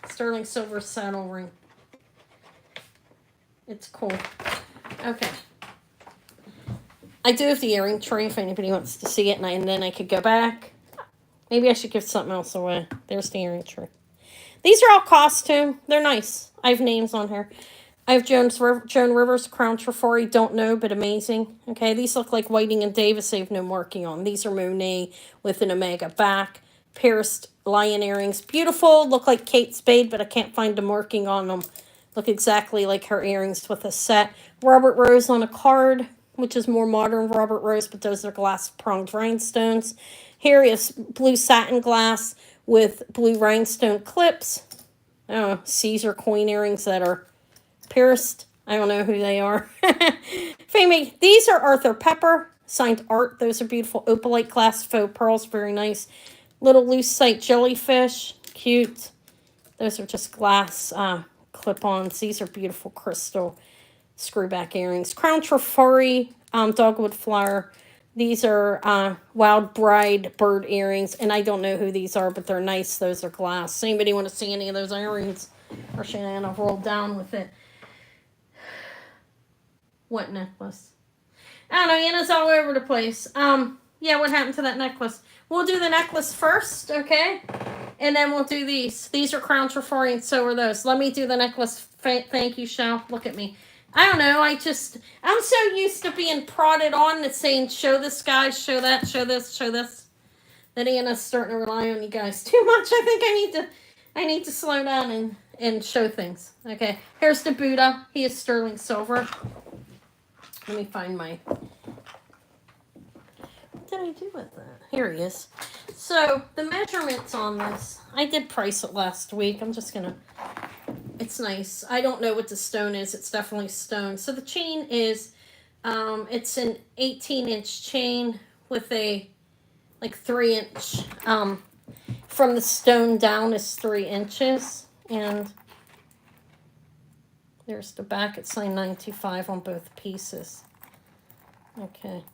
Sterling silver saddle ring. It's cool. Okay. I do have the earring tray if anybody wants to see it. And then I could go back. Maybe I should give something else away. There's the earring tray. These are all costume. They're nice. I have names on here. I have Joan Rivers, Crown Trifari, don't know, but amazing. Okay, these look like Whiting and Davis. They have no marking on. These are Monae with an omega back. Pierced lion earrings. Beautiful. Look like Kate Spade, but I can't find the marking on them. Look exactly like her earrings with a set. Robert Rose on a card, which is more modern Robert Rose, but those are glass-pronged rhinestones. Here is blue satin glass with blue rhinestone clips. Oh, Caesar coin earrings that are pierced. I don't know who they are. Family, these are Arthur Pepper, signed art. Those are beautiful opalite glass faux pearls, very nice. Little lucite jellyfish, cute. Those are just glass clip-ons. These are beautiful crystal screwback earrings. Crown Trifari, dogwood flower. These are wild bride bird earrings, and I don't know who these are, but they're nice. Those are glass. Anybody want to see any of those earrings? Or Shannon, I've rolled down with it. What necklace? I don't know. Anna's all over the place. Yeah, what happened to that necklace? We'll do the necklace first, okay? And then we'll do these. These are Crown Trifari, and so are those. Let me do the necklace. Thank you, Shell. Look at me. I don't know. I'm so used to being prodded on that's saying, show this, guys, show that, show this, show this, that Anna's starting to rely on you guys too much. I think I need to slow down and show things. Okay, here's the Buddha. He is sterling silver. Let me find my... What did I do with that? Here he is. So, the measurements on this, I did price it last week. I'm just going to... It's nice. I don't know what the stone is. It's definitely stone. So, the chain is... it's an 18-inch chain with a, 3-inch... from the stone down is 3 inches. And... There's the back. It's signed 925 on both pieces. Okay.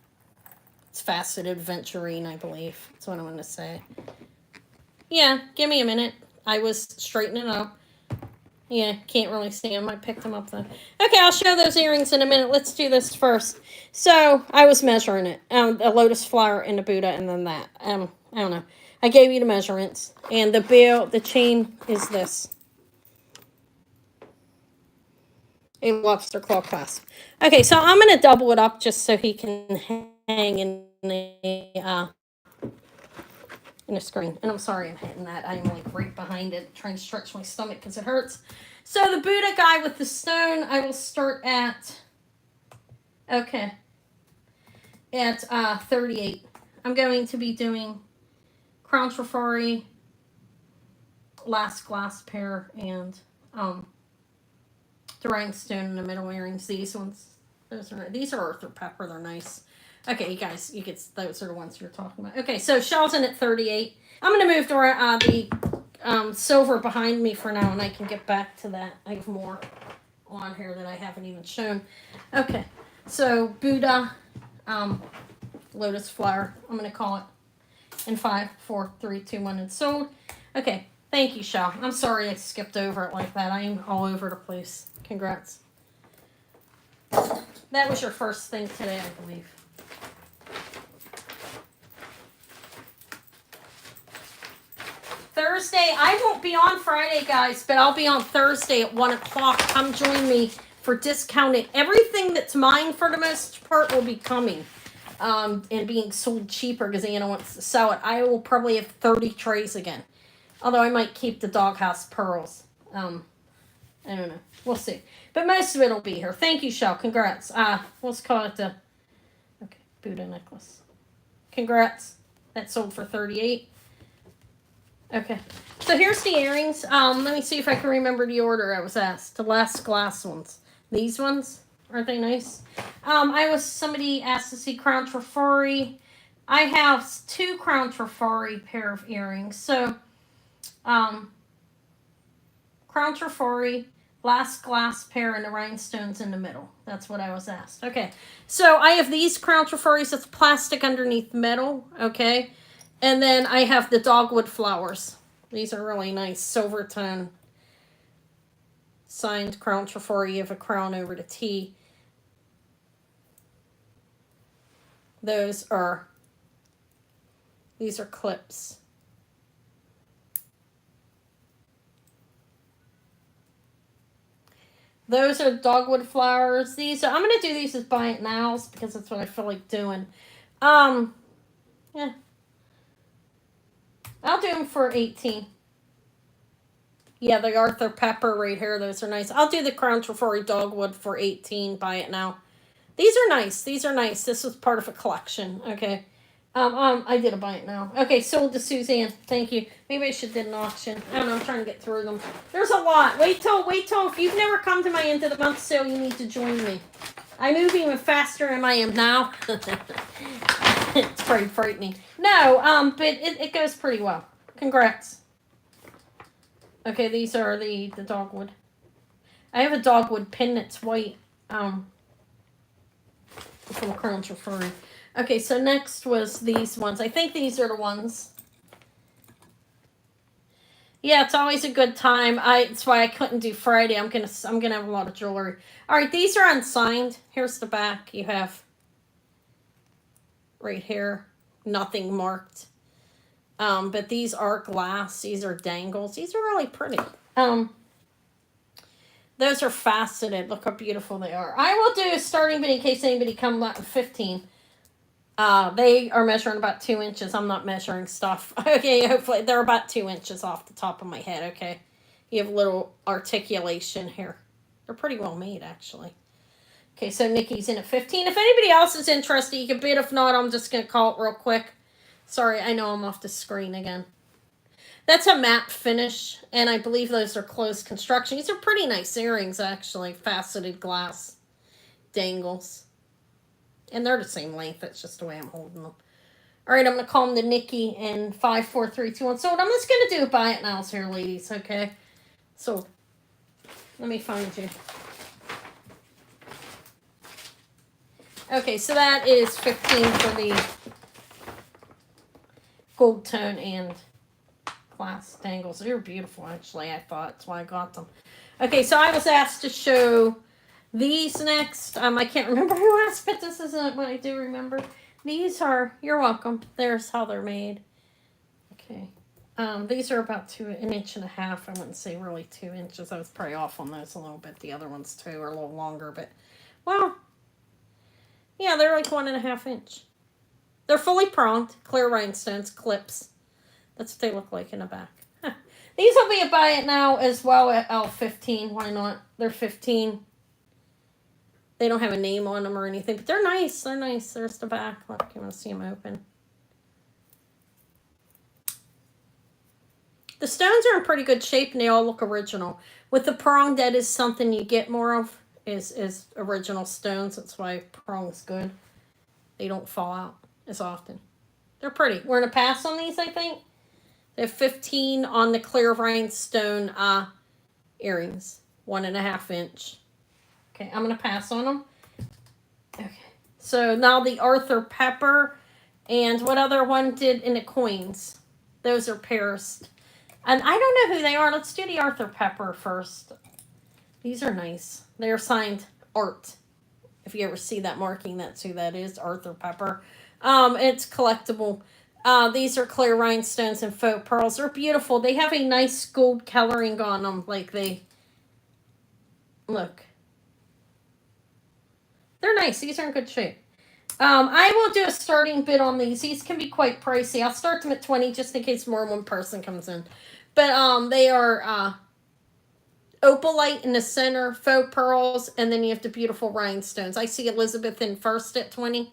It's faceted venturine, I believe. That's what I want to say. Yeah, give me a minute. I was straightening it up. Yeah, can't really see them. I picked them up though. Okay, I'll show those earrings in a minute. Let's do this first. So, I was measuring it. A lotus flower and a Buddha and then that. I don't know. I gave you the measurements. And the chain is this. A lobster claw clasp. Okay, so I'm going to double it up just so he can hang in a screen. And I'm sorry I'm hitting that. I'm like right behind it trying to stretch my stomach because it hurts. So the Buddha guy with the stone, I will start at, okay, at 38. I'm going to be doing Crown Trifari, last glass pair, and the rhinestone in the middle earrings. These ones, these are Arthur Pepper. They're nice. Okay, you guys, those are the ones you're talking about. Okay, so shell's in at 38. I'm going to move the silver behind me for now, and I can get back to that. I have more on here that I haven't even shown. Okay, so Buddha, lotus flower, I'm going to call it in 5, 4, 3, 2, 1, and sold. Okay, thank you, Shell. I'm sorry I skipped over it like that. I am all over the place. Congrats. That was your first thing today, I believe. Thursday, I won't be on Friday, guys, but I'll be on Thursday at 1 o'clock. Come join me for discounted. Everything that's mine, for the most part, will be coming and being sold cheaper because Anna wants to sell it. I will probably have 30 trays again. Although I might keep the Doghouse pearls. I don't know. We'll see. But most of it will be here. Thank you, Shell. Congrats. Let's call it the Buddha necklace. Congrats. That sold for 38. Okay. So here's the earrings. Let me see if I can remember the order I was asked. The last glass ones. These ones. Aren't they nice? Somebody asked to see Crown Trifari. I have 2 Crown Trifari pair of earrings. So, Crown Trifari, last glass pair, and the rhinestones in the middle. That's what I was asked. Okay. So I have these Crown Trifaris. It's plastic underneath metal. Okay. And then I have the dogwood flowers. These are really nice. Silver tone. Signed Crown Trifari. You have a crown over the T. These are clips. Those are dogwood flowers. I'm going to do these as buy it nows because that's what I feel like doing. Yeah. I'll do them for 18. Yeah, the Arthur Pepper right here. Those are nice. I'll do the Crown Trifari dogwood for 18. Buy it now. These are nice. These are nice. This was part of a collection. Okay. I did a buy it now. Okay, sold to Suzanne. Thank you. Maybe I should did an auction. I don't know. I'm trying to get through them. There's a lot. Wait till. If you've never come to my end of the month sale, you need to join me. I move even faster than I am now. It's pretty frightening. No, but it goes pretty well. Congrats. Okay, these are the dogwood. I have a dogwood pin that's white. From Crown Trifari. Okay, so next was these ones. I think these are the ones. Yeah, it's always a good time. It's why I couldn't do Friday. I'm gonna have a lot of jewelry. All right, these are unsigned. Here's the back. You have right here, nothing marked. But these are glass. These are dangles. These are really pretty. Those are faceted. Look how beautiful they are. I will do a starting bid in case anybody comes up 15. They are measuring about 2 inches. I'm not measuring stuff. Okay, hopefully they're about 2 inches off the top of my head. Okay, you have a little articulation here. They're pretty well made, actually. Okay, so Nikki's in at 15. If anybody else is interested, you can bid. If not, I'm just going to call it real quick. Sorry, I know I'm off the screen again. That's a matte finish, and I believe those are closed construction. These are pretty nice earrings, actually. Faceted glass dangles. And they're the same length. That's just the way I'm holding them. All right, I'm going to call them to Nikki in 5, 4, 3, 2, 1. So I'm just going to do buy it nows here, ladies, okay? So let me find you. Okay, so that is 15 for the gold tone and glass dangles. They're beautiful, actually, I thought. That's why I got them. Okay, so I was asked to show these next. I can't remember who asked, but this isn't what I do remember. These are, you're welcome. There's how they're made. Okay. These are about an inch and a half. I wouldn't say really 2 inches. I was probably off on those a little bit. The other ones too are a little longer, but well, yeah, they're like 1.5 inch. They're fully pronged, clear rhinestones, clips. That's what they look like in the back. Huh. These will be a buy it now as well at L15. Why not? They're 15. They don't have a name on them or anything, but they're nice. They're nice. There's the back. Look, you want to see them open. The stones are in pretty good shape and they all look original. With the prong, that is something you get more of, is original stones. That's why prong's good. They don't fall out as often. They're pretty. We're going to pass on these, I think. They have 15 on the clear rhinestone earrings. 1.5 inch. Okay, I'm going to pass on them. Okay. So now the Arthur Pepper. And what other one did in the coins? Those are pierced. And I don't know who they are. Let's do the Arthur Pepper first. These are nice. They're signed Art. If you ever see that marking, that's who that is, Arthur Pepper. It's collectible. These are clear rhinestones and faux pearls. They're beautiful. They have a nice gold coloring on them. Like they... Look. They're nice. These are in good shape. I will do a starting bid on these. These can be quite pricey. I'll start them at 20 just in case more than one person comes in. But they are opalite in the center, faux pearls, and then you have the beautiful rhinestones. I see Elizabeth in first at 20.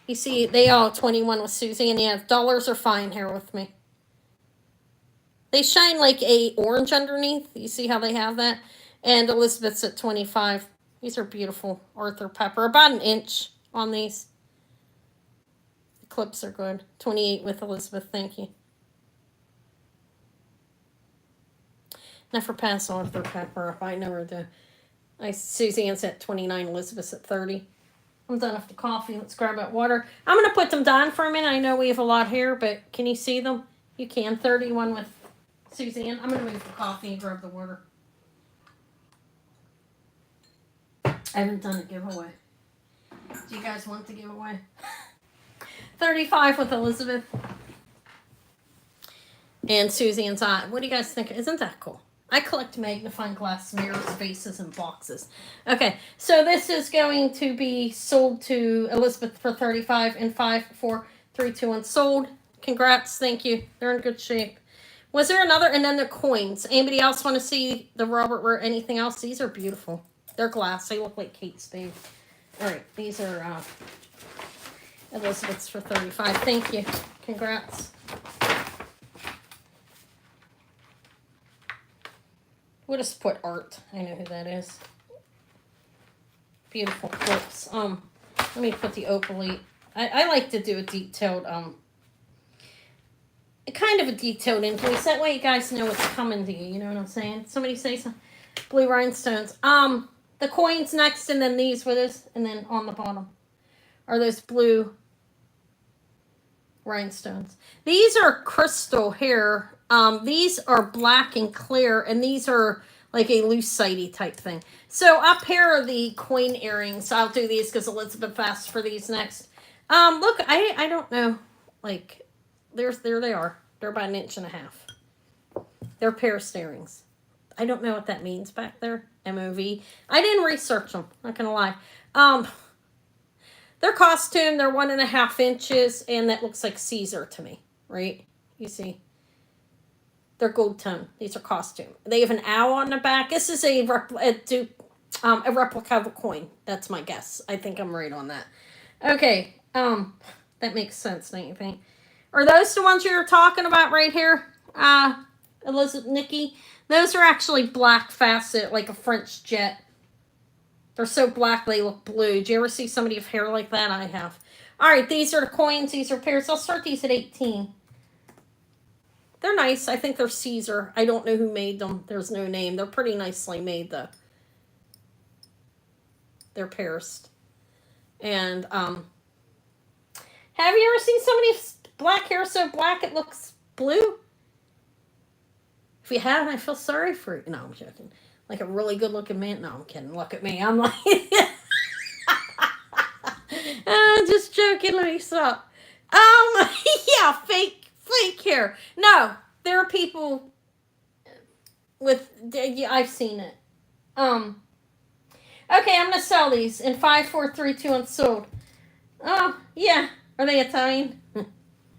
You see, they all 21 with Susie, and yeah, dollars are fine here with me. They shine like a orange underneath. You see how they have that? And Elizabeth's at 25. These are beautiful. Arthur Pepper. About an inch on these. The clips are good. 28 with Elizabeth. Thank you. Never pass on Arthur Pepper. If I know her to... Suzanne's at 29. Elizabeth's at 30. I'm done with the coffee. Let's grab that water. I'm going to put them down for a minute. I know we have a lot here, but can you see them? You can. 31 with Suzanne. I'm going to move the coffee and grab the water. I haven't done a giveaway. Do you guys want the giveaway? 35 with Elizabeth. And Suzanne's eye. What do you guys think? Isn't that cool? I collect magnifying glass mirrors, vases, and boxes. Okay, so this is going to be sold to Elizabeth for 35 and 5, 4, 3, 2, 1. Sold. Congrats. Thank you. They're in good shape. Was there another? And then the coins. Anybody else want to see the Robert or anything else? These are beautiful. They're glass. They look like Kate Spade. All right, these are Elizabeth's for 35. Thank you. Congrats. We'll just put Art. I know who that is. Beautiful clips. Let me put the opalite. I like to do a detailed, kind of a detailed invoice. That way you guys know what's coming to you. You know what I'm saying? Somebody say some blue rhinestones. The coins next, and then these with us, and then on the bottom are those blue rhinestones. These are crystal here. These are black and clear, and these are like a lucite type thing. So up here are the coin earrings. I'll do these because Elizabeth asked for these next. Look, I don't know. Like, there they are. They're about 1.5 inches. They're pierced earrings. I don't know what that means back there. MOV. I didn't research them. Not gonna lie. They're costume. They're 1.5 inches, and that looks like Caesar to me, right? You see. They're gold tone. These are costume. They have an owl on the back. This is a replica of a coin. That's my guess. I think I'm right on that. Okay. That makes sense, don't you think? Are those the ones you're talking about right here? Elizabeth, Nikki? Those are actually black facet, like a French jet. They're so black they look blue. Do you ever see somebody with hair like that? I have. All right, these are the coins. These are pairs. I'll start these at 18. They're nice. I think they're Caesar. I don't know who made them. There's no name. They're pretty nicely made, though. They're pierced. And, have you ever seen somebody black hair so black it looks blue? If you haven't, I feel sorry for you. No, I'm joking. Like a really good looking man. No, I'm kidding. Look at me. I'm like, just joking. Let me stop. Yeah, fake hair. No, there are people with. Yeah, I've seen it. Okay, I'm gonna sell these in 5, 4, 3, 2, and sold. Oh yeah, are they Italian?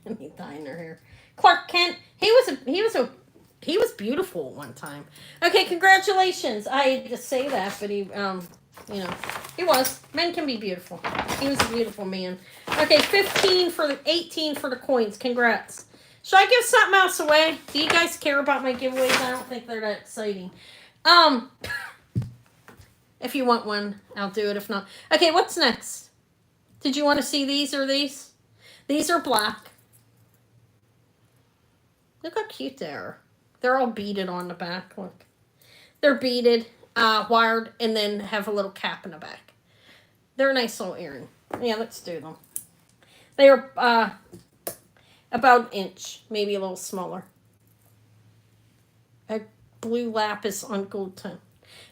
Any Italian or hair? Clark Kent. He was beautiful at one time. Okay, congratulations. I hate to say that, but he he was. Men can be beautiful. He was a beautiful man. Okay, 18 for the coins. Congrats. Should I give something else away? Do you guys care about my giveaways? I don't think they're that exciting. If you want one, I'll do it. If not, okay. What's next? Did you want to see these or these? These are black. Look how cute they are. They're all beaded on the back. Look, they're beaded, wired, and then have a little cap in the back. They're a nice little earring. Yeah, let's do them. They are about an inch, maybe a little smaller. A blue lapis on gold tone.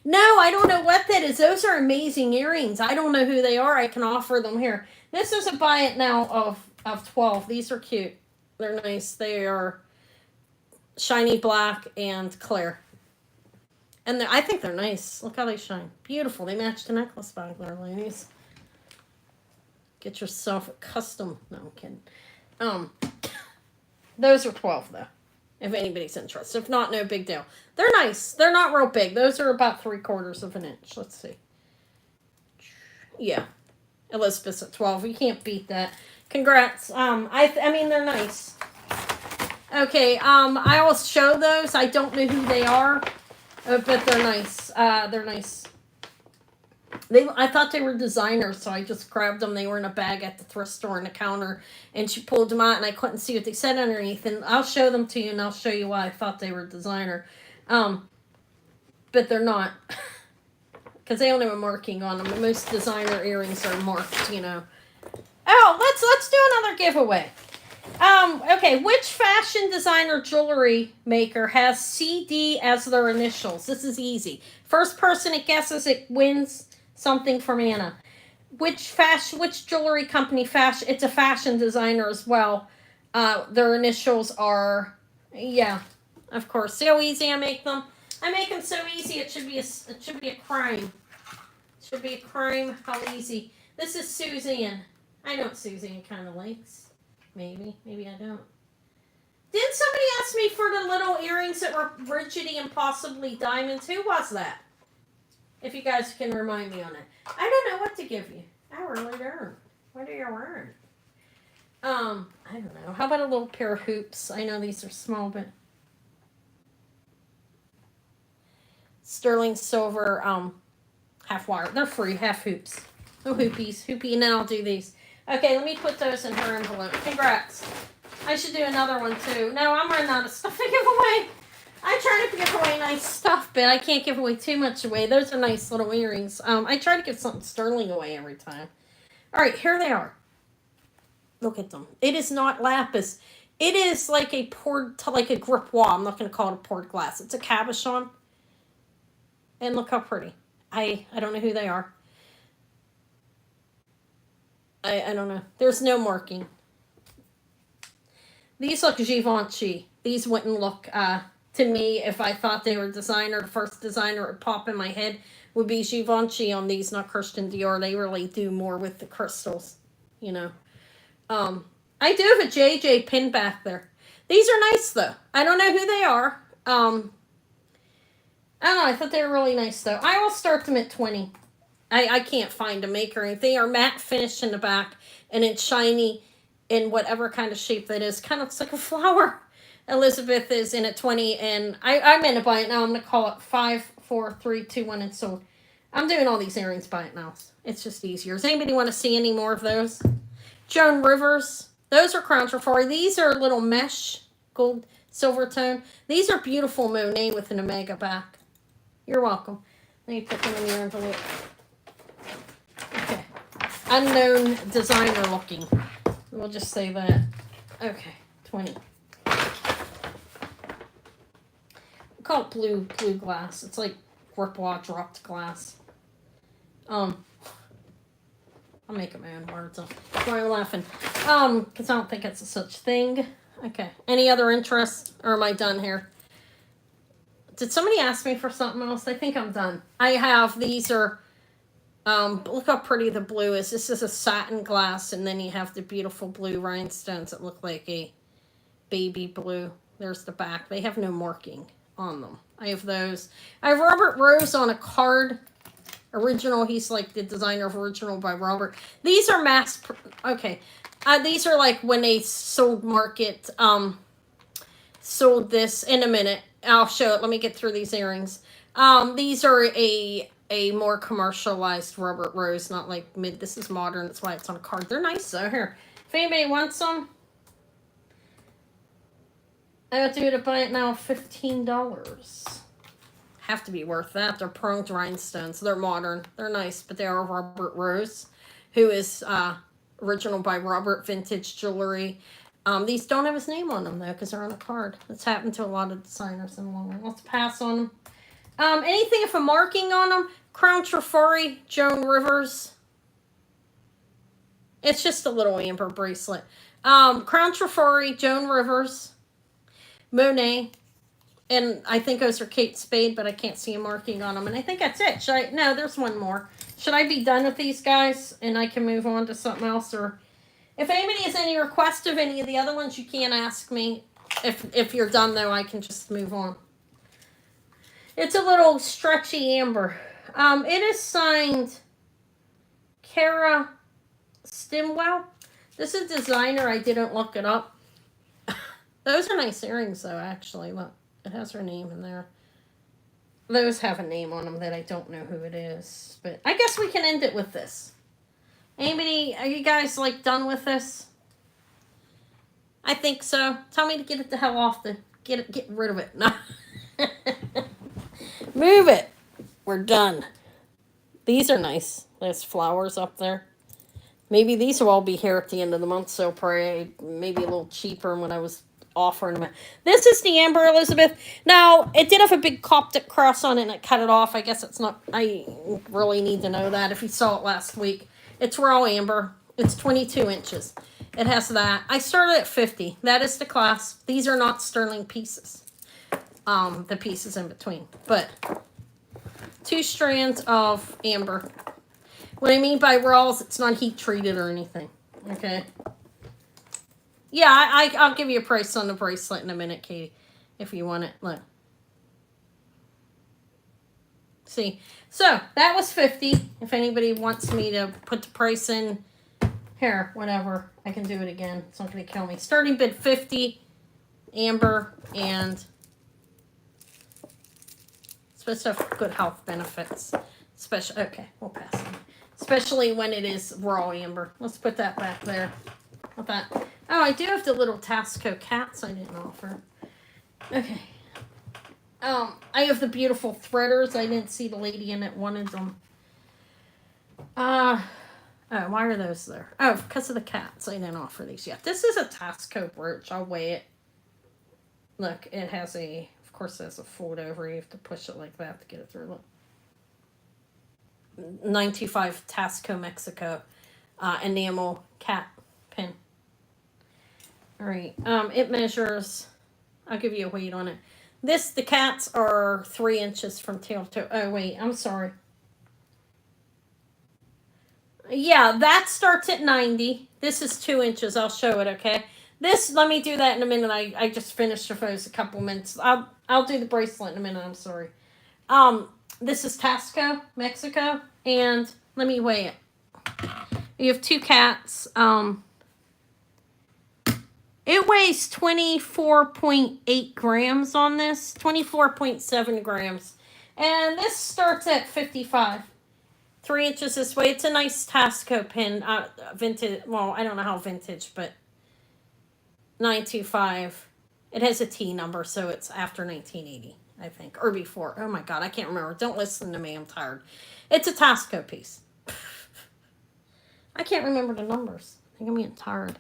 No, I don't know what that is. Those are amazing earrings. I don't know who they are. I can offer them here. This is a buy it now of 12. These are cute. They're nice. They are shiny black and clear. And I think they're nice. Look how they shine. Beautiful. They match the necklace back there, ladies. Get yourself a custom. No, I'm kidding. Those are 12 though. If anybody's interested. If not, no big deal. They're nice. They're not real big. Those are about 3/4 of an inch. Let's see. Yeah. Elizabeth's at 12. You can't beat that. Congrats. I mean, they're nice. Okay, I will show those. I don't know who they are, but they're nice. They're nice. I thought they were designers, so I just grabbed them. They were in a bag at the thrift store on the counter, and she pulled them out, and I couldn't see what they said underneath. And I'll show them to you, and I'll show you why I thought they were designer. But they're not, because they don't have a marking on them. Most designer earrings are marked, you know. Oh, let's do another giveaway. Okay, which fashion designer jewelry maker has CD as their initials? This is easy. First person that guesses it wins something from Anna. Which jewelry company it's a fashion designer as well. Their initials are, yeah, of course. See how easy I make them? I make them so easy it should be a crime. It should be a crime how easy. This is Suzanne. I know what Suzanne kind of likes. Maybe I don't. Didn't somebody ask me for the little earrings that were rigidy and possibly diamonds? Who was that? If you guys can remind me on it. I don't know what to give you. I really don't. What are you wearing? I don't know. How about a little pair of hoops? I know these are small, but sterling silver, half wire. They're free, half hoops. No hoopies. And then I'll do these. Okay, let me put those in her envelope. Congrats. I should do another one too. No, I'm running out of stuff to give away. I try to give away nice stuff, but I can't give away too much away. Those are nice little earrings. I try to give something sterling away every time. All right, here they are. Look at them. It is not lapis. It is like a gripois. I'm not going to call it a poured glass. It's a cabochon. And look how pretty. I don't know who they are. I don't know. There's no marking. These look Givenchy. These wouldn't look, to me, if I thought they were designer, the first designer would pop in my head would be Givenchy on these, not Christian Dior. They really do more with the crystals, you know. I do have a JJ pin back there. These are nice, though. I don't know who they are. I don't know. I thought they were really nice, though. I will start them at 20. I can't find a maker. They are matte finish in the back, and it's shiny in whatever kind of shape that is. Kind of looks like a flower. Elizabeth is in at 20, and I'm going to buy it now. I'm going to call it 5, 4, 3, 2, 1, and sold. I'm doing all these earrings by it now. It's just easier. Does anybody want to see any more of those? Joan Rivers. Those are Crown Trifari. These are little mesh, gold, silver tone. These are beautiful Monae with an omega back. You're welcome. Let me put them in your envelope. Okay. Unknown designer looking. We'll just say that. Okay, 20. We call it blue glass. It's like Quartz dropped glass. I'll make up my own words up. Why am I laughing? Because I don't think it's a such thing. Okay. Any other interest? Or am I done here? Did somebody ask me for something else? I think I'm done. I have, these are, look how pretty the blue is. This is a satin glass, and then you have the beautiful blue rhinestones that look like a baby blue. There's the back. They have no marking on them. I have those. I have Robert Rose on a card. Original. He's like the designer of Original by Robert. These are okay. These are like when they sold this in a minute. I'll show it. Let me get through these earrings. These are a more commercialized Robert Rose, not like mid. This is modern. That's why it's on a card. They're nice though. Here, if anybody wants some, I got to buy it now. $15. Have to be worth that. They're pronged rhinestones. They're modern. They're nice, but they are Robert Rose, who is Original by Robert, vintage jewelry. These don't have his name on them though, because they're on a card. That's happened to a lot of designers in the long run. Let's pass on them. Anything with a marking on them? Crown Trifari, Joan Rivers. It's just a little amber bracelet. Crown Trifari, Joan Rivers, Monae. And I think those are Kate Spade, but I can't see a marking on them. And I think that's it. No, there's one more. Should I be done with these guys and I can move on to something else? Or if anybody has any request of any of the other ones, you can ask me. If you're done, though, I can just move on. It's a little stretchy amber. It is signed Kara Stimwell. This is a designer. I didn't look it up. Those are nice earrings, though, actually. Look. It has her name in there. Those have a name on them that I don't know who it is. But I guess we can end it with this. Anybody, are you guys like done with this? I think so. Tell me to get it the hell off get rid of it. No. Move it. We're done. These are nice. There's flowers up there. Maybe these will all be here at the end of the month, so probably maybe a little cheaper when I was offering them. This is the Amber Elizabeth. Now, it did have a big Coptic cross on it and it cut it off. I guess it's not, I really need to know that if you saw it last week. It's raw amber. It's 22 inches. It has that. I started at 50. That is the class. These are not sterling pieces. The pieces in between. But 2 strands of amber. What I mean by raw is it's not heat treated or anything. Okay. Yeah, I'll give you a price on the bracelet in a minute, Katie, if you want it. Look. See? So, that was 50. If anybody wants me to put the price in, here, whatever, I can do it again. It's not going to kill me. Starting bid 50, amber, and supposed to have good health benefits. Okay, we'll pass on. Especially when it is raw amber. Let's put that back there. With that. Oh, I do have the little Tasco cats I didn't offer. Okay. I have the beautiful threaders. I didn't see the lady in it wanted them. Oh, why are those there? Oh, because of the cats. I didn't offer these yet. This is a Tasco brooch. I'll weigh it. Look, it has of course, it has a fold over. You have to push it like that to get it through. Look. 925 Tasco, Mexico. Enamel cat pin. All right. It measures, I'll give you a weight on it. The cats are 3 inches from tail to, oh wait, I'm sorry. Yeah, that starts at 90. This is 2 inches. I'll show it, okay? Let me do that in a minute. I just finished the photos a couple minutes. I'll do the bracelet in a minute. I'm sorry. This is Tasco, Mexico, and let me weigh it. You have 2 cats. It weighs 24.8 grams on this. 24.7 grams. And this starts at 55. 3 inches this way. It's a nice Tasco pin. Vintage. Well, I don't know how vintage, but 925. It has a T number, so it's after 1980, I think. Or before. Oh my God, I can't remember. Don't listen to me. I'm tired. It's a Tasco piece. I can't remember the numbers. I think I'm getting tired.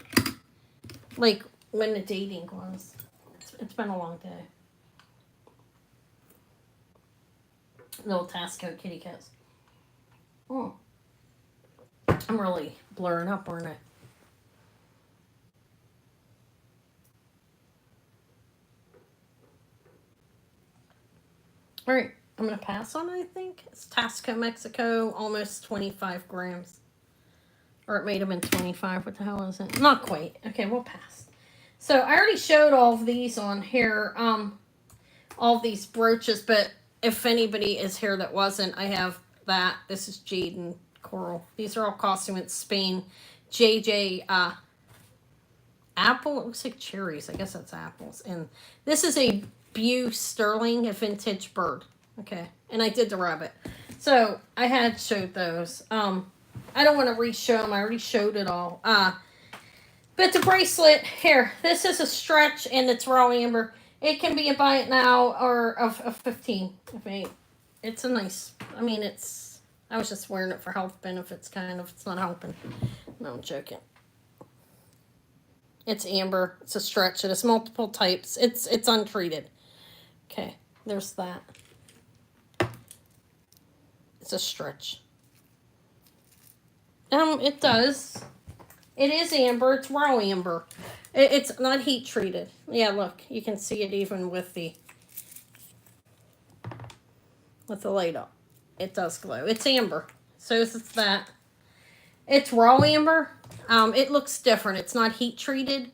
Like, when the dating was. It's been a long day. Little Tasco kitty cats. Oh. I'm really blurring up, aren't I? All right, I'm going to pass on it, I think. It's Tasco, Mexico, almost 25 grams. Or it may have been 25. What the hell is it? Not quite. Okay, we'll pass. So I already showed all of these on here, all of these brooches, but if anybody is here that wasn't, I have that. This is jade and coral. These are all costing in Spain. JJ apple. It looks like cherries. I guess that's apples. And this is a Bew Sterling, a vintage bird. Okay, and I did the rabbit. So I had showed those. I don't want to re-show them. I already showed it all. But the bracelet here. This is a stretch and it's raw amber. It can be a buy it now or a 15. It's a nice. I mean, it's. I was just wearing it for health benefits, kind of. It's not helping. No, I'm joking. It's amber. It's a stretch. It has multiple types. It's untreated. Okay, there's that. It's a stretch. It does. It is amber. It's raw amber. It's not heat treated. Yeah, look, you can see it even with the light up. It does glow. It's amber. So it's that. It's raw amber. It looks different. It's not heat treated.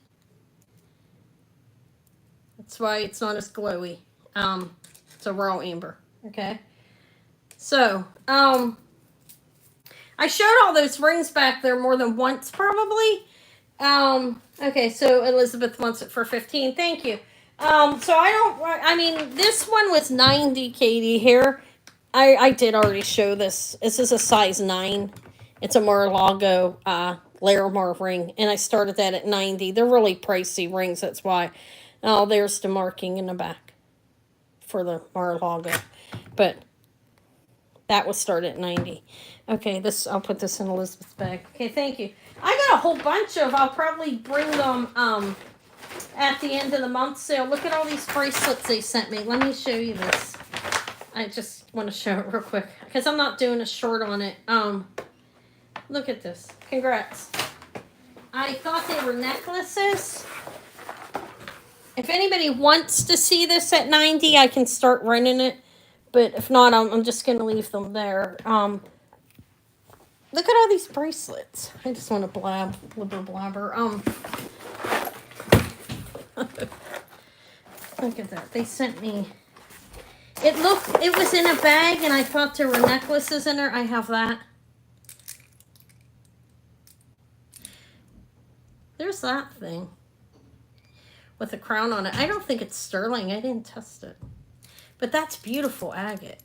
That's why it's not as glowy. It's a raw amber. Okay. So, I showed all those rings back there more than once, probably. Okay, so Elizabeth wants it for 15. Thank you. I mean, this one was 90, Katie, here. I did already show this. This is a size 9. It's a Mar-a-Lago Larimar ring, and I started that at 90. They're really pricey rings, that's why. Oh, there's the marking in the back for the Mar-a-Lago. But that was started at 90. Okay, I'll put this in Elizabeth's bag. Okay, thank you. I got a whole bunch of, I'll probably bring them at the end of the month sale. Look at all these bracelets they sent me. Let me show you this. I just want to show it real quick because I'm not doing a short on it. Look at this. Congrats. I thought they were necklaces. If anybody wants to see this at 90, I can start renting it. But if not, I'm just going to leave them there. Look at all these bracelets. I just want to blabber. Look at that. They sent me. It was in a bag, and I thought there were necklaces in there. I have that. There's that thing with a crown on it. I don't think it's sterling. I didn't test it. But that's beautiful agate.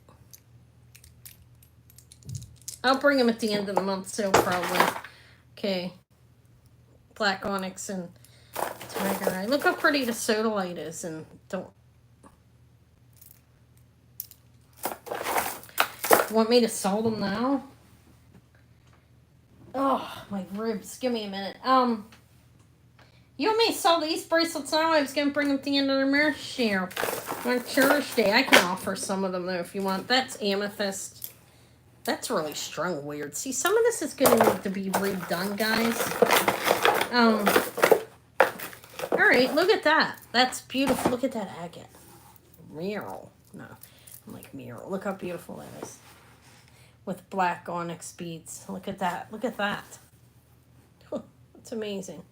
I'll bring them at the end of the month sale, probably. Okay. Black onyx and tiger eye. Look how pretty the sodalite is, and don't. Want me to sell them now? Oh, my ribs. Give me a minute. You want me to sell these bracelets now? I was going to bring them at the end of the marriage share on Thursday. I can offer some of them, though, if you want. That's amethyst. That's really strung weird. See, some of this is going to need to be redone, guys. All right, look at that. That's beautiful. Look at that agate. Mural. No, I'm like mural. Look how beautiful that is. With black onyx beads. Look at that. Look at that. It's amazing.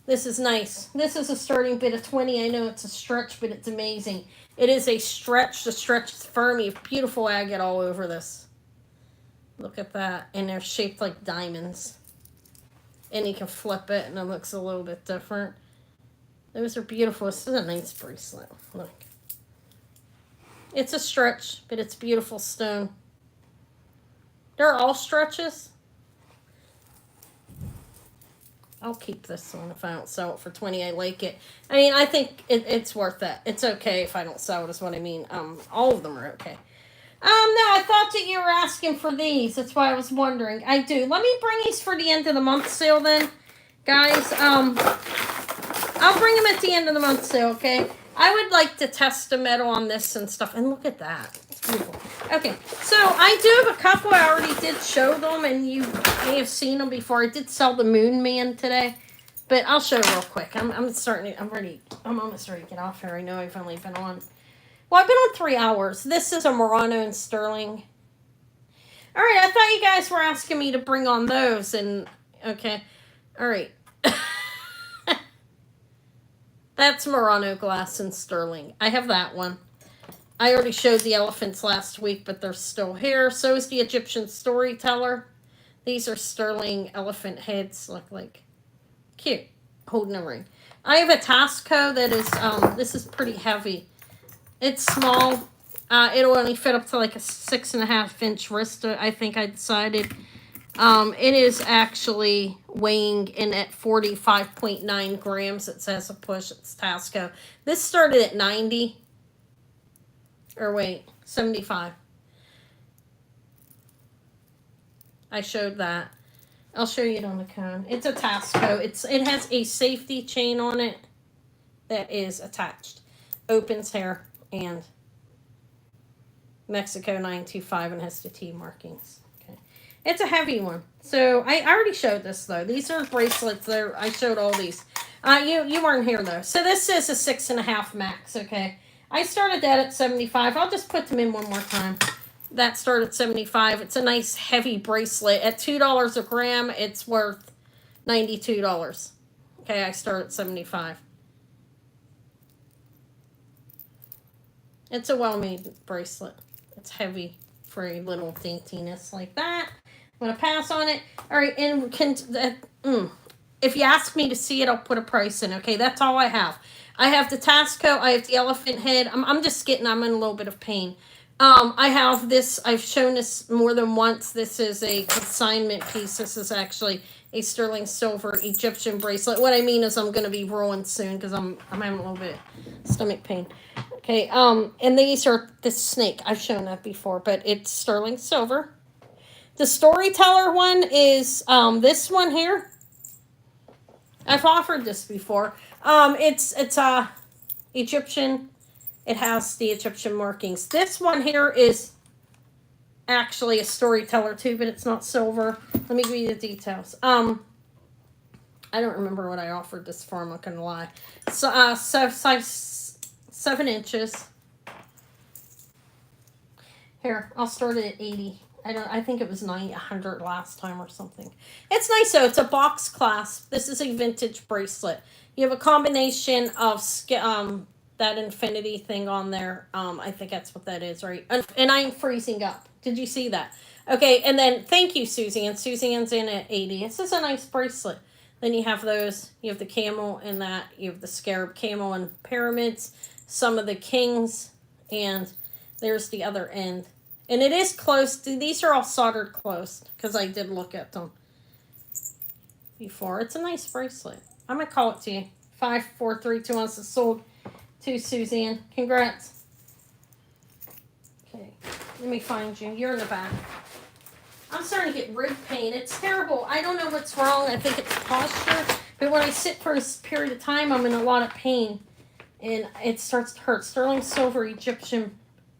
This is nice. This is a starting bid of 20. I know it's a stretch, but it's amazing. It is a stretch. The stretch is firm. You have beautiful agate all over this. Look at that. And they're shaped like diamonds. And you can flip it, and it looks a little bit different. Those are beautiful. This is a nice bracelet. Look. It's a stretch, but it's beautiful stone. They're all stretches. I'll keep this one if I don't sell it for 20. I like it. I mean, I think it's worth that. It's okay if I don't sell it, is what I mean. All of them are okay. No, I thought that you were asking for these. That's why I was wondering. I do. Let me bring these for the end of the month sale then, guys. I'll bring them at the end of the month too, okay? I would like to test the metal on this and stuff. And look at that. It's beautiful. Okay, so I do have a couple. I already did show them, and you may have seen them before. I did sell the Moon Man today, but I'll show real quick. I'm almost ready to get off here. I know I've only been on. Well, I've been on 3 hours. This is a Murano and Sterling. All right, I thought you guys were asking me to bring on those, and okay. All right. That's Murano glass and sterling. I have that one. I already showed the elephants last week, but they're still here. So is the Egyptian Storyteller. These are sterling elephant heads. Look like cute. Holding a ring. I have a Tasco that is, this is pretty heavy. It's small. It'll only fit up to like a 6.5 inch wrist, I think I decided. It is actually weighing in at 45.9 grams. It says a push. It's Tasco. This started at 90. Or wait, 75. I showed that. I'll show you it on the cone. It's a Tasco. It has a safety chain on it that is attached. Opens here and Mexico 925 and has the T markings. It's a heavy one. So I already showed this though. These are bracelets. I showed all these. You weren't here though. So this is a 6.5 max. Okay. I started that at 75. I'll just put them in one more time. That started at 75. It's a nice heavy bracelet. At $2 a gram, it's worth $92. Okay, I start at 75. It's a well-made bracelet. It's heavy for a little daintiness like that. I'm going to pass on it. All right, and if you ask me to see it, I'll put a price in. Okay, that's all I have. I have the Tasco. I have the elephant head. I'm in a little bit of pain. I have this. I've shown this more than once. This is a consignment piece. This is actually a sterling silver Egyptian bracelet. What I mean is I'm going to be rolling soon because I'm having a little bit of stomach pain. Okay, and these are the snake. I've shown that before, but it's sterling silver. The Storyteller one is this one here. I've offered this before. It's Egyptian. It has the Egyptian markings. This one here is actually a Storyteller too, but it's not silver. Let me give you the details. I don't remember what I offered this for. I'm not gonna lie. So, size 7 inches. Here, I'll start it at 80. I think it was 100 last time or something. It's nice though. It's a box clasp. This is a vintage bracelet. You have a combination of that infinity thing on there. I think that's what that is, right? And I'm freezing up. Did you see that? Okay, and then thank you, Susie. And Suzanne's in at 80. This is a nice bracelet. Then you have those. You have the camel and that. You have the scarab camel and pyramids. Some of the kings. And there's the other end. And it is closed. These are all soldered closed because I did look at them before. It's a nice bracelet. I'm going to call it to you. 5, 4, 3, 2, 1. It's sold to Suzanne. Congrats. Okay. Let me find you. You're in the back. I'm starting to get rib pain. It's terrible. I don't know what's wrong. I think it's posture. But when I sit for a period of time, I'm in a lot of pain. And it starts to hurt. Sterling silver Egyptian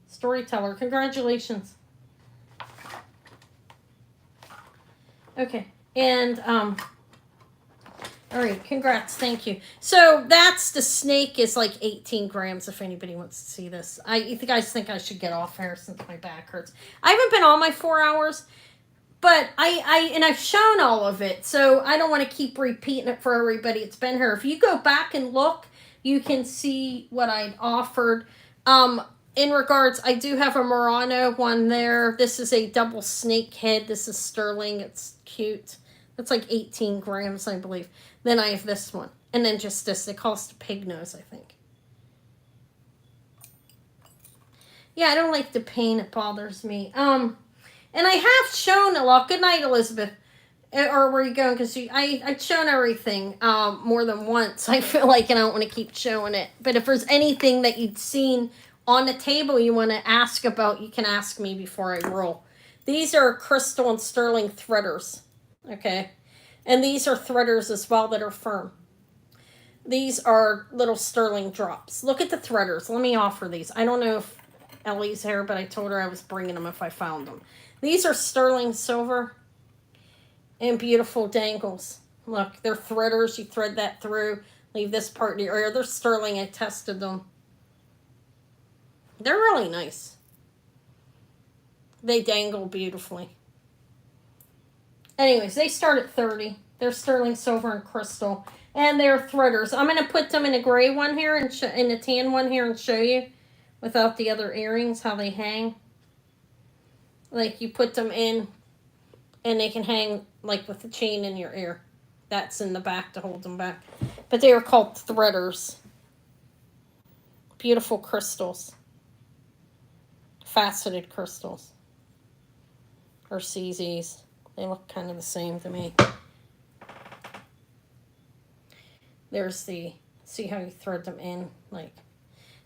Storyteller. Congratulations. Okay. And, all right. Congrats. Thank you. So that's the snake is like 18 grams if anybody wants to see this. You guys think I should get off here since my back hurts. I haven't been on my 4 hours, but I've shown all of it. So I don't want to keep repeating it for everybody. It's been here. If you go back and look, you can see what I'd offered. In regards, I do have a Murano one there. This is a double snake head. This is sterling. It's cute. That's like 18 grams, I believe. Then I have this one. And then just this. They call it the pig nose, I think. Yeah, I don't like the pain. It bothers me. And I have shown a lot. Good night, Elizabeth. Or where are you going? Because I've shown everything more than once. I feel like, and I don't want to keep showing it. But if there's anything that you'd seen on the table you want to ask about, you can ask me before I roll. These are crystal and sterling threaders. Okay. And these are threaders as well that are firm. These are little sterling drops. Look at the threaders. Let me offer these. I don't know if Ellie's here, but I told her I was bringing them if I found them. These are sterling silver and beautiful dangles. Look, they're threaders. You thread that through. Leave this part in your ear. They're sterling. I tested them. They're really nice. They dangle beautifully. Anyways, they start at 30. They're sterling silver and crystal. And they're threaders. I'm going to put them in a gray one here and in a tan one here and show you without the other earrings how they hang. Like you put them in and they can hang like with the chain in your ear. That's in the back to hold them back. But they are called threaders. Beautiful crystals. Faceted crystals. Or CZs. They look kind of the same to me. There's the, see how you thread them in? Like,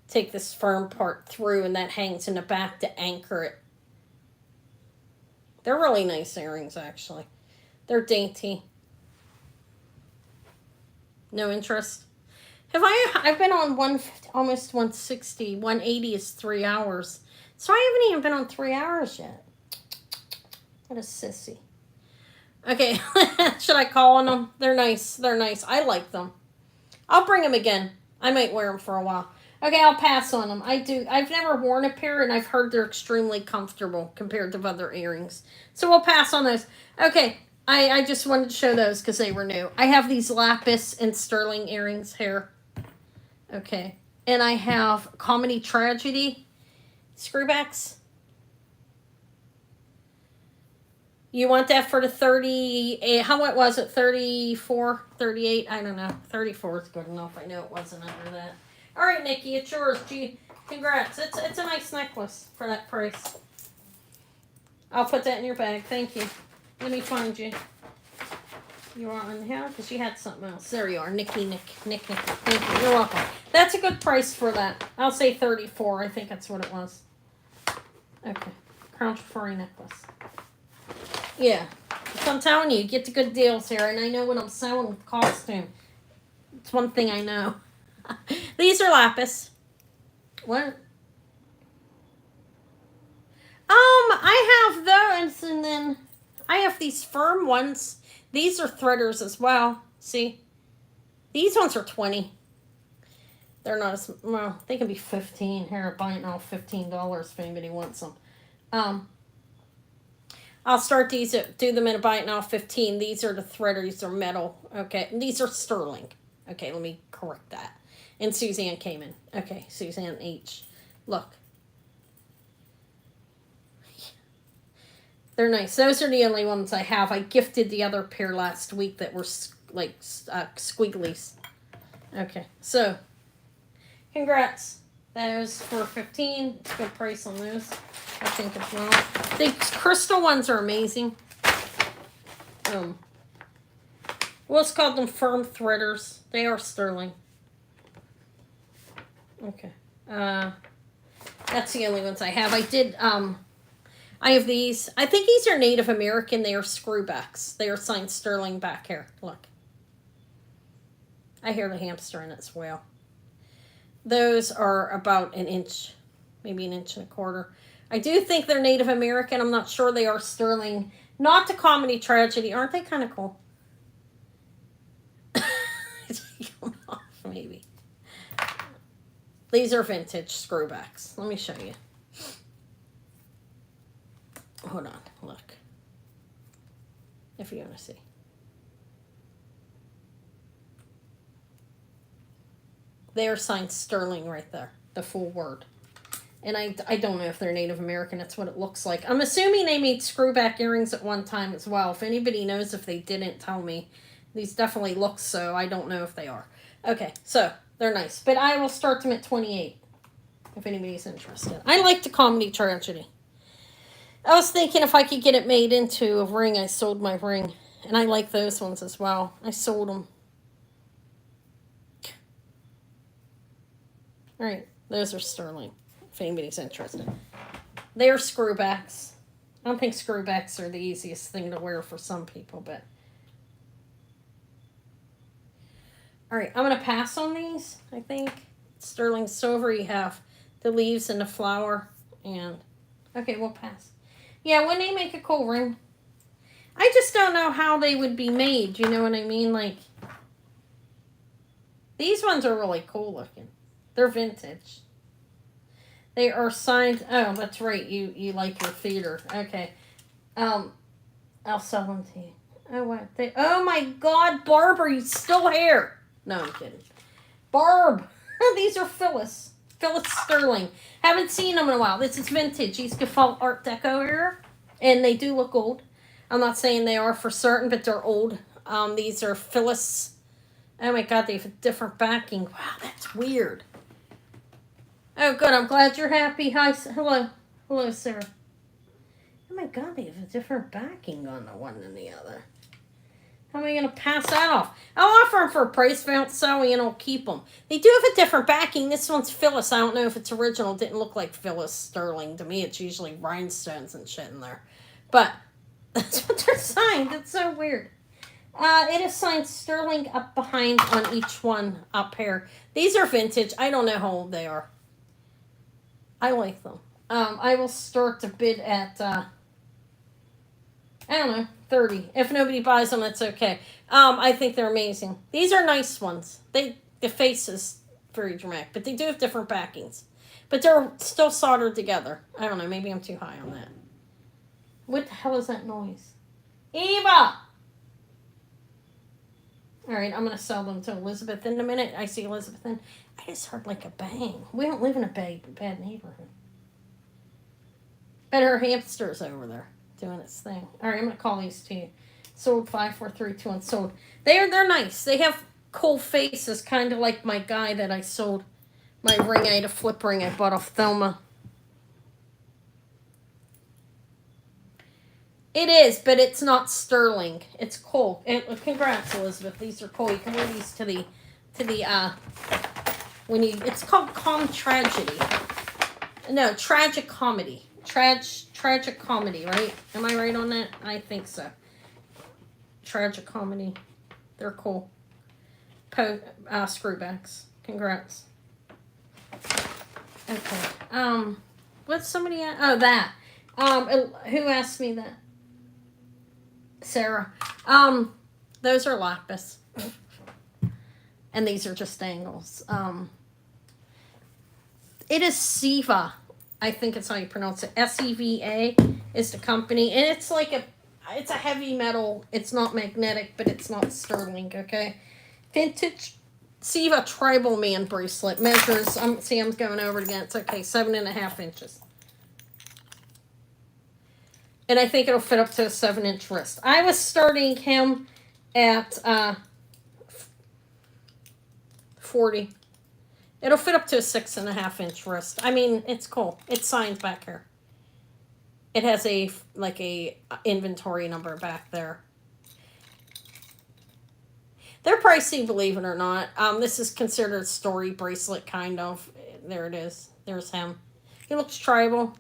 take this firm part through and that hangs in the back to anchor it. They're really nice earrings, actually. They're dainty. No interest? I've been on almost 160. 180 is 3 hours. So I haven't even been on 3 hours yet. What a sissy. Okay, should I call on them? They're nice. They're nice. I like them. I'll bring them again. I might wear them for a while. Okay, I'll pass on them. I've never worn a pair, and I've heard they're extremely comfortable compared to other earrings. So we'll pass on those. Okay, I just wanted to show those because they were new. I have these lapis and sterling earrings here. Okay, and I have comedy tragedy screwbacks. You want that for the 30, how what was it, 34, 38? I don't know. 34 is good enough. I know it wasn't under that. All right, Nikki, it's yours. Gee, congrats. It's a nice necklace for that price. I'll put that in your bag. Thank you. Let me find you. You are on here? Because you had something else. There you are. Nikki. Thank you. You're welcome. That's a good price for that. I'll say 34. I think that's what it was. Okay. Trifari necklace. Yeah. So I'm telling you, get the good deals here. And I know when I'm selling with costume. It's one thing I know. These are lapis. What? I have those, and then I have these firm ones. These are threaders as well. See? These ones are 20. They're not as, well, they can be 15. Here, buy it now, $15 if anybody wants them. I'll start these, do them in a buy it now, 15. These are the threaders, these are metal. Okay, and these are sterling. Okay, let me correct that. And Suzanne came in. Okay, Suzanne H. Look. They're nice. Those are the only ones I have. I gifted the other pair last week that were like squigglies. Okay, so congrats. Those for 15. It's a good price on those. I think as well. The crystal ones are amazing. Let's call them firm threaders. They are sterling. Okay. That's the only ones I have. I have these. I think these are Native American. They are screwbacks. They are signed sterling back here. Look. I hear the hamster in it as well. Those are about an inch, maybe an inch and a quarter. I do think they're Native American. I'm not sure they are sterling. Not the comedy tragedy. Aren't they kind of cool? Come off, maybe. These are vintage screwbacks. Let me show you. Hold on, look. If you want to see. They are signed sterling right there. The full word. And I don't know if they're Native American. That's what it looks like. I'm assuming they made screwback earrings at one time as well. If anybody knows if they didn't, tell me. These definitely look so. I don't know if they are. Okay, so they're nice. But I will start them at 28 if anybody's interested. I like the comedy tragedy. I was thinking if I could get it made into a ring, I sold my ring. And I like those ones as well. I sold them. All right, those are sterling, if anybody's interested. They're screwbacks. I don't think screwbacks are the easiest thing to wear for some people, but... All right, I'm going to pass on these, I think. Sterling silver, you have the leaves and the flower. And, okay, we'll pass. Yeah, when they make a cool ring. I just don't know how they would be made, you know what I mean? Like, these ones are really cool looking. They're vintage. They are signed. Oh, that's right. You like your theater. Okay. I'll sell them to you. Oh, what? Oh my God, Barbara, you still here? No, I'm kidding. Barb. These are Phyllis. Phyllis Sterling. Haven't seen them in a while. This is vintage. These could fall Art Deco era, and they do look old. I'm not saying they are for certain, but they're old. These are Phyllis. Oh my God, they have a different backing. Wow, that's weird. Oh, good. I'm glad you're happy. Hi, hello, hello, Sarah. Oh my God, they have a different backing on the one than the other. How am I going to pass that off? I'll offer them for a price if so, and I'll keep them. They do have a different backing. This one's Phyllis. I don't know if it's original. It didn't look like Phyllis Sterling. To me, it's usually rhinestones and shit in there. But that's what they're signed. It's so weird. It is signed Sterling up behind on each one up here. These are vintage. I don't know how old they are. I like them. I will start to bid at, I don't know, 30. If nobody buys them, that's okay. I think they're amazing. These are nice ones. The face is very dramatic, but they do have different backings. But they're still soldered together. I don't know, maybe I'm too high on that. What the hell is that noise? Eva! Alright, I'm going to sell them to Elizabeth in a minute. I see Elizabeth in. I just heard like a bang. We don't live in a bad neighborhood. But her hamster's over there doing its thing. Alright, I'm going to call these to you. Sold 5432 and sold. They're nice. They have cool faces, kind of like my guy that I sold. My ring, I had a flip ring I bought off Thelma. It is, but it's not sterling. It's cool. And congrats, Elizabeth. These are cool. You can wear these to the when you. It's called tragedy. No, tragic comedy. Tragic comedy, right? Am I right on that? I think so. Tragic comedy. They're cool. Screwbacks. Congrats. Okay. What's somebody at? Oh, that. Who asked me that? Sarah. Those are lapis. And these are just angles. It is Siva. I think it's how you pronounce it. SEVA is the company. And it's like it's a heavy metal. It's not magnetic, but it's not sterling, okay? Vintage Siva Tribal Man bracelet. Measures, I'm going over it again. It's okay, 7.5 inches. And I think it'll fit up to a 7-inch wrist. I was starting him at 40. It'll fit up to a 6.5-inch wrist. I mean, it's cool. It's signed back here. It has a inventory number back there. They're pricey, believe it or not. This is considered a story bracelet, kind of. There it is. There's him. He looks tribal.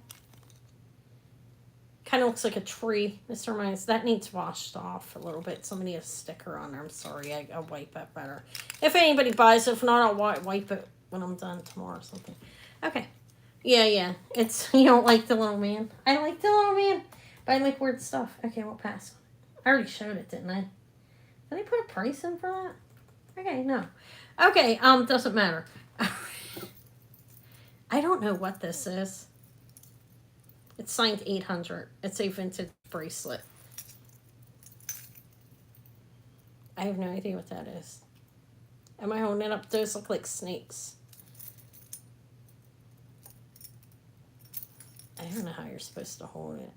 Kind of looks like a tree. This reminds, that needs washed off a little bit. Somebody has a sticker on there. I'm sorry. I'll wipe that better. If anybody buys it, if not, I'll wipe it when I'm done tomorrow or something. Okay. Yeah. It's, you don't like the little man. I like the little man, but I like weird stuff. Okay, we'll pass. I already showed it, didn't I? Did I put a price in for that? Okay, no. Okay, doesn't matter. I don't know what this is. It's signed 800. It's a vintage bracelet. I have no idea what that is. Am I holding it up? Those look like snakes. I don't know how you're supposed to hold it.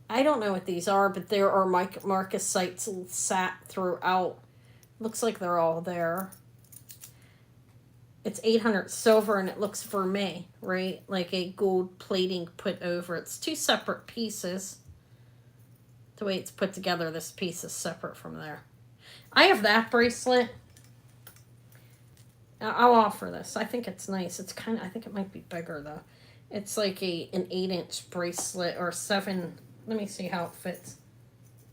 I don't know what these are, but there are marcasites sat throughout. Looks like they're all there. It's 800 silver, and it looks vermeil, right? Like a gold plating put over. It's two separate pieces. The way it's put together, this piece is separate from there. I have that bracelet. I'll offer this. I think it's nice. It's kind of, I think it might be bigger, though. It's like an 8-inch bracelet or 7. Let me see how it fits.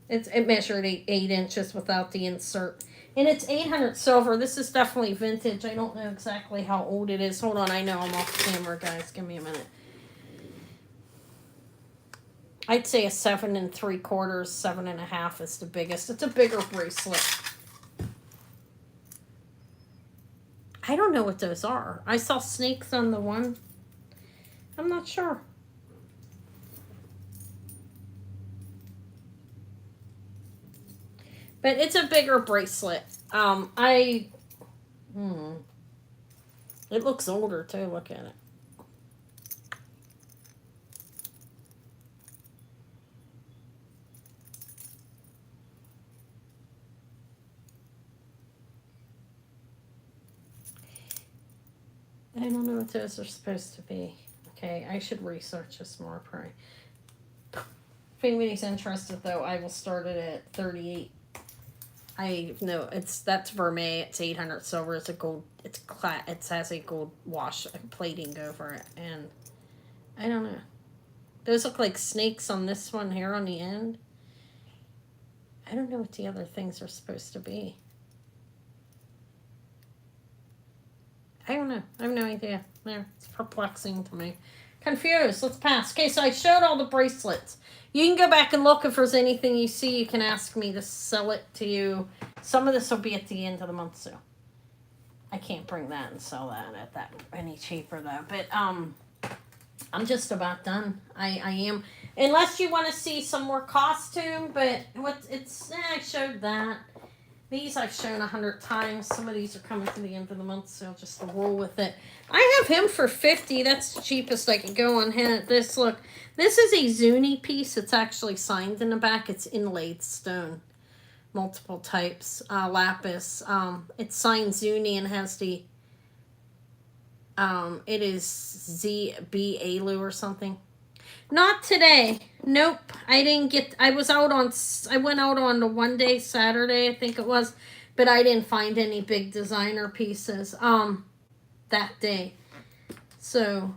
It measured 8 inches without the insert. And it's 800 silver. This is definitely vintage. I don't know exactly how old it is. Hold on, I know I'm off camera, guys. Give me a minute. I'd say a 7 3/4, 7.5 is the biggest. It's a bigger bracelet. I don't know what those are. I saw snakes on the one. I'm not sure. But it's a bigger bracelet. It looks older too. Look at it. I don't know what those are supposed to be. Okay, I should research this more, probably. If anybody's interested, though, I will start it at 38. I know that's vermeil. It's 800 silver. It's a gold. It has a gold wash plating over it, and I don't know. Those look like snakes on this one here on the end. I don't know what the other things are supposed to be. I don't know. I have no idea. There, it's perplexing to me. Confused. Let's pass. Okay, so I showed all the bracelets. You can go back and look if there's anything you see. You can ask me to sell it to you. Some of this will be at the end of the month, so I can't bring that and sell that at that any cheaper though. But I'm just about done. I am, unless you want to see some more costume. But I showed that. These I've shown 100 times. Some of these are coming to the end of the month, so just roll with it. I have him for 50. That's the cheapest I can go on him. This is a Zouri piece. It's actually signed in the back. It's inlaid stone, multiple types, lapis. It's signed Zouri and has the. It is ZB Alu or something. Not today. Nope. I didn't get. I went out on the one day, Saturday, I think it was, but I didn't find any big designer pieces that day. So,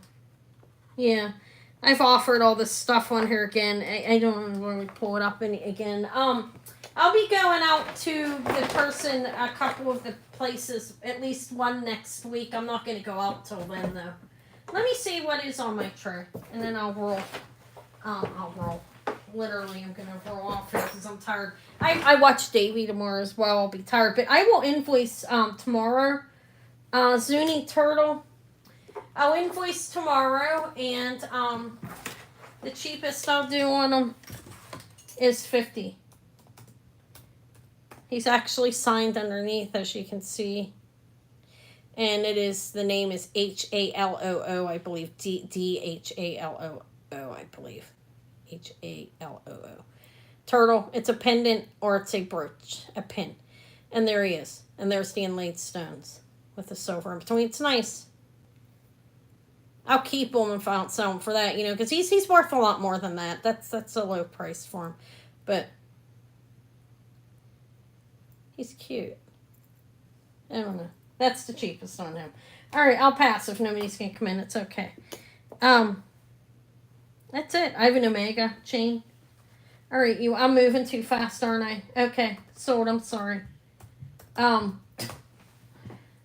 yeah, I've offered all this stuff on here again. I don't really pull it up again. I'll be going out to the person a couple of the places, at least one next week. I'm not going to go out till then though. Let me see what is on my tray, and then I'll roll. I'll roll. Literally, I'm going to roll off here because I'm tired. I watch Davey tomorrow as well. I'll be tired. But I will invoice tomorrow. Zuni Turtle. I'll invoice tomorrow, and the cheapest I'll do on them is 50. He's actually signed underneath, as you can see. And the name is Haloo, I believe. Dhaloo, I believe. Haloo. Turtle. It's a pendant or it's a brooch. A pin. And there he is. And there's the inlaid stones with the silver in between. It's nice. I'll keep him if I don't sell him for that, because he's worth a lot more than that. That's a low price for him. But he's cute. I don't know. That's the cheapest on him. All right, I'll pass if nobody's going to come in. It's okay. That's it. I have an Omega chain. All right, I'm moving too fast, aren't I? Okay, sold. I'm sorry. Let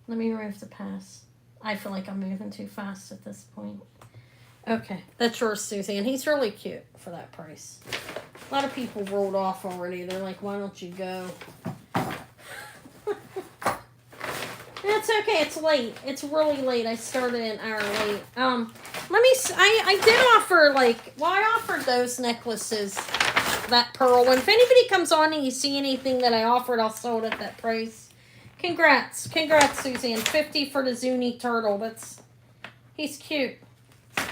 me remove the pass. I feel like I'm moving too fast at this point. Okay, that's yours, Susie, and he's really cute for that price. A lot of people rolled off already. They're like, why don't you go? It's okay. It's late. It's really late. I started an hour late. I did offer, I offered those necklaces, that pearl one. If anybody comes on and you see anything that I offered, I'll sell it at that price. Congrats, Suzanne. 50 for the Zuni turtle. He's cute.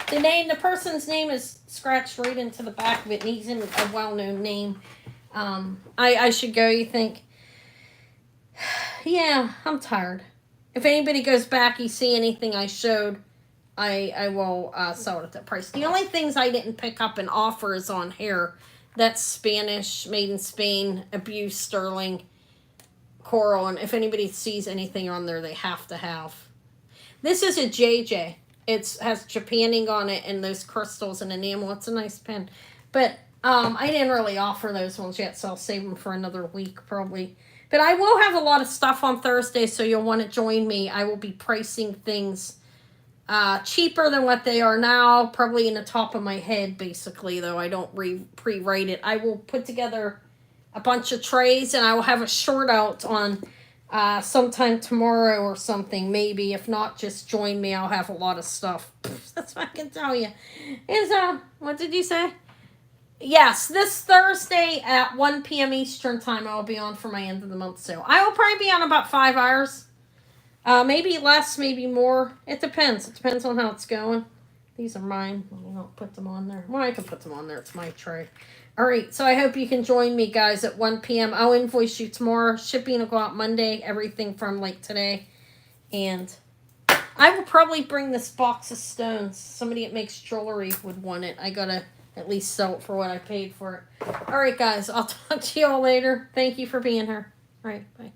The person's name is scratched right into the back of it, and he's in a well-known name. I should go, you think? Yeah, I'm tired. If anybody goes back, you see anything I showed, I will sell it at that price. The only things I didn't pick up and offer is on hair. That's Spanish, made in Spain, abused sterling, coral, and if anybody sees anything on there, they have to have. This is a JJ. It has Japanning on it and those crystals and enamel. It's a nice pen. But I didn't really offer those ones yet, so I'll save them for another week probably. But I will have a lot of stuff on Thursday, so you'll want to join me. I will be pricing things cheaper than what they are now, probably in the top of my head, basically, though I don't pre-write it. I will put together a bunch of trays, and I will have a short out on sometime tomorrow or something, maybe. If not, just join me. I'll have a lot of stuff. That's what I can tell you. What did you say? Yes, this Thursday at 1 p.m. Eastern time, I'll be on for my end of the month sale. I will probably be on about 5 hours. Maybe less, maybe more. It depends. It depends on how it's going. These are mine. Let me not put them on there. Well, I can put them on there. It's my tray. All right, so I hope you can join me, guys, at 1 p.m. I'll invoice you tomorrow. Shipping will go out Monday. Everything from, like, today. And I will probably bring this box of stones. Somebody that makes jewelry would want it. I gotta at least sell it for what I paid for it. All right, guys. I'll talk to you all later. Thank you for being here. All right, bye.